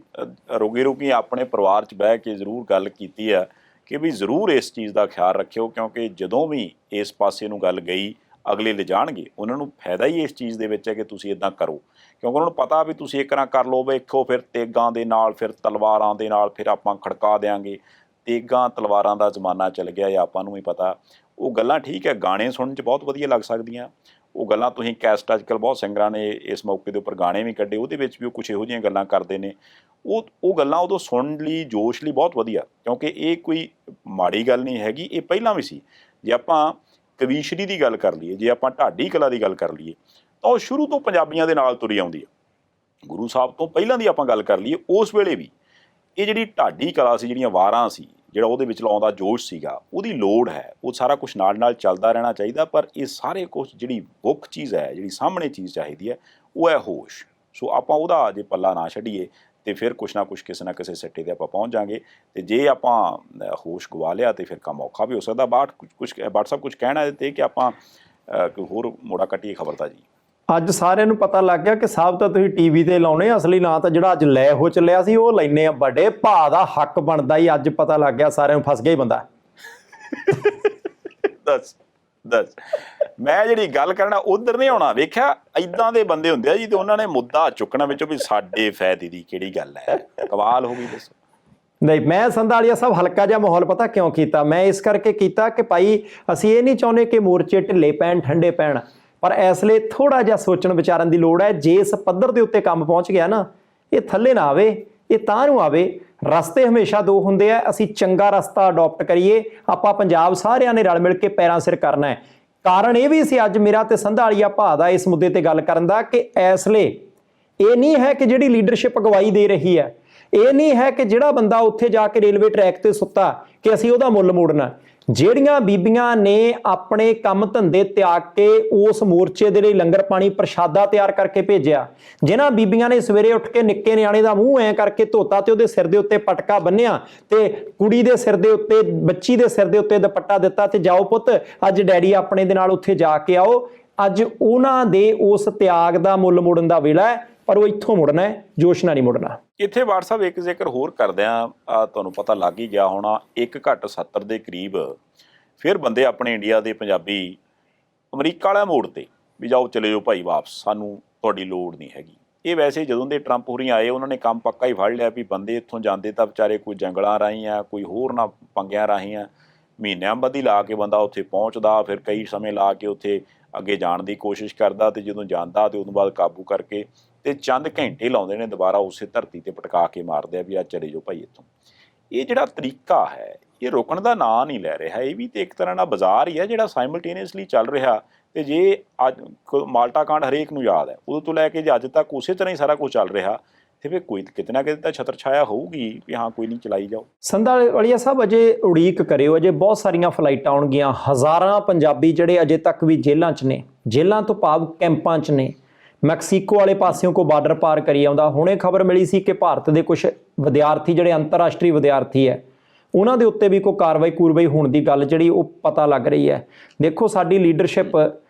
ਰੋਗੀ ਆਪਣੇ ਪਰਿਵਾਰ 'ਚ ਬਹਿ ਕੇ ਜ਼ਰੂਰ ਗੱਲ ਕੀਤੀ ਆ ਕਿ ਵੀ ਜ਼ਰੂਰ ਇਸ ਚੀਜ਼ ਦਾ ਖਿਆਲ ਰੱਖਿਓ, ਕਿਉਂਕਿ ਜਦੋਂ ਵੀ ਇਸ ਪਾਸੇ ਨੂੰ ਗੱਲ ਗਈ ਅਗਲੇ ਲਿਜਾਣਗੇ, ਉਹਨਾਂ ਨੂੰ ਫਾਇਦਾ ਹੀ ਇਸ ਚੀਜ਼ ਦੇ ਵਿੱਚ ਹੈ ਕਿ ਤੁਸੀਂ ਇੱਦਾਂ ਕਰੋ, ਕਿਉਂਕਿ ਉਹਨਾਂ ਨੂੰ ਪਤਾ ਵੀ ਤੁਸੀਂ ਇੱਕ ਨਾ ਕਰ ਲਓ, ਵੇਖੋ ਫਿਰ ਤੇਗਾਂ ਦੇ ਨਾਲ, ਫਿਰ ਤਲਵਾਰਾਂ ਦੇ ਨਾਲ, ਫਿਰ ਆਪਾਂ ਖੜਕਾ ਦਿਆਂਗੇ। ਤੇਗਾਂ ਤਲਵਾਰਾਂ ਦਾ ਜ਼ਮਾਨਾ ਚੱਲ ਗਿਆ, ਇਹ ਆਪਾਂ ਨੂੰ ਵੀ ਪਤਾ। ਉਹ ਗੱਲਾਂ ਠੀਕ ਹੈ, ਗਾਣੇ ਸੁਣਨ 'ਚ ਬਹੁਤ ਵਧੀਆ ਲੱਗ ਸਕਦੀਆਂ, ਉਹ ਗੱਲਾਂ ਤੁਸੀਂ ਕੈਸਟ ਅੱਜ ਕੱਲ੍ਹ ਬਹੁਤ ਸਿੰਗਰਾਂ ਨੇ ਇਸ ਮੌਕੇ ਦੇ ਉੱਪਰ ਗਾਣੇ ਵੀ ਕੱਢੇ, ਉਹਦੇ ਵਿੱਚ ਵੀ ਉਹ ਕੁਛ ਇਹੋ ਜਿਹੀਆਂ ਗੱਲਾਂ ਕਰਦੇ ਨੇ। ਉਹ ਗੱਲਾਂ ਉਦੋਂ ਸੁਣਨ ਲਈ, ਜੋਸ਼ ਲਈ ਬਹੁਤ ਵਧੀਆ, ਕਿਉਂਕਿ ਇਹ ਕੋਈ ਮਾੜੀ ਗੱਲ ਨਹੀਂ ਹੈਗੀ, ਇਹ ਪਹਿਲਾਂ ਵੀ ਸੀ। ਜੇ ਆਪਾਂ ਕਵੀਸ਼ਰੀ ਦੀ ਗੱਲ ਕਰ ਲਈਏ, ਜੇ ਆਪਾਂ ਢਾਡੀ ਕਲਾ ਦੀ ਗੱਲ ਕਰ ਲਈਏ, ਤਾਂ ਉਹ ਸ਼ੁਰੂ ਤੋਂ ਪੰਜਾਬੀਆਂ ਦੇ ਨਾਲ ਤੁਰੀ ਆਉਂਦੀ ਆ। ਗੁਰੂ ਸਾਹਿਬ ਤੋਂ ਪਹਿਲਾਂ ਦੀ ਆਪਾਂ ਗੱਲ ਕਰ ਲਈਏ, ਉਸ ਵੇਲੇ ਵੀ ਇਹ ਜਿਹੜੀ ਢਾਡੀ ਕਲਾ ਸੀ, ਜਿਹੜੀਆਂ ਵਾਰਾਂ ਸੀ, ਜਿਹੜਾ ਉਹਦੇ ਵਿੱਚ ਲਾਉਂਦਾ ਜੋਸ਼ ਸੀਗਾ, ਉਹਦੀ ਲੋੜ ਹੈ। ਉਹ ਸਾਰਾ ਕੁਛ ਨਾਲ ਨਾਲ ਚੱਲਦਾ ਰਹਿਣਾ ਚਾਹੀਦਾ, ਪਰ ਇਹ ਸਾਰੇ ਕੁਛ ਜਿਹੜੀ ਮੁੱਖ ਚੀਜ਼ ਹੈ, ਜਿਹੜੀ ਸਾਹਮਣੇ ਚੀਜ਼ ਚਾਹੀਦੀ ਹੈ, ਉਹ ਹੈ ਹੋਸ਼। ਸੋ ਆਪਾਂ ਉਹਦਾ ਜੇ ਪੱਲਾ ਨਾ ਛੱਡੀਏ ਤੇ ਫਿਰ ਕੁਛ ਨਾ ਕੁਛ ਕਿਸੇ ਨਾ ਕਿਸੇ ਸਿੱਟੇ 'ਤੇ ਆਪਾਂ ਪਹੁੰਚ ਜਾਵਾਂਗੇ। ਤੇ ਜੇ ਆਪਾਂ ਹੋਸ਼ ਗਵਾ ਲਿਆ ਤੇ ਫਿਰ ਕੰਮ ਔਖਾ ਵੀ ਹੋ ਸਕਦਾ। ਬਾਟ ਸਾਹਿਬ ਕੁਛ ਕਹਿਣਾ ਇਹਦੇ 'ਤੇ ਕਿ ਆਪਾਂ ਕੋਈ ਹੋਰ ਮੋੜਾ ਕੱਟੀਏ ਖਬਰ ਦਾ ਜੀ? ਅੱਜ ਸਾਰਿਆਂ ਨੂੰ ਪਤਾ ਲੱਗ ਗਿਆ ਕਿ ਸਾਹਿਬ ਤਾਂ ਤੁਸੀਂ ਟੀਵੀ ਤੇ ਲਾਉਣੇ, ਅਸਲੀ ਨਾਂ ਤਾਂ ਜਿਹੜਾ ਅੱਜ ਲੈ ਹੋ ਚੱਲਿਆ ਸੀ ਉਹ ਲੈਨੇ ਆ। ਵੱਡੇ ਭਾ ਦਾ ਹੱਕ ਬਣਦਾ ਹੀ, ਅੱਜ ਪਤਾ ਲੱਗ ਗਿਆ ਸਾਰਿਆਂ ਨੂੰ, ਫਸ ਗਿਆ ਹੀ ਬੰਦਾ। ਦੱਸ ਮੈਂ ਜਿਹੜੀ ਗੱਲ ਕਰਨਾ ਉਧਰ ਨਹੀਂ ਆਉਣਾ। ਵੇਖਿਆ ਇਦਾਂ ਦੇ ਬੰਦੇ ਹੁੰਦੇ ਆ ਜੀ, ਤੇ ਉਹਨਾਂ ਨੇ ਮੁੱਦਾ ਚੁੱਕਣਾ ਵਿੱਚੋਂ ਵੀ ਸਾਡੇ ਫਾਇਦੇ ਦੀ ਕਿਹੜੀ ਗੱਲ ਹੈ। ਕਮਾਲ ਹੋ ਗਈ। ਦੱਸੋ। ਨਹੀਂ, ਮੈਂ ਸੰਧਾਲੀਆ ਸਾਹਿਬ ਹਲਕਾ ਜਿਹਾ ਮਾਹੌਲ ਪਤਾ ਕਿਉਂ ਕੀਤਾ? ਮੈਂ ਇਸ ਕਰਕੇ ਕੀਤਾ ਕਿ ਭਾਈ ਅਸੀਂ ਇਹ ਨਹੀਂ ਚਾਹੁੰਦੇ ਕਿ ਮੋਰਚੇ ਢਿੱਲੇ ਪੈਣ, ਠੰਡੇ ਪੈਣ, ਪਰ ਇਸ ਲਈ ਥੋੜਾ ਜਿਹਾ ਸੋਚਣ ਵਿਚਾਰਨ ਦੀ ਲੋੜ ਹੈ। ਜੇ ਇਸ ਪੱਧਰ ਦੇ ਉੱਤੇ ਕੰਮ ਪਹੁੰਚ ਗਿਆ ਨਾ, ਇਹ ਥੱਲੇ ਨਾ ਆਵੇ, ਇਹ ਤਾਂ ਨੂੰ ਆਵੇ। ਰਸਤੇ ਹਮੇਸ਼ਾ ਦੋ ਹੁੰਦੇ ਆ, ਅਸੀਂ ਚੰਗਾ ਰਸਤਾ ਅਡਾਪਟ ਕਰੀਏ। ਆਪਾਂ ਪੰਜਾਬ ਸਾਰਿਆਂ ਨੇ ਰਲ ਮਿਲ ਕੇ ਪੈਰਾਂ ਸਿਰ ਕਰਨਾ ਹੈ। ਕਾਰਨ ਇਹ ਵੀ ਸੀ ਅੱਜ ਮੇਰਾ ਤੇ ਸੰਧਾਲੀਆ ਭਾ ਦਾ ਇਸ ਮੁੱਦੇ ਤੇ ਗੱਲ ਕਰਨ ਦਾ ਕਿ ਇਸ ਲਈ ਇਹ ਨਹੀਂ ਹੈ ਕਿ ਜਿਹੜੀ ਲੀਡਰਸ਼ਿਪ ਅਗਵਾਈ ਦੇ ਰਹੀ ਹੈ, ਇਹ ਨਹੀਂ ਹੈ ਕਿ ਜਿਹੜਾ ਬੰਦਾ ਉੱਥੇ ਜਾ ਕੇ ਰੇਲਵੇ ਟਰੈਕ ਤੇ ਸੁੱਤਾ ਕਿ ਅਸੀਂ ਉਹਦਾ ਮੁੱਲ ਮੋੜਨਾ। ਜਿਹੜੀਆਂ ਬੀਬੀਆਂ ਨੇ ਆਪਣੇ ਕੰਮ ਧੰਦੇ ਤਿਆਗ ਕੇ ਉਸ ਮੋਰਚੇ ਦੇ ਲਈ ਲੰਗਰ ਪਾਣੀ ਪ੍ਰਸ਼ਾਦਾ ਤਿਆਰ ਕਰਕੇ ਭੇਜਿਆ, ਜਿਨ੍ਹਾਂ ਬੀਬੀਆਂ ਨੇ ਸਵੇਰੇ ਉੱਠ ਕੇ ਨਿੱਕੇ ਨਿਆਣੇ ਦਾ ਮੂੰਹ ਐਂ ਕਰਕੇ ਧੋਤਾ ਤੇ ਉਹਦੇ ਸਿਰ ਦੇ ਉੱਤੇ ਪਟਕਾ ਬੰਨਿਆ ਤੇ ਕੁੜੀ ਦੇ ਸਿਰ ਦੇ ਉੱਤੇ, ਬੱਚੀ ਦੇ ਸਿਰ ਦੇ ਉੱਤੇ ਦੁਪੱਟਾ ਦਿੱਤਾ ਤੇ ਜਾਓ ਪੁੱਤ ਅੱਜ ਡੈਡੀ ਆਪਣੇ ਦੇ ਨਾਲ ਉੱਥੇ ਜਾ ਕੇ ਆਓ, ਅੱਜ ਉਹਨਾਂ ਦੇ ਉਸ ਤਿਆਗ ਦਾ ਮੁੱਲ ਮੋੜਨ ਦਾ ਵੇਲਾ ਹੈ। ਪਰ ਉਹ ਇੱਥੋਂ ਮੁੜਨਾ ਹੈ, ਜੋਸ਼ ਨਾਲ ਨਹੀਂ ਮੁੜਨਾ। ਇੱਥੇ WhatsApp ਇੱਕ ਜ਼ਿਕਰ ਹੋਰ ਕਰਦਿਆਂ ਤੁਹਾਨੂੰ ਪਤਾ ਲੱਗ ਹੀ ਗਿਆ ਹੋਣਾ, 1:70 ਦੇ ਕਰੀਬ ਫਿਰ ਬੰਦੇ ਆਪਣੇ ਇੰਡੀਆ ਦੇ ਪੰਜਾਬੀ ਅਮਰੀਕਾ ਵਾਲਾ ਮੋੜ ਤੇ ਵੀ ਜਾਓ ਚਲੇ ਜਾਓ ਭਾਈ ਵਾਪਸ, ਸਾਨੂੰ ਤੁਹਾਡੀ ਲੋੜ ਨਹੀਂ ਹੈਗੀ। ਇਹ ਵੈਸੇ ਜਦੋਂ ਦੇ ਟਰੰਪ ਹੋਰੀ ਆਏ ਉਹਨਾਂ ਨੇ ਕੰਮ ਪੱਕਾ ਹੀ ਫੜ ਲਿਆ ਵੀ ਬੰਦੇ ਇੱਥੋਂ ਜਾਂਦੇ ਤਾਂ ਵਿਚਾਰੇ ਕੋਈ ਜੰਗਲਾਂ ਰਾਹੀਂ ਆ, ਕੋਈ ਹੋਰ ਨਾ ਪੰਗਿਆਂ ਰਾਹੀਂ ਆ, ਮਹੀਨਿਆਂ ਬੱਧੀ ਲਾ ਕੇ ਬੰਦਾ ਉੱਥੇ ਪਹੁੰਚਦਾ, ਫਿਰ ਕਈ ਸਮੇਂ ਲਾ ਕੇ ਉੱਥੇ ਅੱਗੇ ਜਾਣ ਦੀ ਕੋਸ਼ਿਸ਼ ਕਰਦਾ, ਤੇ ਜਦੋਂ ਜਾਂਦਾ ਤੇ ਉਦੋਂ ਬਾਅਦ ਕਾਬੂ ਕਰਕੇ ਤੇ ਚੰਦ ਘੰਟੇ ਲਾਉਂਦੇ ਨੇ ਦੁਬਾਰਾ ਉਸੇ ਧਰਤੀ ਤੇ ਪਟਕਾ ਕੇ ਮਾਰਦੇ ਆ ਵੀ ਆ ਚਲੇ ਜਾਓ ਭਾਈ ਇੱਥੋਂ। ਇਹ ਜਿਹੜਾ ਤਰੀਕਾ ਹੈ ਇਹ ਰੁਕਣ ਦਾ ਨਾਂ ਨਹੀਂ ਲੈ ਰਿਹਾ। ਇਹ ਵੀ ਤੇ ਇੱਕ ਤਰ੍ਹਾਂ ਦਾ ਬਾਜ਼ਾਰ ਹੀ ਹੈ ਜਿਹੜਾ ਸਾਈਮਲਟੇਨੀਅਸਲੀ ਚੱਲ ਰਿਹਾ। ਤੇ ਜੇ ਅੱਜ ਮਾਲਟਾ ਕਾਂਡ ਹਰੇਕ ਨੂੰ ਯਾਦ ਹੈ, ਉਦੋਂ ਤੋਂ ਲੈ ਕੇ ਜੇ ਅੱਜ ਤੱਕ ਉਸੇ ਤਰ੍ਹਾਂ ਹੀ ਸਾਰਾ ਕੁਝ ਚੱਲ ਰਿਹਾ, ਤੇ ਫਿਰ ਕੋਈ ਕਿਤੇ ਨਾ ਕਿਤੇ ਤਾਂ ਛਤਰ ਛਾਇਆ ਹੋਊਗੀ ਵੀ ਹਾਂ ਕੋਈ ਨਹੀਂ, ਚਲਾਈ ਜਾਓ। ਸੰਧਾਲੀਆ ਸਾਹਿਬ ਅਜੇ ਉਡੀਕ ਕਰਿਓ, ਅਜੇ ਬਹੁਤ ਸਾਰੀਆਂ ਫਲਾਈਟਾਂ ਆਉਣਗੀਆਂ। ਹਜ਼ਾਰਾਂ ਪੰਜਾਬੀ ਜਿਹੜੇ ਅਜੇ ਤੱਕ ਵੀ ਜੇਲ੍ਹਾਂ 'ਚ ਨੇ, ਜੇਲ੍ਹਾਂ ਤੋਂ ਭਾਵ ਕੈਂਪਾਂ 'ਚ ਨੇ। ਮੈਕਸੀਕੋ ਵਾਲੇ ਪਾਸਿਓਂ ਕੋ ਬਾਰਡਰ ਪਾਰ ਕਰੀ ਆਉਂਦਾ। ਹੁਣੇ ਖਬਰ ਮਿਲੀ ਸੀ ਕਿ ਭਾਰਤ ਦੇ ਕੁਝ ਵਿਦਿਆਰਥੀ ਜਿਹੜੇ ਅੰਤਰਰਾਸ਼ਟਰੀ ਵਿਦਿਆਰਥੀ ਹੈ ਉਹਨਾਂ ਦੇ ਉੱਤੇ ਵੀ ਕੋਈ ਕਾਰਵਾਈ ਹੋਣ ਦੀ ਗੱਲ ਜਿਹੜੀ ਉਹ ਪਤਾ ਲੱਗ ਰਹੀ ਹੈ। ਦੇਖੋ ਸਾਡੀ ਲੀਡਰਸ਼ਿਪ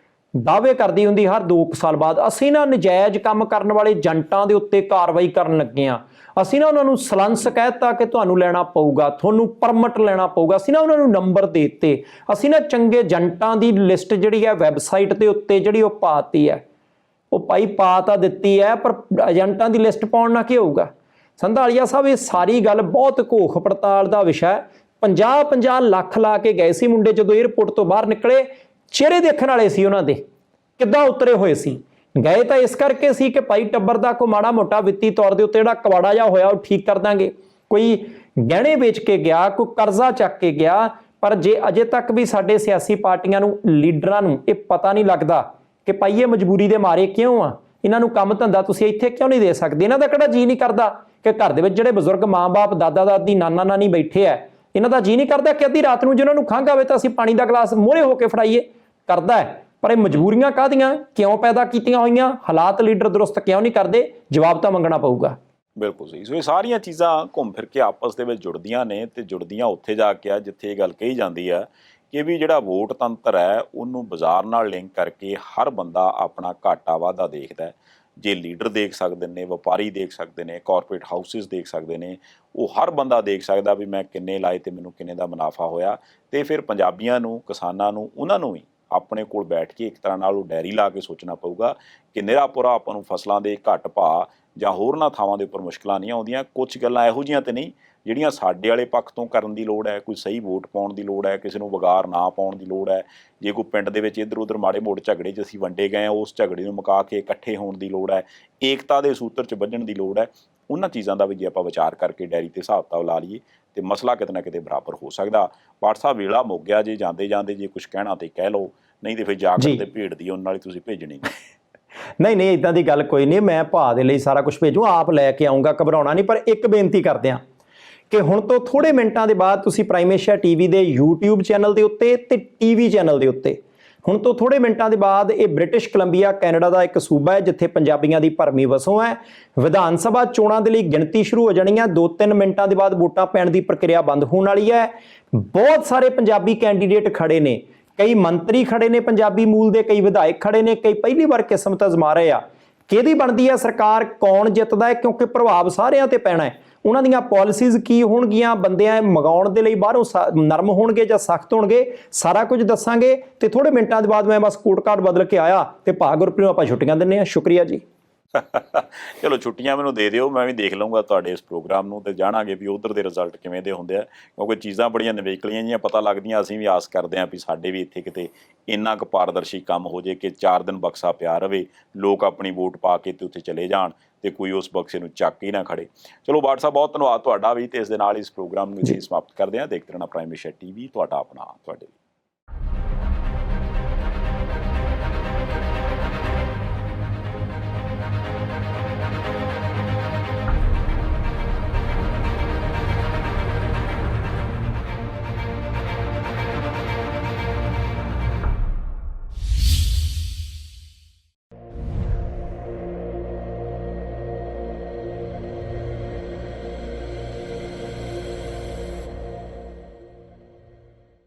ਦਾਅਵੇ ਕਰਦੀ ਹੁੰਦੀ ਹਰ 2 ਸਾਲ ਬਾਅਦ ਅਸੀਂ ਨਾ ਨਜਾਇਜ਼ ਕੰਮ ਕਰਨ ਵਾਲੇ ਏਜੰਟਾਂ ਦੇ ਉੱਤੇ ਕਾਰਵਾਈ ਕਰਨ ਲੱਗੇ ਹਾਂ, ਅਸੀਂ ਨਾ ਉਹਨਾਂ ਨੂੰ ਸਲੰਸ ਕਹਿਤਾ ਕਿ ਤੁਹਾਨੂੰ ਲੈਣਾ ਪਊਗਾ, ਤੁਹਾਨੂੰ ਪਰਮਿਟ ਲੈਣਾ ਪਊਗਾ, ਅਸੀਂ ਨਾ ਉਹਨਾਂ ਨੂੰ ਨੰਬਰ ਦੇ ਦਿੱਤੇ, ਅਸੀਂ ਨਾ ਚੰਗੇ ਏਜੰਟਾਂ ਦੀ ਲਿਸਟ ਜਿਹੜੀ ਹੈ ਵੈਬਸਾਈਟ ਦੇ ਉੱਤੇ ਜਿਹੜੀ ਉਹ ਪਾਤੀ ਹੈ। ਉਹ ਭਾਈ ਪਾ ਤਾਂ ਦਿੱਤੀ ਹੈ, ਪਰ ਏਜੰਟਾਂ ਦੀ ਲਿਸਟ ਪਾਉਣ ਨਾਲ ਕੀ ਹੋਊਗਾ? ਸੰਧਾਲੀਆ ਸਾਹਿਬ ਇਹ ਸਾਰੀ ਗੱਲ ਬਹੁਤ ਘੋਖ ਪੜਤਾਲ ਦਾ ਵਿਸ਼ਾ ਹੈ। 50-50 ਲੱਖ ਲਾ ਕੇ ਗਏ ਸੀ ਮੁੰਡੇ, ਜਦੋਂ ਏਅਰਪੋਰਟ ਤੋਂ ਬਾਹਰ ਨਿਕਲੇ ਚਿਹਰੇ ਦੇਖਣ ਵਾਲੇ ਸੀ ਉਹਨਾਂ ਦੇ, ਕਿੱਦਾਂ ਉਤਰੇ ਹੋਏ ਸੀ। ਗਏ ਤਾਂ ਇਸ ਕਰਕੇ ਸੀ ਕਿ ਭਾਈ ਟੱਬਰ ਦਾ ਕੋਈ ਮਾੜਾ ਮੋਟਾ ਵਿੱਤੀ ਤੌਰ ਦੇ ਉੱਤੇ ਜਿਹੜਾ ਕਵਾੜਾ ਜਿਹਾ ਹੋਇਆ ਉਹ ਠੀਕ ਕਰ ਦਾਂਗੇ। ਕੋਈ ਗਹਿਣੇ ਵੇਚ ਕੇ ਗਿਆ, ਕੋਈ ਕਰਜ਼ਾ ਚੱਕ ਕੇ ਗਿਆ। ਪਰ ਜੇ ਅਜੇ ਤੱਕ ਵੀ ਸਾਡੇ ਸਿਆਸੀ ਪਾਰਟੀਆਂ ਨੂੰ, ਲੀਡਰਾਂ ਨੂੰ ਇਹ ਪਤਾ ਨਹੀਂ ਲੱਗਦਾ ਕਿ ਭਾਈ ਇਹ ਮਜਬੂਰੀ ਦੇ ਮਾਰੇ ਕਿਉਂ ਆ, ਇਹਨਾਂ ਨੂੰ ਕੰਮ ਧੰਦਾ ਤੁਸੀਂ ਇੱਥੇ ਕਿਉਂ ਨਹੀਂ ਦੇ ਸਕਦੇ? ਇਹਨਾਂ ਦਾ ਕਿਹੜਾ ਜੀ ਨਹੀਂ ਕਰਦਾ ਕਿ ਘਰ ਦੇ ਵਿੱਚ ਜਿਹੜੇ ਬਜ਼ੁਰਗ ਮਾਂ-ਬਾਪ, ਦਾਦਾ-ਦਾਦੀ, ਨਾਨਾ-ਨਾਨੀ ਬੈਠੇ ਆ, ਇਹਨਾਂ ਦਾ ਜੀ ਨਹੀਂ ਕਰਦਾ ਕਿ ਅੱਧੀ ਰਾਤ ਨੂੰ ਜਿਹਨਾਂ ਨੂੰ ਖੰਘ ਆਵੇ ਤਾਂ ਅਸੀਂ ਪਾਣੀ ਦਾ ਗਲਾਸ ਮੂਹਰੇ ਹੋ ਕੇ ਫੜਾਈਏ? ਕਰਦਾ ਹੈ। ਪਰ ਇਹ ਮਜਬੂਰੀਆਂ ਕਾਹਦੀਆਂ, ਕਿਉਂ ਪੈਦਾ ਕੀਤੀਆਂ ਹੋਈਆਂ, ਹਾਲਾਤ ਲੀਡਰ ਦਰੁਸਤ ਕਿਉਂ ਨਹੀਂ ਕਰਦੇ? ਜਵਾਬ ਤਾਂ ਮੰਗਣਾ ਪਊਗਾ। ਬਿਲਕੁਲ ਸਹੀ। ਸੋ ਇਹ ਸਾਰੀਆਂ ਚੀਜ਼ਾਂ ਘੁੰਮ ਫਿਰ ਕੇ ਆਪਸ ਦੇ ਵਿੱਚ ਜੁੜਦੀਆਂ ਨੇ, ਤੇ ਜੁੜਦੀਆਂ ਉੱਥੇ ਜਾ ਕੇ ਆ ਜਿੱਥੇ ਇਹ ਗੱਲ ਕਹੀ ਜਾਂਦੀ ਆ ਕਿ ਵੀ ਜਿਹੜਾ ਵੋਟ ਤੰਤਰ ਹੈ ਉਹਨੂੰ ਬਾਜ਼ਾਰ ਨਾਲ ਲਿੰਕ ਕਰਕੇ ਹਰ ਬੰਦਾ ਆਪਣਾ ਘਾਟਾ ਵਾਧਾ ਦੇਖਦਾ ਹੈ। ਜੇ ਲੀਡਰ ਦੇਖ ਸਕਦੇ ਨੇ, ਵਪਾਰੀ ਦੇਖ ਸਕਦੇ ਨੇ, ਕਾਰਪੋਰੇਟ ਹਾਊਸਿਸ ਦੇਖ ਸਕਦੇ ਨੇ, ਉਹ ਹਰ ਬੰਦਾ ਦੇਖ ਸਕਦਾ ਵੀ ਮੈਂ ਕਿੰਨੇ ਲਾਏ ਤੇ ਮੈਨੂੰ ਕਿੰਨੇ ਦਾ ਮੁਨਾਫਾ ਹੋਇਆ। ਤੇ ਫਿਰ ਪੰਜਾਬੀਆਂ ਨੂੰ, ਕਿਸਾਨਾਂ ਨੂੰ, ਉਹਨਾਂ ਨੂੰ ਵੀ ਆਪਣੇ ਕੋਲ ਬੈਠ ਕੇ ਇੱਕ ਤਰ੍ਹਾਂ ਨਾਲ ਉਹ ਡੈਰੀ ਲਾ ਕੇ ਸੋਚਣਾ ਪਊਗਾ ਕਿ ਨਿਰਾਪੁਰਾ ਆਪਾਂ ਨੂੰ ਫਸਲਾਂ ਦੇ ਘੱਟ ਭਾਅ ਜਾਂ ਹੋਰਨਾਂ ਥਾਵਾਂ ਦੇ ਉੱਪਰ ਮੁਸ਼ਕਲਾਂ ਨਹੀਂ ਆਉਂਦੀਆਂ। ਕੁਝ ਗੱਲਾਂ ਇਹੋ ਜਿਹੀਆਂ ਤੇ ਨਹੀਂ ਜਿਹੜੀਆਂ ਸਾਡੇ ਵਾਲੇ ਪੱਖ ਤੋਂ ਕਰਨ ਦੀ ਲੋੜ ਹੈ। ਕੋਈ ਸਹੀ ਵੋਟ ਪਾਉਣ ਦੀ ਲੋੜ ਹੈ, ਕਿਸੇ ਨੂੰ ਵਿਗਾੜ ਨਾ ਪਾਉਣ ਦੀ ਲੋੜ ਹੈ। ਜੇ ਕੋਈ ਪਿੰਡ ਦੇ ਵਿੱਚ ਇੱਧਰ ਉੱਧਰ ਮਾੜੇ ਮੋੜ ਝਗੜੇ 'ਚ ਅਸੀਂ ਵੰਡੇ ਗਏ ਹਾਂ, ਉਸ ਝਗੜੇ ਨੂੰ ਮੁਕਾ ਕੇ ਇਕੱਠੇ ਹੋਣ ਦੀ ਲੋੜ ਹੈ, ਏਕਤਾ ਦੇ ਸੂਤਰ 'ਚ ਬੱਝਣ ਦੀ ਲੋੜ ਹੈ। ਉਹਨਾਂ ਚੀਜ਼ਾਂ ਦਾ ਵੀ ਜੇ ਆਪਾਂ ਵਿਚਾਰ ਕਰਕੇ ਡੈਰੀ ਤੇ ਹਿਸਾਬ ਕਿਤਾਬ ਲਾ ਲਈਏ ਤੇ ਮਸਲਾ ਕਿਤੇ ਨਾ ਕਿਤੇ ਬਰਾਬਰ ਹੋ ਸਕਦਾ। ਬਾਠ ਸਾਹਿਬ ਵੇਲਾ ਮੁੱਕ ਗਿਆ, ਜੇ ਜਾਂਦੇ ਜਾਂਦੇ ਜੇ ਕੁਝ ਕਹਿਣਾ ਤੇ ਕਹਿ ਲਓ, ਨਹੀਂ ਤੇ ਫਿਰ ਜਾਗਰ ਤੇ ਭੇਡ ਦੀ ਉਹਨਾਂ ਨਾਲ ਹੀ ਤੁਸੀਂ ਭੇਜਣੀ। ਨਹੀਂ ਇਦਾਂ ਦੀ ਗੱਲ ਕੋਈ ਨਹੀਂ, ਮੈਂ ਭਾ ਦੇ ਲਈ ਸਾਰਾ ਕੁਝ ਭੇਜੂ, ਆਪ ਲੈ ਕੇ ਆਉਂਗਾ, ਘਬਰਾਉਣਾ ਨਹੀਂ। ਪਰ ਇੱਕ ਬੇਨਤੀ ਕਰਦੇ ਹਾਂ ਕਿ ਹੁਣ ਤੋਂ ਥੋੜੇ ਮਿੰਟਾਂ ਦੇ ਬਾਅਦ ਤੁਸੀਂ ਪ੍ਰਾਈਮ ਏਸ਼ੀਆ ਟੀਵੀ ਦੇ YouTube ਚੈਨਲ ਦੇ ਉੱਤੇ ਤੇ ਟੀਵੀ ਚੈਨਲ ਦੇ ਉੱਤੇ, ਹੁਣ ਤੋਂ ਥੋੜੇ ਮਿੰਟਾਂ ਦੇ ਬਾਅਦ, ਇਹ ਬ੍ਰਿਟਿਸ਼ ਕੋਲੰਬੀਆ ਕੈਨੇਡਾ ਦਾ ਇੱਕ ਸੂਬਾ ਹੈ ਜਿੱਥੇ ਪੰਜਾਬੀਆਂ ਦੀ ਭਰਮੀ ਵਸੋਂ ਹੈ। ਵਿਧਾਨ ਸਭਾ ਚੋਣਾਂ ਦੇ ਲਈ ਗਿਣਤੀ ਸ਼ੁਰੂ ਹੋ ਜਾਣੀ ਹੈ। 2-3 ਮਿੰਟਾਂ ਦੇ ਬਾਅਦ ਵੋਟਾਂ ਪੈਣ ਦੀ ਪ੍ਰਕਿਰਿਆ ਬੰਦ ਹੋਣ ਵਾਲੀ ਹੈ। ਬਹੁਤ ਸਾਰੇ ਪੰਜਾਬੀ ਕੈਂਡੀਡੇਟ ਖੜੇ ਨੇ, ਕਈ ਮੰਤਰੀ ਖੜੇ ਨੇ ਪੰਜਾਬੀ ਮੂਲ ਦੇ, ਕਈ ਵਿਧਾਇਕ ਖੜੇ ਨੇ, ਕਈ ਪਹਿਲੀ ਵਾਰ ਕਿਸਮਤ ਅਜ਼ਮਾ ਰਹੇ ਆ। ਕਿਹਦੀ ਬਣਦੀ ਹੈ ਸਰਕਾਰ, ਕੌਣ ਜਿੱਤਦਾ ਹੈ? ਕਿਉਂਕਿ ਪ੍ਰਭਾਵ ਸਾਰਿਆਂ ਤੇ ਪੈਣਾ ਹੈ। ਉਹਨਾਂ ਦੀਆਂ ਪਾਲਿਸੀਜ਼ ਕੀ ਹੋਣਗੀਆਂ, ਬੰਦਿਆਂ ਮੰਗਾਉਣ ਦੇ ਲਈ ਬਾਹਰੋਂ ਨਰਮ ਹੋਣਗੇ ਜਾਂ ਸਖਤ ਹੋਣਗੇ, ਸਾਰਾ ਕੁਝ ਦੱਸਾਂਗੇ। ਤੇ ਥੋੜੇ ਮਿੰਟਾਂ ਦੇ ਬਾਅਦ ਮੈਂ ਬਸ ਕੋਟ ਕਾਰਡ ਬਦਲ ਕੇ ਆਇਆ ਤੇ ਭਾ ਗੁਰਪ੍ਰੀਤ ਨੂੰ ਆਪਾਂ ਛੁੱਟੀਆਂ ਦਿੰਦੇ ਹਾਂ। ਸ਼ੁਕਰੀਆ ਜੀ। ਚਲੋ ਛੁੱਟੀਆਂ ਮੈਨੂੰ ਦੇ ਦਿਓ, ਮੈਂ ਵੀ ਦੇਖ ਲਵਾਂਗਾ ਤੁਹਾਡੇ ਇਸ ਪ੍ਰੋਗਰਾਮ ਨੂੰ ਤੇ ਜਾਣਾਂਗੇ ਵੀ ਉਧਰ ਦੇ ਰਿਜ਼ਲਟ ਕਿਵੇਂ ਦੇ ਹੁੰਦੇ ਆ, ਕਿਉਂਕਿ ਚੀਜ਼ਾਂ ਬੜੀਆਂ ਨਿਵੇਕਲੀਆਂ ਜਿਹੀਆਂ ਪਤਾ ਲੱਗਦੀਆਂ। ਅਸੀਂ ਵੀ ਆਸ ਕਰਦੇ ਹਾਂ ਵੀ ਸਾਡੇ ਵੀ ਇੱਥੇ ਕਿਤੇ ਇੰਨਾ ਕੁ ਪਾਰਦਰਸ਼ੀ ਕੰਮ ਹੋ ਜੇ ਕਿ 4 ਦਿਨ ਬਕਸਾ ਪਿਆ ਰਵੇ, ਲੋਕ ਆਪਣੀ ਵੋਟ ਪਾ ਕੇ ਤੇ ਉੱਥੇ ਚਲੇ ਜਾਣ ਤੇ ਕੋਈ ਉਸ ਬਕਸੇ ਨੂੰ ਚੱਕ ਹੀ ਨਾ ਖੜੇ। ਚਲੋ ਬਾਠ ਸਾਹਿਬ ਬਹੁਤ ਧੰਨਵਾਦ ਤੁਹਾਡਾ ਵੀ, ਤੇ ਇਸ ਦੇ ਨਾਲ ਇਸ ਪ੍ਰੋਗਰਾਮ ਨੂੰ ਅਸੀਂ ਸਮਾਪਤ ਕਰਦੇ ਹਾਂ। ਦੇਖਦੇ ਰਹਿਣਾ ਪ੍ਰਾਈਮ ਏਸ਼ੀਆ ਟੀਵੀ, ਤੁਹਾਡਾ ਆਪਣਾ ਤੁਹਾਡੇ ਲਈ।